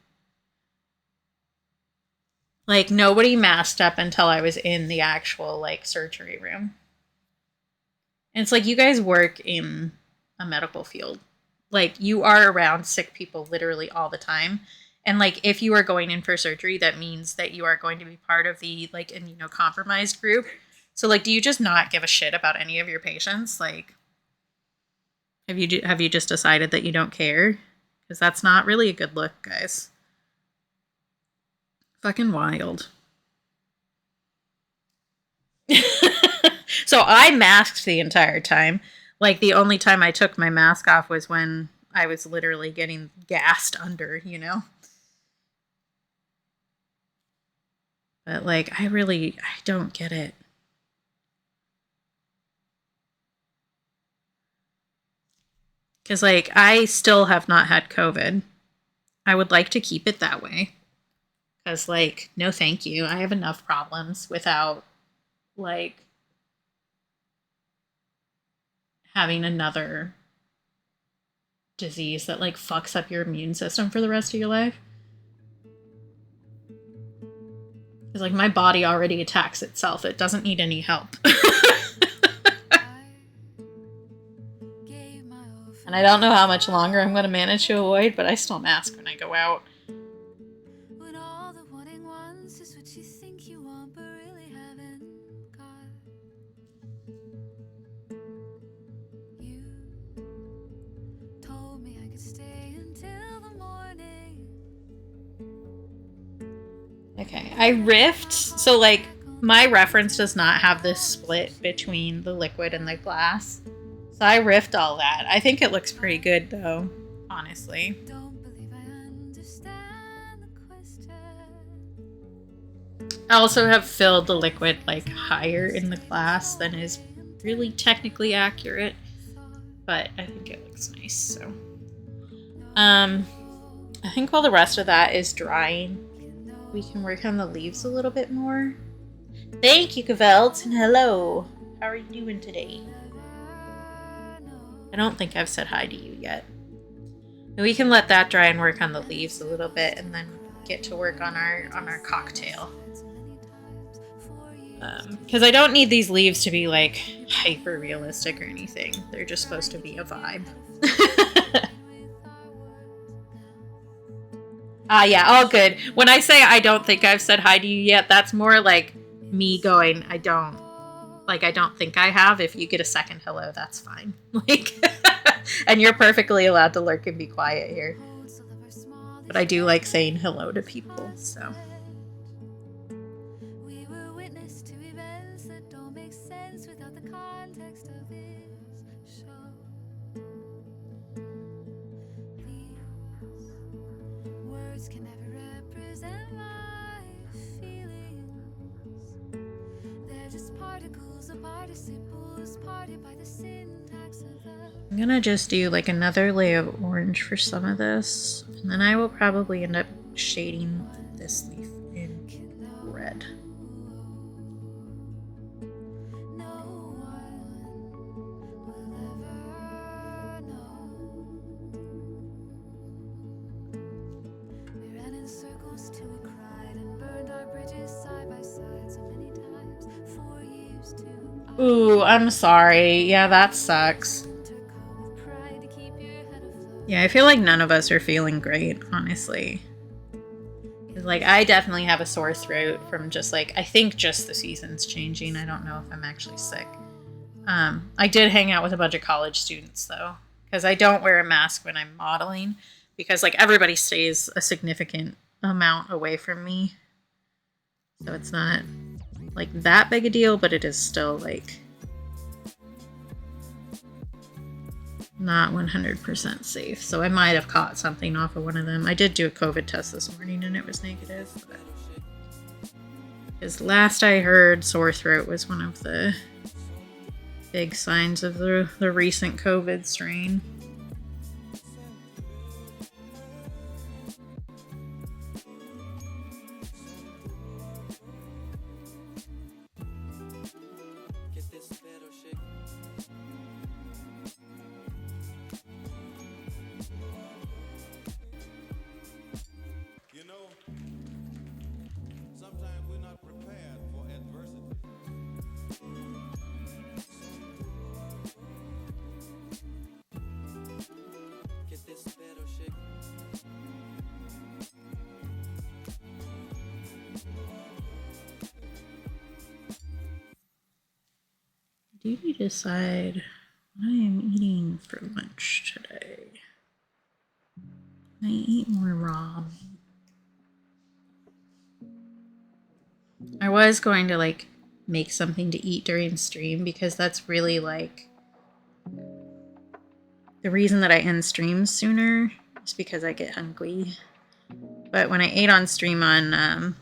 Speaker 1: Like, nobody masked up until I was in the actual, like, surgery room. And it's like, you guys work in a medical field. Like, you are around sick people literally all the time. And, like, if you are going in for surgery, that means that you are going to be part of the, like, immunocompromised group. So, like, do you just not give a shit about any of your patients? Like, have you just decided that you don't care? Because that's not really a good look, guys. Fucking wild. So I masked the entire time. Like, the only time I took my mask off was when I was literally getting gassed under, you know? But, like, I don't get it. Because, like, I still have not had COVID. I would like to keep it that way. Because, like, no thank you. I have enough problems without, like, having another disease that, like, fucks up your immune system for the rest of your life. Because, like, my body already attacks itself. It doesn't need any help. And I don't know how much longer I'm going to manage to avoid, but I still mask when I go out. When all the wanting wants is what you think you want, but really haven't got. You told me I could stay until the morning. Okay, I riffed. So, like, my reference does not have this split between the liquid and the glass. So I riffed all that. I think it looks pretty good, though, honestly. I also have filled the liquid, like, higher in the glass than is really technically accurate. But I think it looks nice, so. I think while the rest of that is drying, we can work on the leaves a little bit more. Thank you, Kavelt, and hello. How are you doing today? I don't think I've said hi to you yet. We can let that dry and work on the leaves a little bit, and then get to work on our cocktail. Because I don't need these leaves to be, like, hyper realistic or anything. They're just supposed to be a vibe. Yeah, all good. When I say I don't think I've said hi to you yet, that's more like me going, I don't think I have. If you get a second hello, that's fine. Like, and you're perfectly allowed to lurk and be quiet here. But I do like saying hello to people, so. Can never represent my feelings. They're just particles of participles parted by the syntax of the. I'm gonna just do like another layer of orange for some of this, and then I will probably end up shading this leaf in red. Ooh, I'm sorry. Yeah, that sucks. Yeah, I feel like none of us are feeling great, honestly. Like, I definitely have a sore throat from just, like, I think just the seasons changing. I don't know if I'm actually sick. I did hang out with a bunch of college students, though, because I don't wear a mask when I'm modeling, because, like, everybody stays a significant amount away from me. So it's not, like, that big a deal, but it is still, like, not 100% safe. So I might have caught something off of one of them. I did do a COVID test this morning and it was negative. Because last I heard, sore throat was one of the big signs of the recent COVID strain. I do need to decide what I am eating for lunch today. Can I eat more raw? I was going to like make something to eat during stream because that's really like the reason that I end streams sooner is because I get hungry. But when I ate on stream on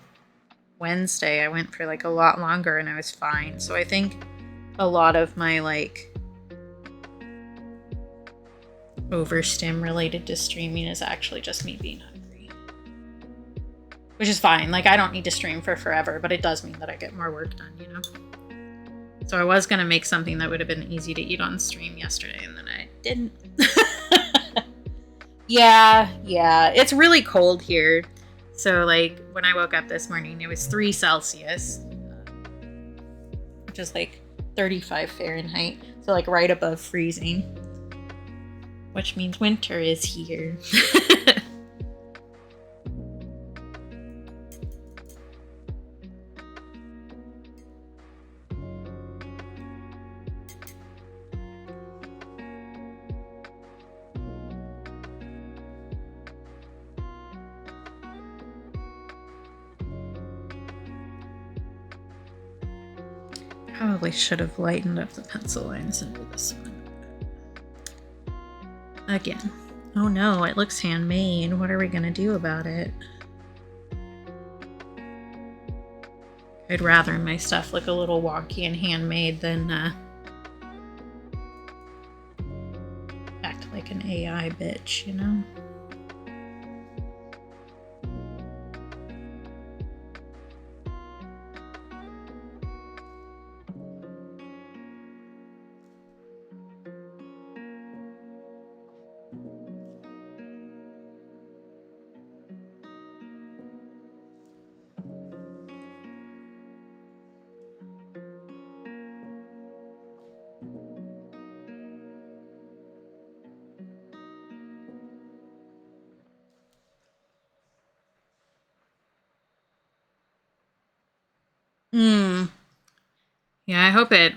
Speaker 1: Wednesday, I went for like a lot longer and I was fine. So I think a lot of my like overstim related to streaming is actually just me being hungry. Which is fine. Like I don't need to stream for forever, but it does mean that I get more work done, you know? So I was going to make something that would have been easy to eat on stream yesterday and then I didn't. Yeah. It's really cold here. So like when I woke up this morning, it was 3 Celsius, which is like 35 Fahrenheit. So like right above freezing, which means winter is here. Probably should have lightened up the pencil lines into this one. Again. Oh no, it looks handmade. What are we gonna do about it? I'd rather my stuff look a little wonky and handmade than act like an AI bitch, you know? Yeah, I hope it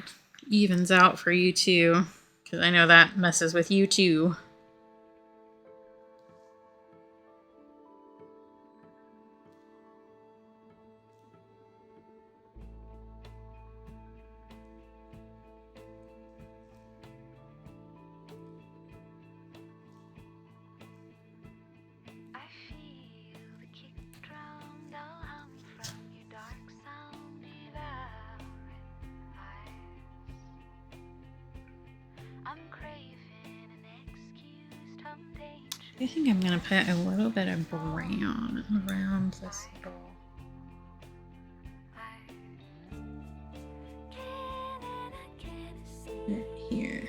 Speaker 1: evens out for you too, because I know that messes with you too. I think I'm gonna put a little bit of brown around this little bit here.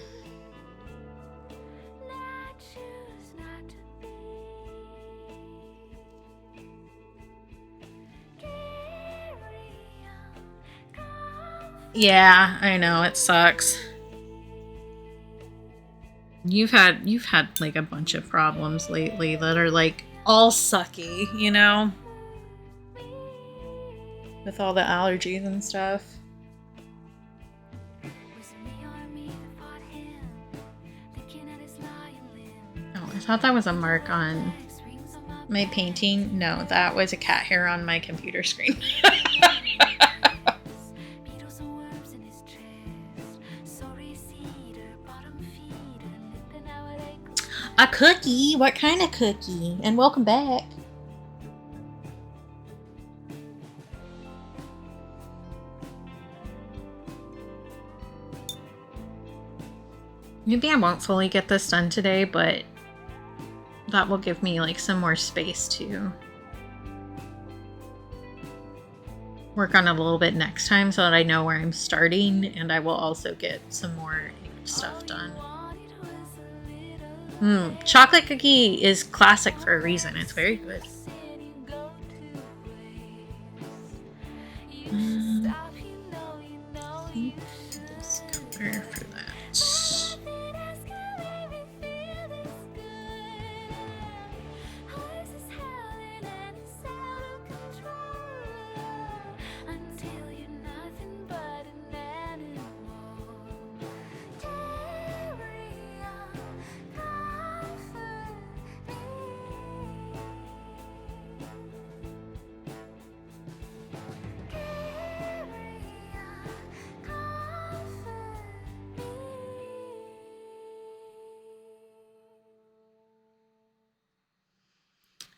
Speaker 1: Yeah, I know, it sucks. You've had like a bunch of problems lately that are like all sucky, you know? With all the allergies and stuff. Oh, I thought that was a mark on my painting. No, that was a cat hair on my computer screen. A cookie? What kind of cookie? And welcome back. Maybe I won't fully get this done today, but that will give me like some more space to work on it a little bit next time so that I know where I'm starting, and I will also get some more stuff done. Chocolate cookie is classic for a reason. It's very good. This color for that.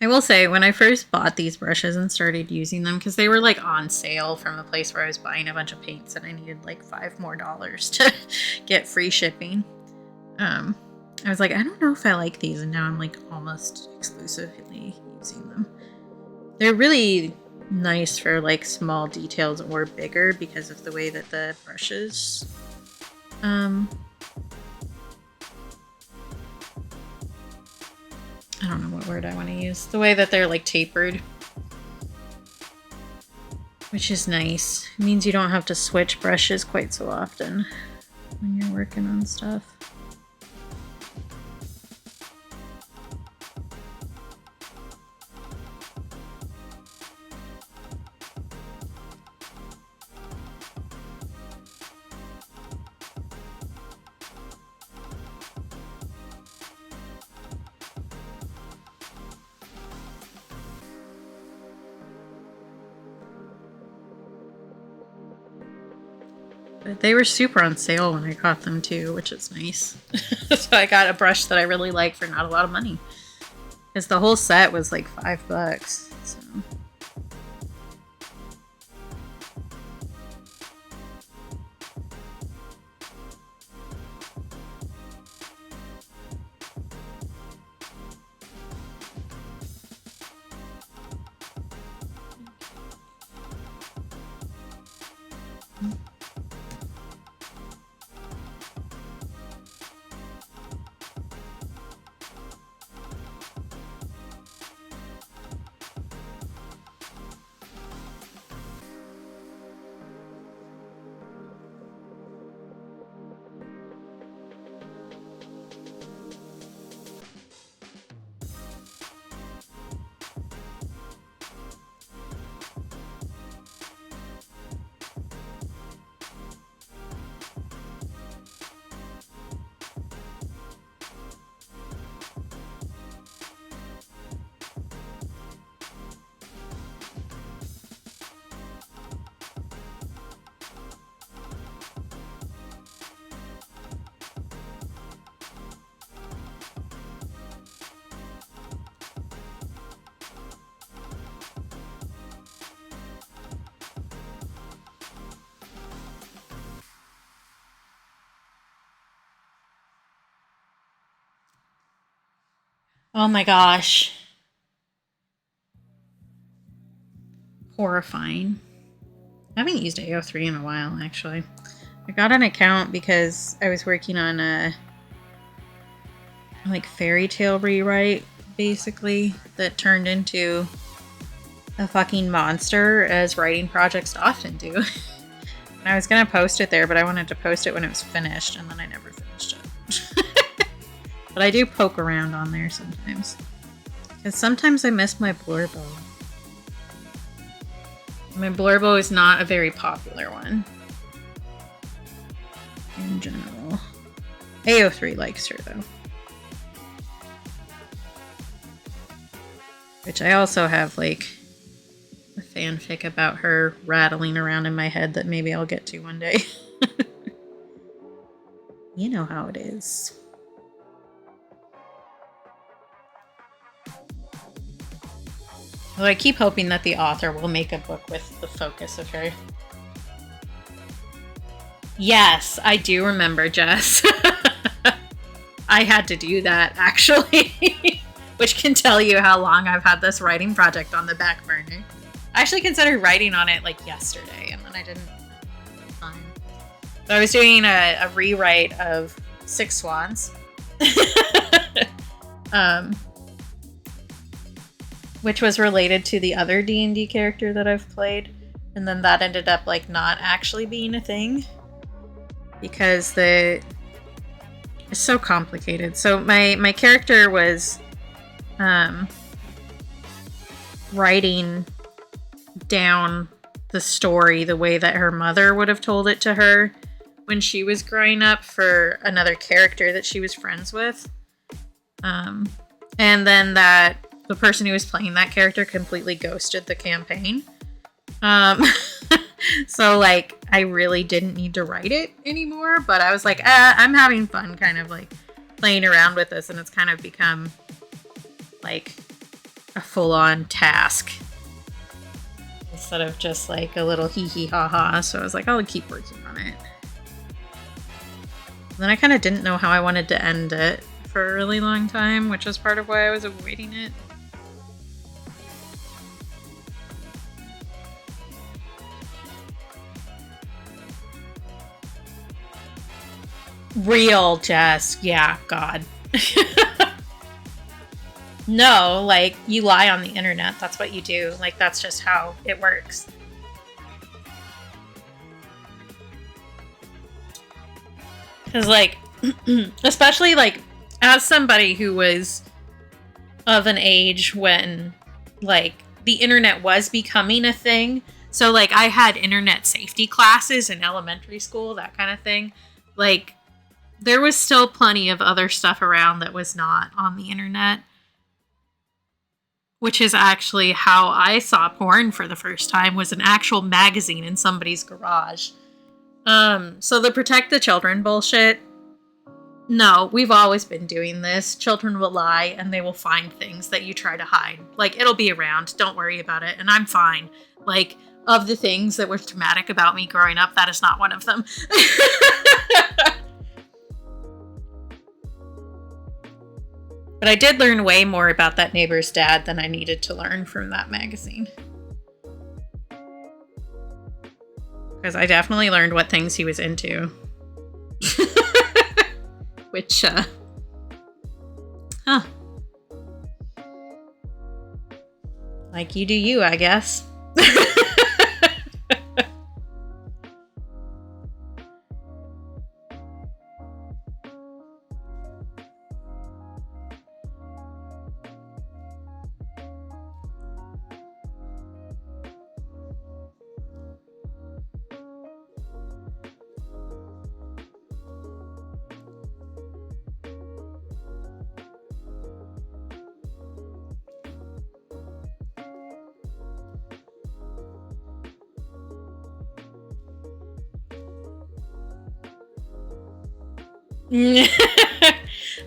Speaker 1: I will say, when I first bought these brushes and started using them, because they were like on sale from a place where I was buying a bunch of paints and I needed like $5 more to get free shipping. I was like, I don't know if I like these, and now I'm like almost exclusively using them. They're really nice for like small details or bigger because of the way that the brushes I don't know what word I want to use. The way that they're like tapered. Which is nice. It means you don't have to switch brushes quite so often when you're working on stuff. But they were super on sale when I got them too, which is nice. So I got a brush that I really like for not a lot of money. Because the whole set was like $5. So. Oh my gosh. Horrifying. I haven't used AO3 in a while, actually. I got an account because I was working on a like fairy tale rewrite, basically, that turned into a fucking monster, as writing projects often do. And I was gonna post it there, but I wanted to post it when it was finished, and then I never finished it. But I do poke around on there sometimes. Because sometimes I miss my Blurbo. My Blurbo is not a very popular one. In general. AO3 likes her, though. Which I also have, like, a fanfic about her rattling around in my head that maybe I'll get to one day. You know how it is. Well, I keep hoping that the author will make a book with the focus of her. Yes, I do remember, Jess. I had to do that, actually. Which can tell you how long I've had this writing project on the back burner. I actually considered writing on it like yesterday, and then I didn't have time. So I was doing a rewrite of Six Swans. Which was related to the other D&D character that I've played. And then that ended up like not actually being a thing. Because it's so complicated. So my character was writing down the story the way that her mother would have told it to her when she was growing up for another character that she was friends with. And then the person who was playing that character completely ghosted the campaign. So, like, I really didn't need to write it anymore, but I was like, I'm having fun kind of, like, playing around with this, and it's kind of become, like, a full-on task instead of just like a little hee ha ha. So I was like, I'll keep working on it. And then I kind of didn't know how I wanted to end it for a really long time, which was part of why I was avoiding it. Real, Jess. Yeah, God. No, like, you lie on the internet. That's what you do. Like, that's just how it works. Because, like, especially, like, as somebody who was of an age when, like, the internet was becoming a thing. So, like, I had internet safety classes in elementary school, that kind of thing. Like, there was still plenty of other stuff around that was not on the internet. Which is actually how I saw porn for the first time, was an actual magazine in somebody's garage. So the protect the children bullshit. No, we've always been doing this. Children will lie and they will find things that you try to hide. Like, it'll be around. Don't worry about it. And I'm fine. Like, of the things that were traumatic about me growing up, that is not one of them. But I did learn way more about that neighbor's dad than I needed to learn from that magazine. Because I definitely learned what things he was into. Which, like, you do you, I guess.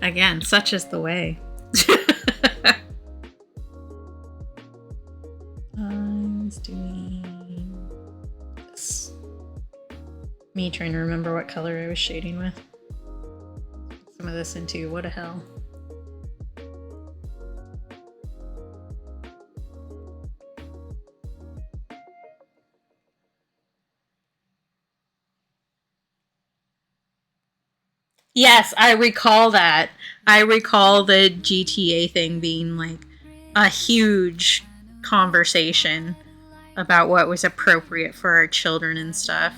Speaker 1: Again, such is the way. I was doing this. Me trying to remember what color I was shading with. Some of this into what the hell. Yes, I recall that. I recall the GTA thing being like a huge conversation about what was appropriate for our children and stuff.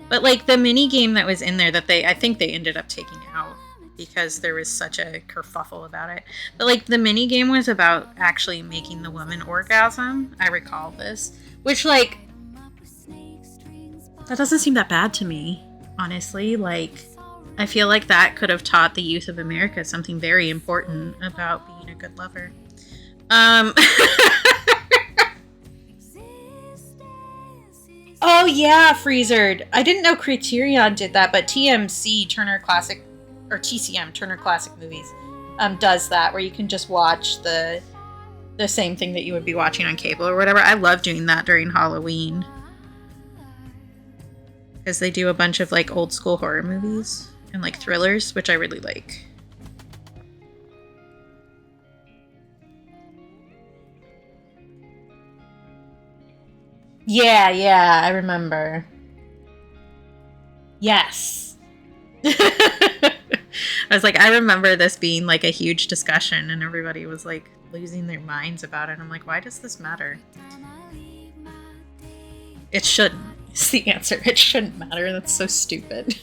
Speaker 1: But like the mini game that was in there that I think they ended up taking out because there was such a kerfuffle about it. But like the mini game was about actually making the woman orgasm. I recall this, which like that doesn't seem that bad to me, honestly. Like, I feel like that could have taught the youth of America something very important about being a good lover. Oh yeah, Freezered. I didn't know Criterion did that, but TMC, Turner Classic, or TCM, Turner Classic Movies, does that, where you can just watch the same thing that you would be watching on cable or whatever. I love doing that during Halloween. Because they do a bunch of like old school horror movies and like thrillers, which I really like. Yeah, I remember. Yes. I was like, I remember this being like a huge discussion and everybody was like losing their minds about it. I'm like, why does this matter? It shouldn't. Is the answer. It shouldn't matter. That's so stupid.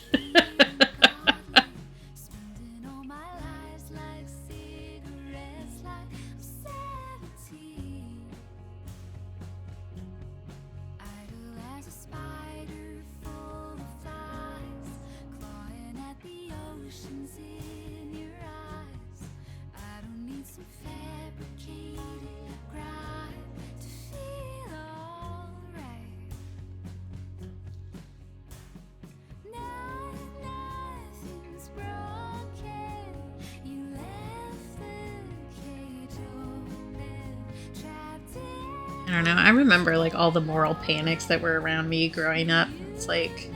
Speaker 1: I don't know. I remember like all the moral panics that were around me growing up. It's like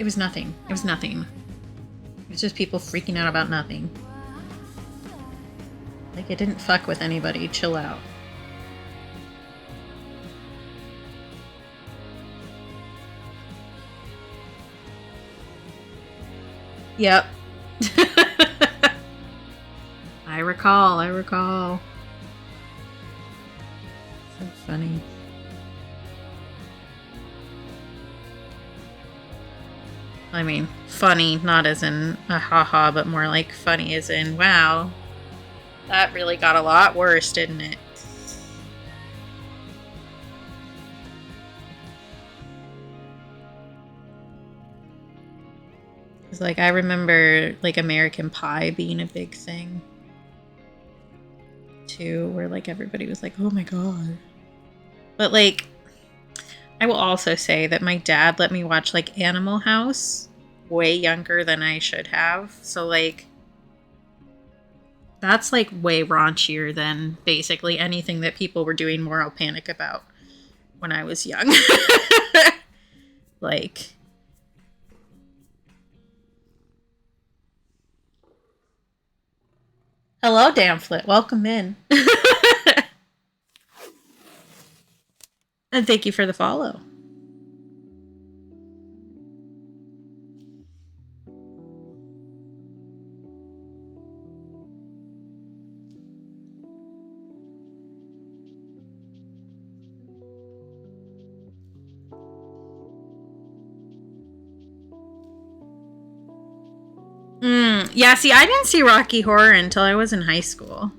Speaker 1: it was nothing. It was nothing. It was just people freaking out about nothing. Like it didn't fuck with anybody. Chill out. Yep. I recall. So funny. I mean, funny, not as in a haha, but more like funny as in, wow, that really got a lot worse, didn't it? Because, like, I remember, like, American Pie being a big thing. Too, where like everybody was like, oh my god. But like I will also say that my dad let me watch like Animal House way younger than I should have. So like that's like way raunchier than basically anything that people were doing moral panic about when I was young. Like hello, Damflet. Welcome in. And thank you for the follow. Yeah, see, I didn't see Rocky Horror until I was in high school.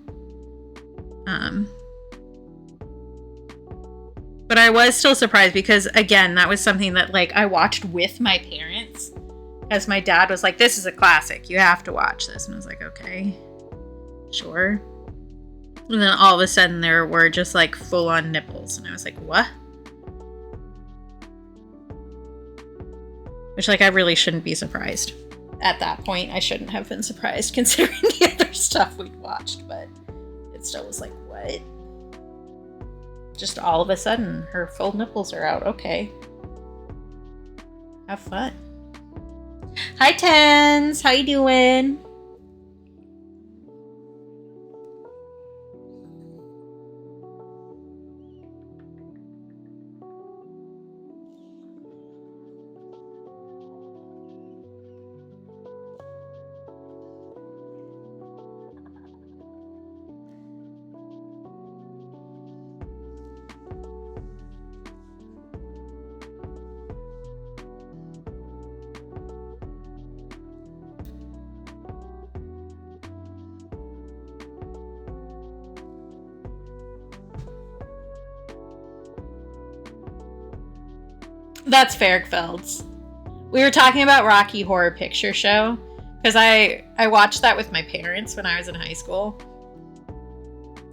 Speaker 1: But I was still surprised because, again, that was something that, like, I watched with my parents. As my dad was like, this is a classic. You have to watch this. And I was like, okay, sure. And then all of a sudden there were just, like, full-on nipples. And I was like, what? Which, like, I really shouldn't be surprised. At that point, I shouldn't have been surprised considering the other stuff we'd watched. But it still was like, what? Just all of a sudden, her full nipples are out. Okay. Have fun. Hi, Tens. How you doing? That's Fergfeld's. We were talking about Rocky Horror Picture Show because I watched that with my parents when I was in high school.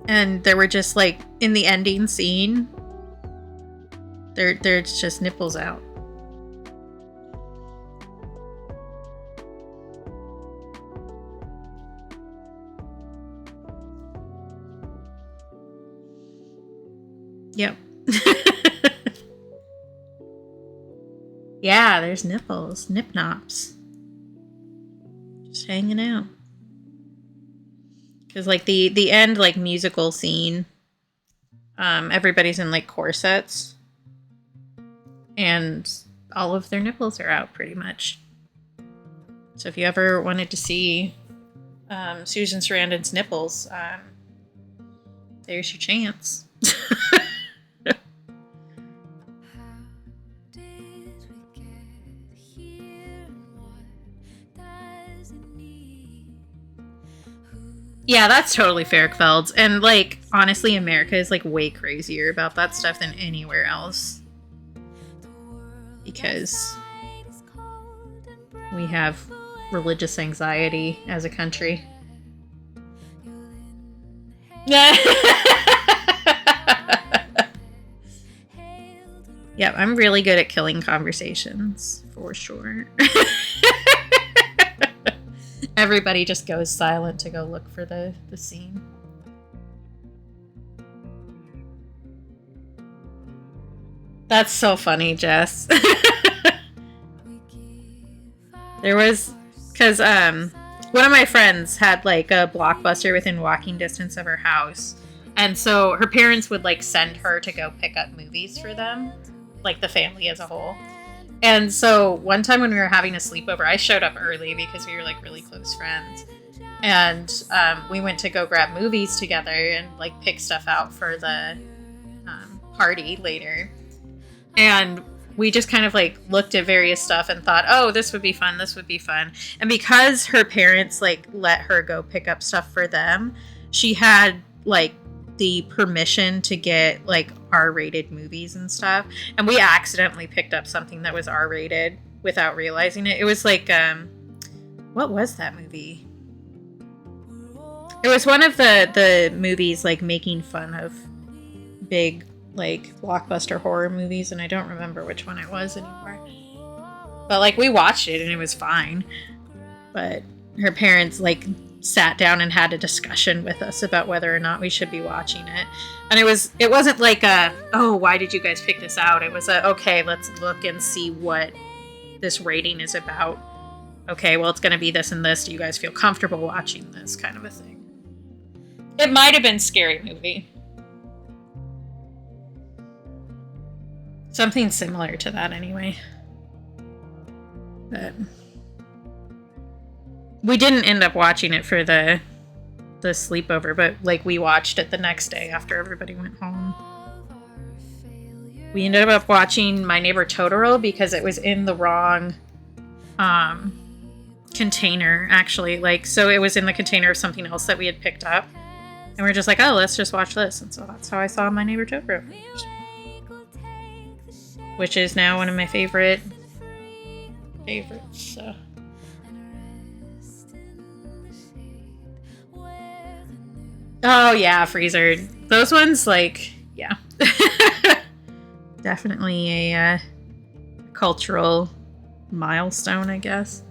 Speaker 1: And there were just like in the ending scene, there's just nipples out. Yep. Yeah, there's nipples. Nip nops. Just hanging out. Because, like, the end, like, musical scene, everybody's in, like, corsets. And all of their nipples are out, pretty much. So if you ever wanted to see Susan Sarandon's nipples, there's your chance. Yeah, that's totally Fergfeld's. And, like, honestly, America is, like, way crazier about that stuff than anywhere else. Because we have religious anxiety as a country. Yeah, I'm really good at killing conversations, for sure. Everybody just goes silent to go look for the scene. That's so funny, Jess. There was, because one of my friends had like a Blockbuster within walking distance of her house, and so her parents would like send her to go pick up movies for them, like the family as a whole. And so one time when we were having a sleepover, I showed up early because we were like really close friends, and we went to go grab movies together and like pick stuff out for the party later. And we just kind of like looked at various stuff and thought, oh, this would be fun. This would be fun. And because her parents like let her go pick up stuff for them, she had like the permission to get like R-rated movies and stuff. And we accidentally picked up something that was R-rated without realizing it. It was like, what was that movie? It was one of the movies like making fun of big like blockbuster horror movies, and I don't remember which one it was anymore. But like we watched it and it was fine. But her parents like sat down and had a discussion with us about whether or not we should be watching it. And it wasn't like a, oh, why did you guys pick this out? It was a, okay, let's look and see what this rating is about. Okay, well, it's going to be this and this. Do you guys feel comfortable watching this kind of a thing? It might have been Scary Movie. Something similar to that anyway. But we didn't end up watching it for the sleepover, but like we watched it the next day after everybody went home. We ended up watching My Neighbor Totoro because it was in the wrong container, actually. Like, so it was in the container of something else that we had picked up. And we're just like, oh, let's just watch this. And so that's how I saw My Neighbor Totoro. Which is now one of my favorites. So. Oh yeah, Freezer. Those ones, like, yeah. Definitely a cultural milestone, I guess.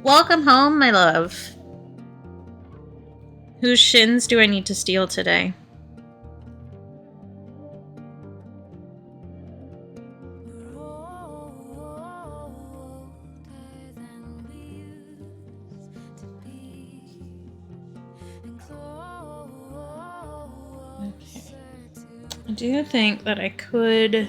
Speaker 1: Welcome home, my love. Whose shins do I need to steal today? I do think that I could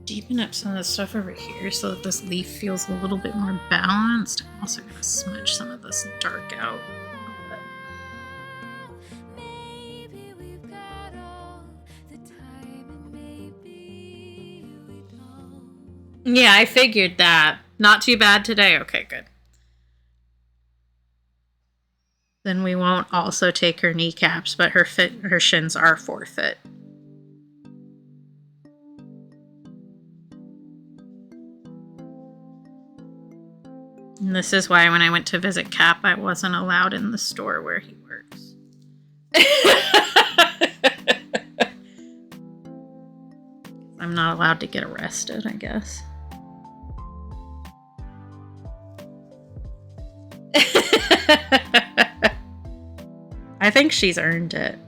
Speaker 1: deepen up some of the stuff over here so that this leaf feels a little bit more balanced. I'm also going to smudge some of this dark out. Yeah, I figured that. Not too bad today. Okay, good. Then we won't also take her kneecaps, but her shins are forfeit. And this is why when I went to visit Cap, I wasn't allowed in the store where he works. I'm not allowed to get arrested, I guess. I think she's earned it.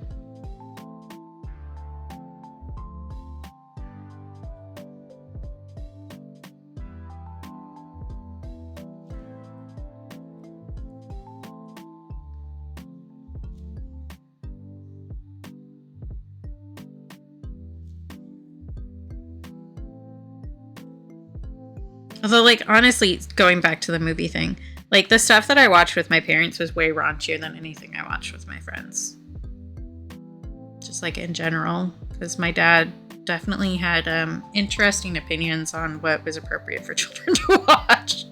Speaker 1: Although, like, honestly, going back to the movie thing, like, the stuff that I watched with my parents was way raunchier than anything I watched with my friends. Just, like, in general. Because my dad definitely had interesting opinions on what was appropriate for children to watch.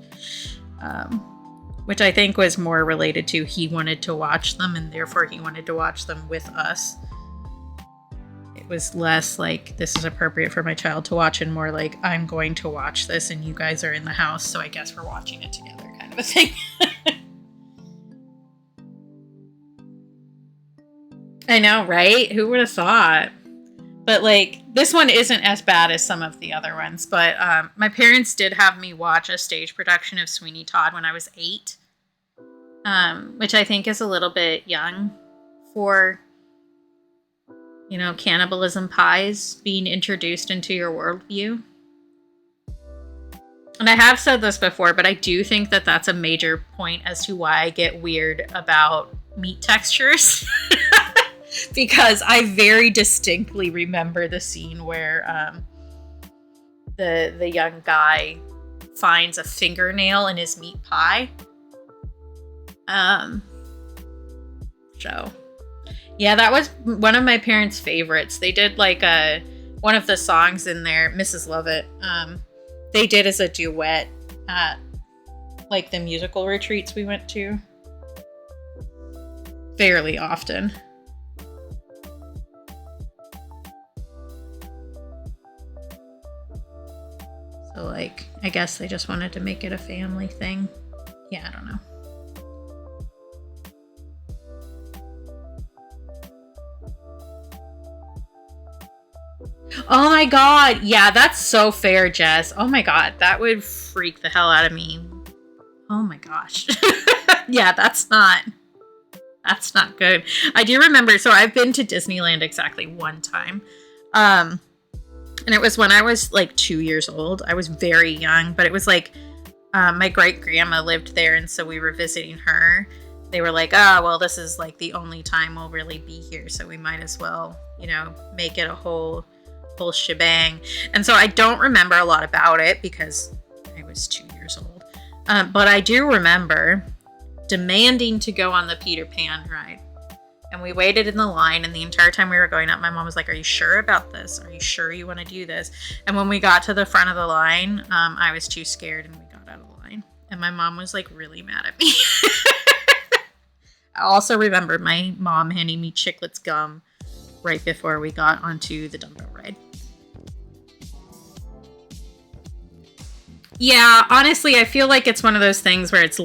Speaker 1: Which I think was more related to he wanted to watch them, and therefore he wanted to watch them with us. It was less like, this is appropriate for my child to watch, and more like, I'm going to watch this and you guys are in the house, so I guess we're watching it together kind of a thing. I know, right? Who would have thought? But like, this one isn't as bad as some of the other ones, but my parents did have me watch a stage production of Sweeney Todd when I was 8, which I think is a little bit young for You know, cannibalism pies being introduced into your worldview. And I have said this before, but I do think that that's a major point as to why I get weird about meat textures. Because I very distinctly remember the scene where the young guy finds a fingernail in his meat pie. So yeah, that was one of my parents' favorites. They did like one of the songs in there, Mrs. Lovett, they did as a duet at like the musical retreats we went to fairly often. So like, I guess they just wanted to make it a family thing. Yeah, I don't know. Oh my god. Yeah, that's so fair, Jess. Oh my god, that would freak the hell out of me. Oh my gosh. Yeah, that's not good. I do remember, so I've been to Disneyland exactly one time. And it was when I was like 2 years old. I was very young, but it was like my great grandma lived there, and so we were visiting her. They were like, oh, well, this is like the only time we'll really be here, so we might as well, you know, make it a whole shebang. And so I don't remember a lot about it because I was 2 years old. But I do remember demanding to go on the Peter Pan ride. And we waited in the line, and the entire time we were going up, my mom was like, are you sure about this? Are you sure you want to do this? And when we got to the front of the line, I was too scared, and we got out of the line. And my mom was like really mad at me. I also remember my mom handing me Chiclets gum right before we got onto the dumbbell ride. Yeah, honestly, I feel like it's one of those things where it's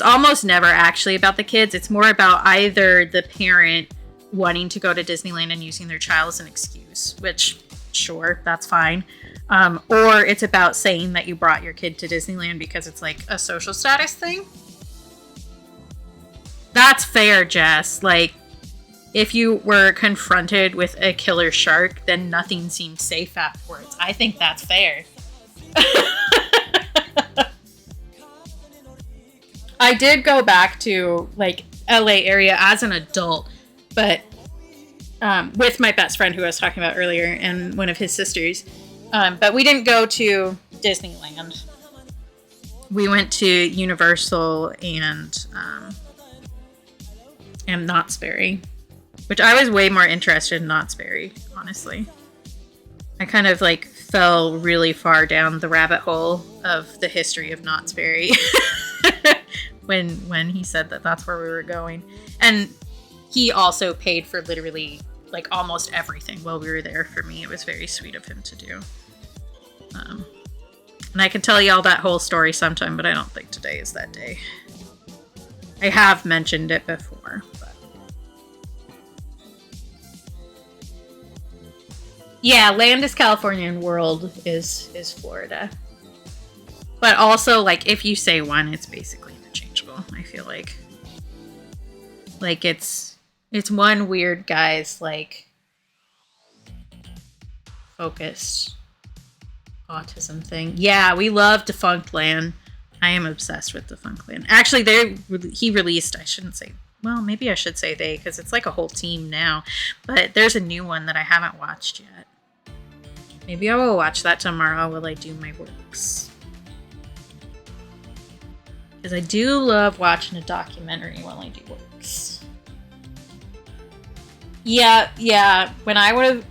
Speaker 1: almost never actually about the kids. It's more about either the parent wanting to go to Disneyland and using their child as an excuse, which, sure, that's fine. Or it's about saying that you brought your kid to Disneyland because it's like a social status thing. That's fair, Jess. Like, if you were confronted with a killer shark, then nothing seems safe afterwards. I think that's fair. I did go back to like LA area as an adult, but with my best friend who I was talking about earlier and one of his sisters. But we didn't go to Disneyland. We went to Universal and Knott's Berry, which I was way more interested in Knott's Berry, honestly. I kind of like fell really far down the rabbit hole of the history of Knott's Berry when he said that that's where we were going. And he also paid for literally like almost everything while we were there for me. It was very sweet of him to do. And I can tell you all that whole story sometime, but I don't think today is that day. I have mentioned it before, but yeah, land is California and world is Florida. But also, like, if you say one, it's basically interchangeable. I feel like it's one weird guy's like focused autism thing. Yeah, we love Defunct Land. I am obsessed with Defunct Land. Actually, he released, I shouldn't say, well, maybe I should say they, because it's like a whole team now. But there's a new one that I haven't watched yet. Maybe I will watch that tomorrow while I do my works. Because I do love watching a documentary while I do works. Yeah. When I would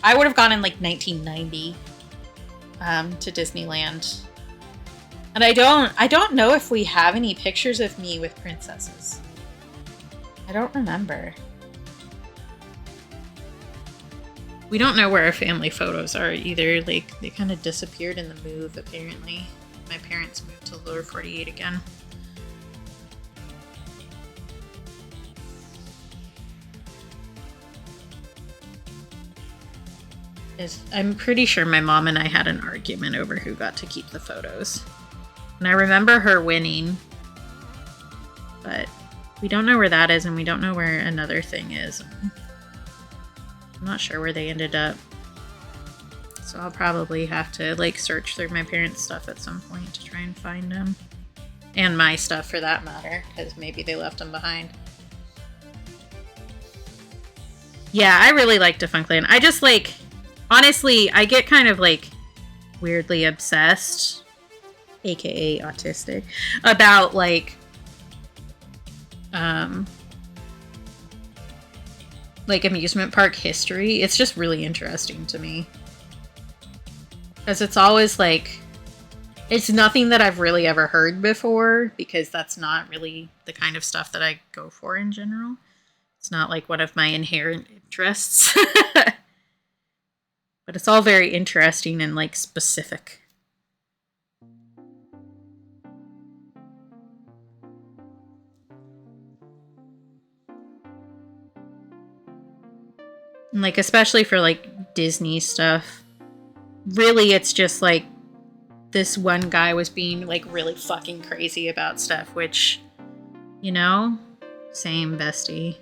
Speaker 1: have gone in like 1990 to Disneyland. And I don't know if we have any pictures of me with princesses. I don't remember. We don't know where our family photos are either. Like, they kind of disappeared in the move, apparently. My parents moved to Lower 48 again. I'm pretty sure my mom and I had an argument over who got to keep the photos. And I remember her winning. But We don't know where that is, and we don't know where another thing is. I'm not sure where they ended up. So I'll probably have to, like, search through my parents' stuff at some point to try and find them. And my stuff, for that matter, because maybe they left them behind. Yeah, I really like Defunctland. I just, like, honestly, I get kind of, like, weirdly obsessed, aka autistic, about, like amusement park history. It's just really interesting to me. Because it's always, like, it's nothing that I've really ever heard before, because that's not really the kind of stuff that I go for in general. It's not, like, one of my inherent interests. But it's all very interesting and, like, specific. And, like, especially for, like, Disney stuff. Really, it's just, like, this one guy was being, like, really fucking crazy about stuff, which, you know, same, bestie.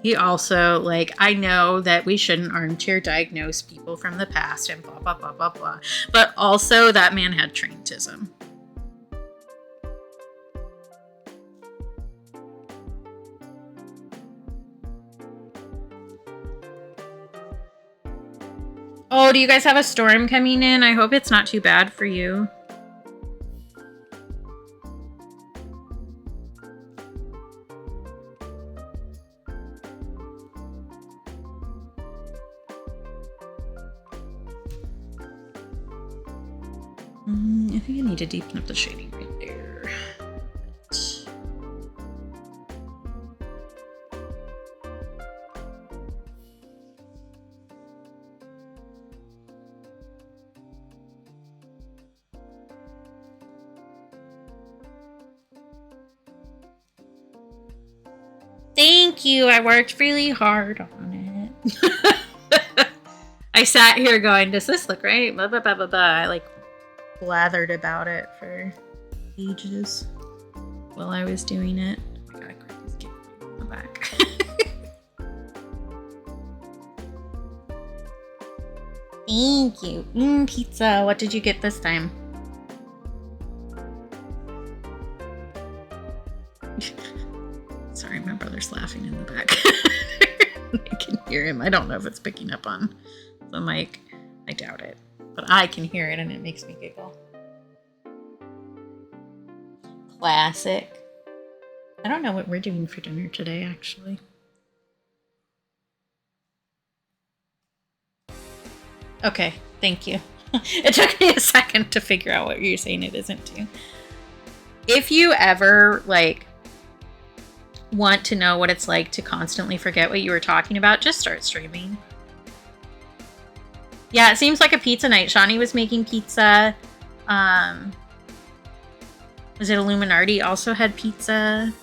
Speaker 1: He also, like, I know that we shouldn't armchair diagnose people from the past and blah, blah, blah, blah, blah. But also, that man had traintism. Oh, do you guys have a storm coming in? I hope it's not too bad for you. I think I need to deepen up the shading right there. Thank you. I worked really hard on it. I sat here going, does this look right? Blah, blah, blah, blah, blah. I, like, blathered about it for ages while I was doing it. Oh my god, I cracked this kid in the back. Thank you. Pizza. What did you get this time? Sorry, my brother's laughing in the back. I can hear him. I don't know if it's picking up on the mic. I doubt it. But I can hear it and it makes me giggle. Classic. I don't know what we're doing for dinner today, actually. Okay, thank you. It took me a second to figure out what you're saying it isn't to. If you ever, like, want to know what it's like to constantly forget what you were talking about, just start streaming. Yeah, it seems like a pizza night. Shawnee was making pizza. Was it Illuminati also had pizza?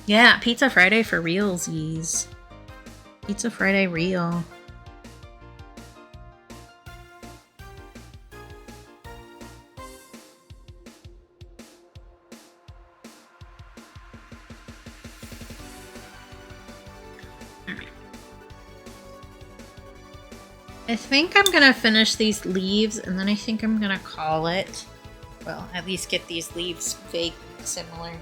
Speaker 1: Yeah, Pizza Friday for realsies. Pizza Friday real. I think I'm gonna finish these leaves and then I think I'm gonna call it. Well, at least get these leaves vaguely similar.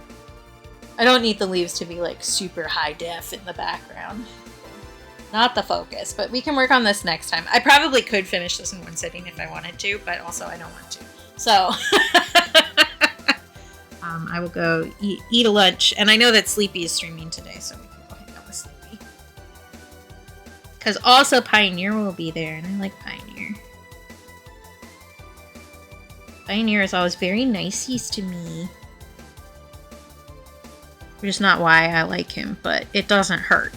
Speaker 1: I don't need the leaves to be like super high def in the background. Not the focus, but we can work on this next time. I probably could finish this in one sitting if I wanted to, but also I don't want to. So I will go eat a lunch, and I know that Sleepy is streaming today, so we can go hang out with Sleepy. Because also Pioneer will be there, and I like Pioneer. Pioneer is always very niceys to me. Which is not why I like him, but it doesn't hurt.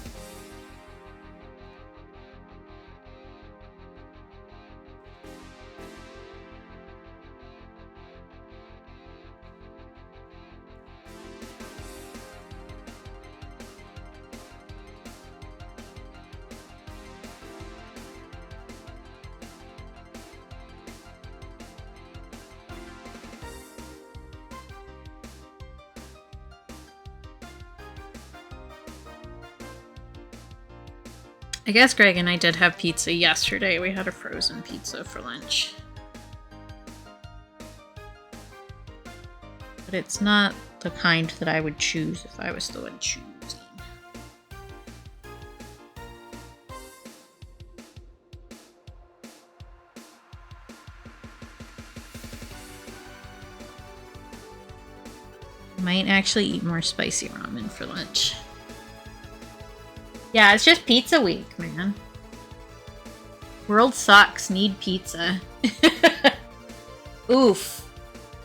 Speaker 1: I guess Greg and I did have pizza yesterday. We had a frozen pizza for lunch. But it's not the kind that I would choose if I was the one choosing. Might actually eat more spicy ramen for lunch. Yeah, it's just pizza week, man. World sucks. Need pizza. Oof.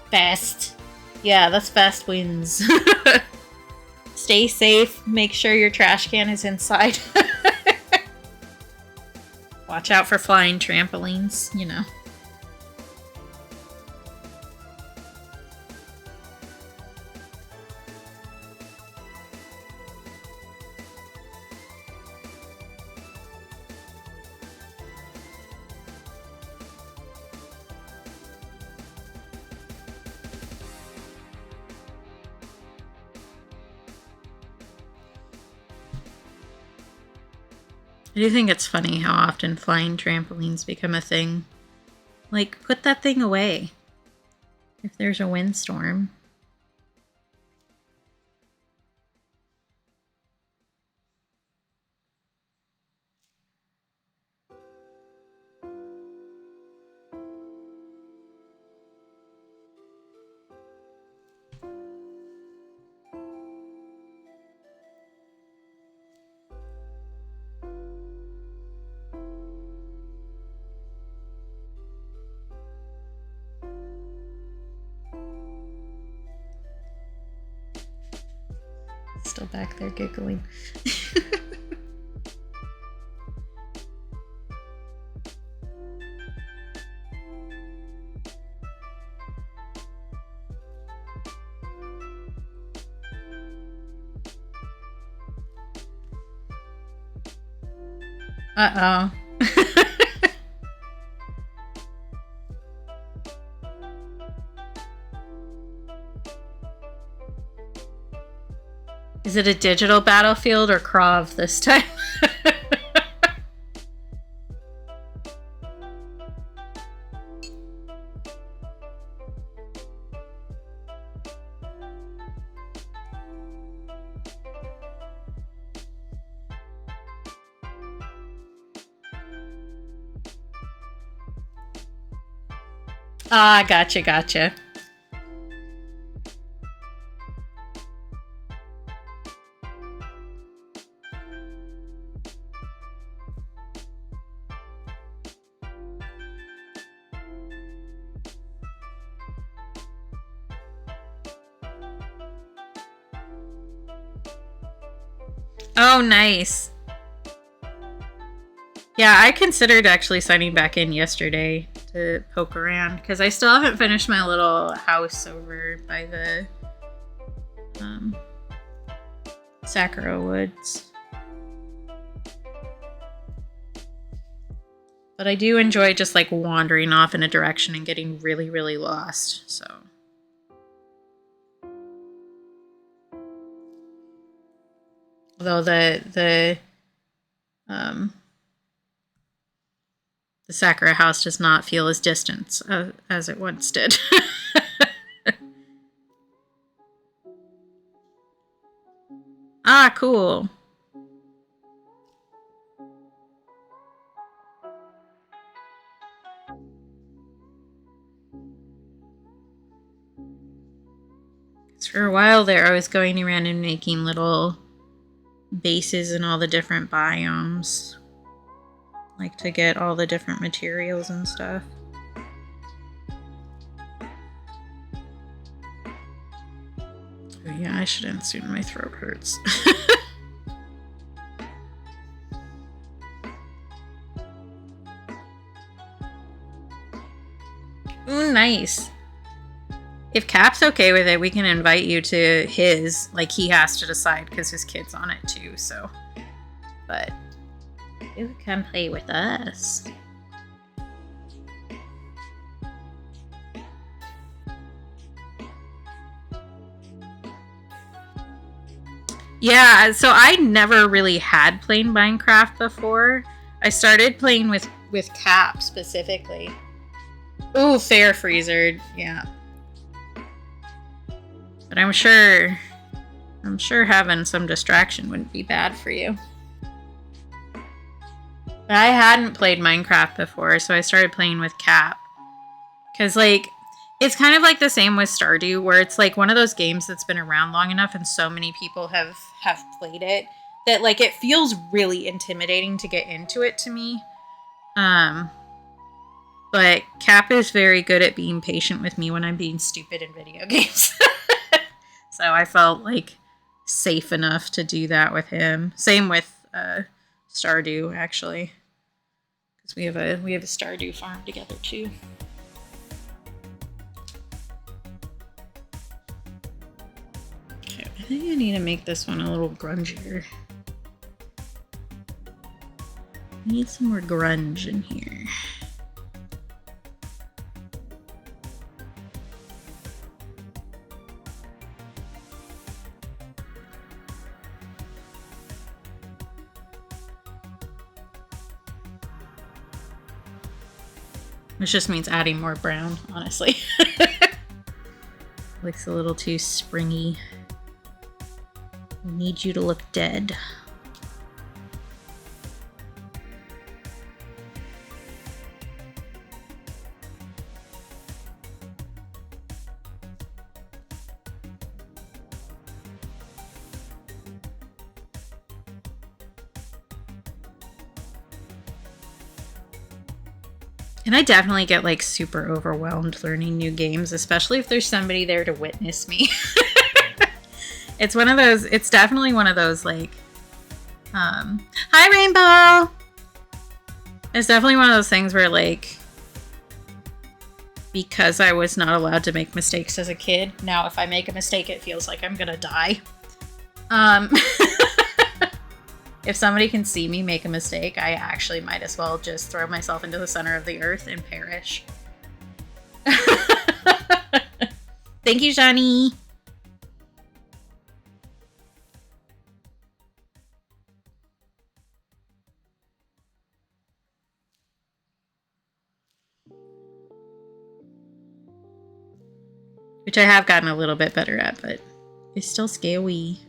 Speaker 1: Fast. Yeah, that's fast wins. Stay safe. Make sure your trash can is inside. Watch out for flying trampolines, you know. I do think it's funny how often flying trampolines become a thing. Like, put that thing away if there's a windstorm. Still back there giggling. Uh-oh. Is it a digital battlefield or Krav this time? Ah, gotcha. Oh, nice. Yeah, I considered actually signing back in yesterday to poke around because I still haven't finished my little house over by the Sakura Woods. But I do enjoy just like wandering off in a direction and getting really, really lost, so. Although the Sakura house does not feel as distant as it once did. Ah, cool. For a while there, I was going around and making little bases in all the different biomes. Like to get all the different materials and stuff. Oh yeah, I shouldn't soon. My throat hurts. Ooh, nice. If Cap's okay with it, we can invite you to his. Like, he has to decide because his kid's on it too, so. But you can play with us. Yeah, so I never really had played Minecraft before. I started playing with Cap specifically. Ooh, fair freezer, yeah. But I'm sure having some distraction wouldn't be bad for you. But I hadn't played Minecraft before, so I started playing with Cap. Because, like, it's kind of like the same with Stardew, where it's like one of those games that's been around long enough and so many people have played it that, like, it feels really intimidating to get into it to me. But Cap is very good at being patient with me when I'm being stupid in video games. So I felt, like, safe enough to do that with him. Same with Stardew, actually. Because we have a Stardew farm together, too. I think I need to make this one a little grungier. I need some more grunge in here. Which just means adding more brown, honestly. Looks a little too springy. We need you to look dead. And I definitely get, like, super overwhelmed learning new games, especially if there's somebody there to witness me. It's one of those, it's definitely one of those, like, hi, Rainbow! It's definitely one of those things where, like, because I was not allowed to make mistakes as a kid, now if I make a mistake, it feels like I'm gonna die. If somebody can see me make a mistake, I actually might as well just throw myself into the center of the earth and perish. Thank you, Johnny. Which I have gotten a little bit better at, but it's still scary.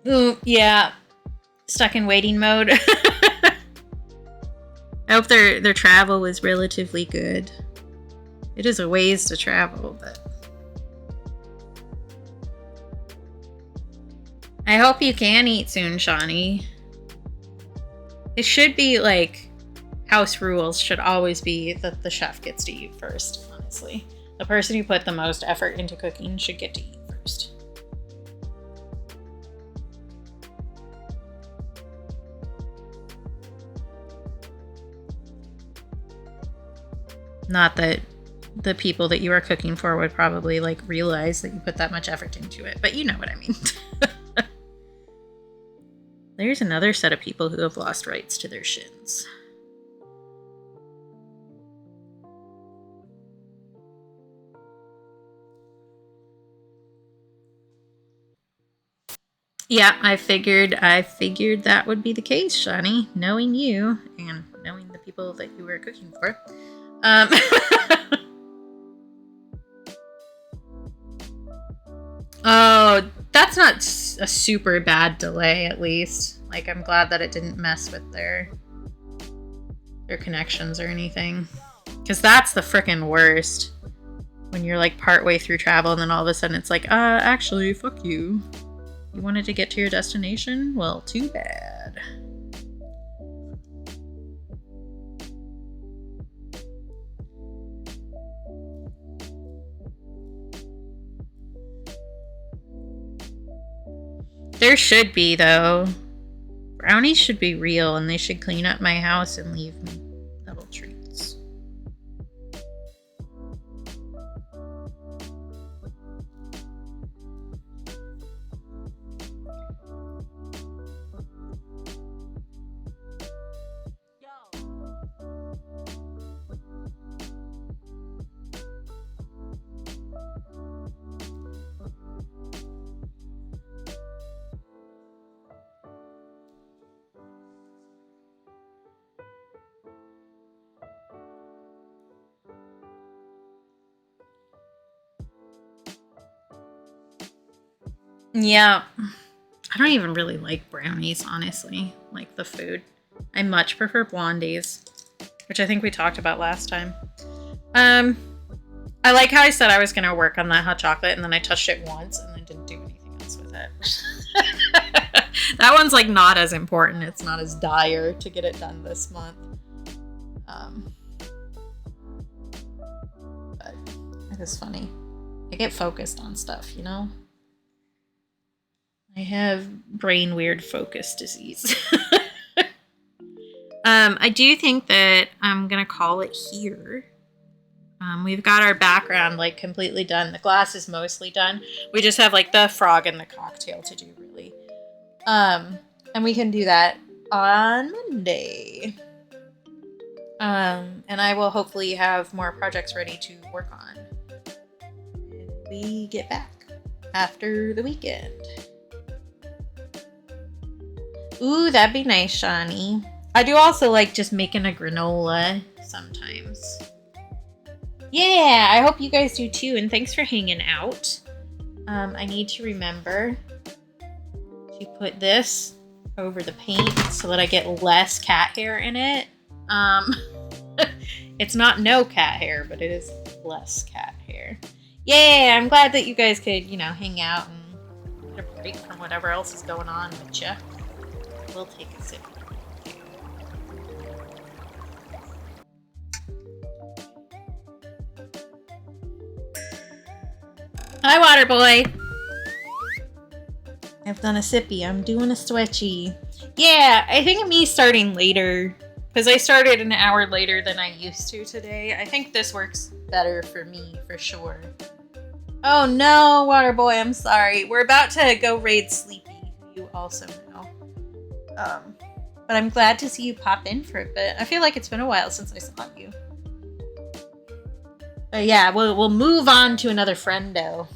Speaker 1: Ooh, yeah. Stuck in waiting mode. I hope their travel was relatively good. It is a ways to travel, but I hope you can eat soon, Shawnee. It should be like house rules should always be that the chef gets to eat first, honestly. The person who put the most effort into cooking should get to eat first. Not that the people that you are cooking for would probably, like, realize that you put that much effort into it, but you know what I mean. There's another set of people who have lost rights to their shins. Yeah, I figured that would be the case, Shani, knowing you and knowing the people that you were cooking for. Oh, that's not a super bad delay, at least. Like, I'm glad that it didn't mess with their connections or anything. Because that's the frickin' worst. When you're like partway through travel and then all of a sudden it's like, actually, fuck you. You wanted to get to your destination? Well, too bad. There should be, though. Brownies should be real, and they should clean up my house and leave me little treats. Yeah, I don't even really like brownies, honestly, like the food. I much prefer blondies, which I think we talked about last time. I like how I said I was going to work on that hot chocolate, and then I touched it once and then didn't do anything else with it. That one's like not as important. It's not as dire to get it done this month. But it is funny. I get focused on stuff, you know? I have brain weird focus disease. I do think that I'm gonna call it here. We've got our background like completely done. The glass is mostly done. We just have like the frog and the cocktail to do, really. And we can do that on Monday. And I will hopefully have more projects ready to work on when we get back after the weekend. Ooh, that'd be nice, Shani. I do also like just making a granola sometimes. Yeah, I hope you guys do too, and thanks for hanging out. I need to remember to put this over the paint so that I get less cat hair in it. It's not no cat hair, but it is less cat hair. Yeah, I'm glad that you guys could, you know, hang out and get a break from whatever else is going on with you. We'll take a sip. Hi, water boy. I've done a sippy. I'm doing a stretchy. Yeah, I think me starting later, because I started an hour later than I used to today. I think this works better for me, for sure. Oh no, water boy, I'm sorry. We're about to go raid Sleepy, who you also know. But I'm glad to see you pop in for a bit. I feel like it's been a while since I saw you. But yeah, we'll move on to another friendo.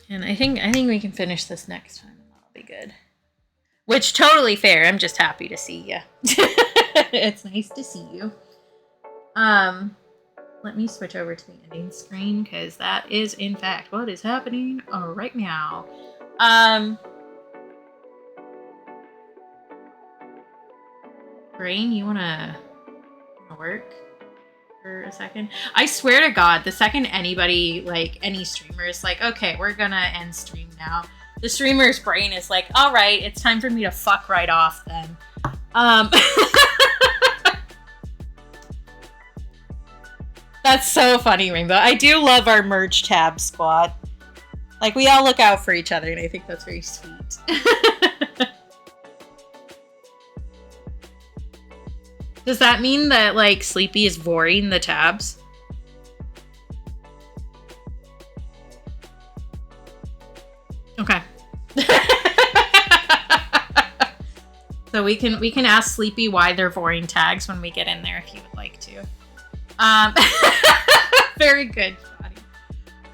Speaker 1: And I think we can finish this next time. That'll be good. Which, totally fair. I'm just happy to see you. It's nice to see you. Let me switch over to the ending screen, because that is, in fact, what is happening right now. Brain, you wanna work for a second? I swear to God, the second anybody, like, any streamer is like, okay, we're gonna end stream now, the streamer's brain is like, all right, it's time for me to fuck right off then. That's so funny, Rainbow. I do love our merge tab squad. Like, we all look out for each other, and I think that's very sweet. Does that mean that, like, Sleepy is voring the tabs? Okay. So we can ask Sleepy why they're voring tags when we get in there if you would like to. Very good,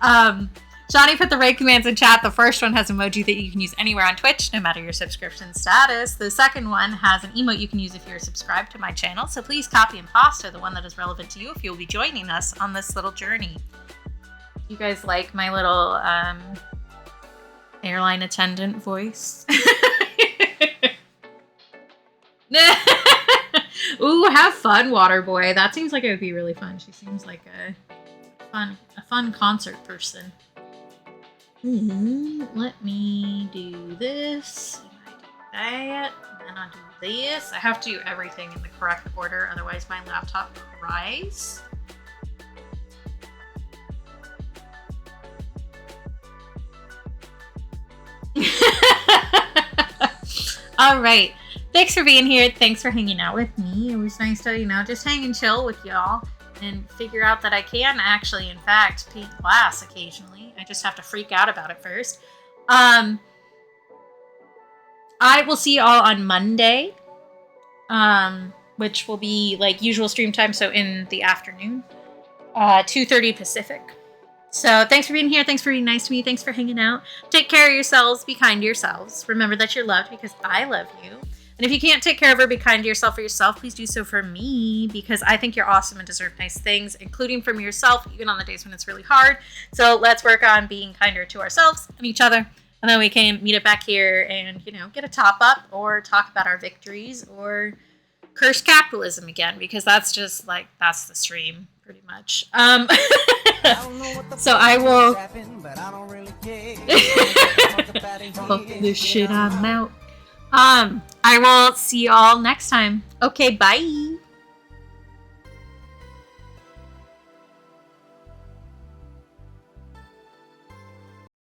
Speaker 1: Shadi. Johnny put the raid commands in chat. The first one has emoji that you can use anywhere on Twitch, no matter your subscription status. The second one has an emote you can use if you're subscribed to my channel. So please copy and pasta the one that is relevant to you if you'll be joining us on this little journey. You guys like my little airline attendant voice? Ooh, have fun, Waterboy. That seems like it would be really fun. She seems like a fun concert person. Let me do this. I do that. And then I'll do this. I have to do everything in the correct order, otherwise my laptop cries. All right. Thanks for being here. Thanks for hanging out with me. It was nice to, just hang and chill with y'all and figure out that I can actually, in fact, paint glass occasionally. I just have to freak out about it first. I will see y'all on Monday, which will be like usual stream time, so in the afternoon, 2:30 Pacific. So thanks for being here. Thanks for being nice to me. Thanks for hanging out. Take care of yourselves. Be kind to yourselves. Remember that you're loved because I love you. And if you can't take care of or be kind to yourself or yourself, please do so for me because I think you're awesome and deserve nice things, including from yourself, even on the days when it's really hard. So let's work on being kinder to ourselves and each other. And then we can meet up back here and, get a top up or talk about our victories or curse capitalism again because that's just that's the stream pretty much. So I will fuck this shit, I'm out. I will see y'all next time. Okay, bye.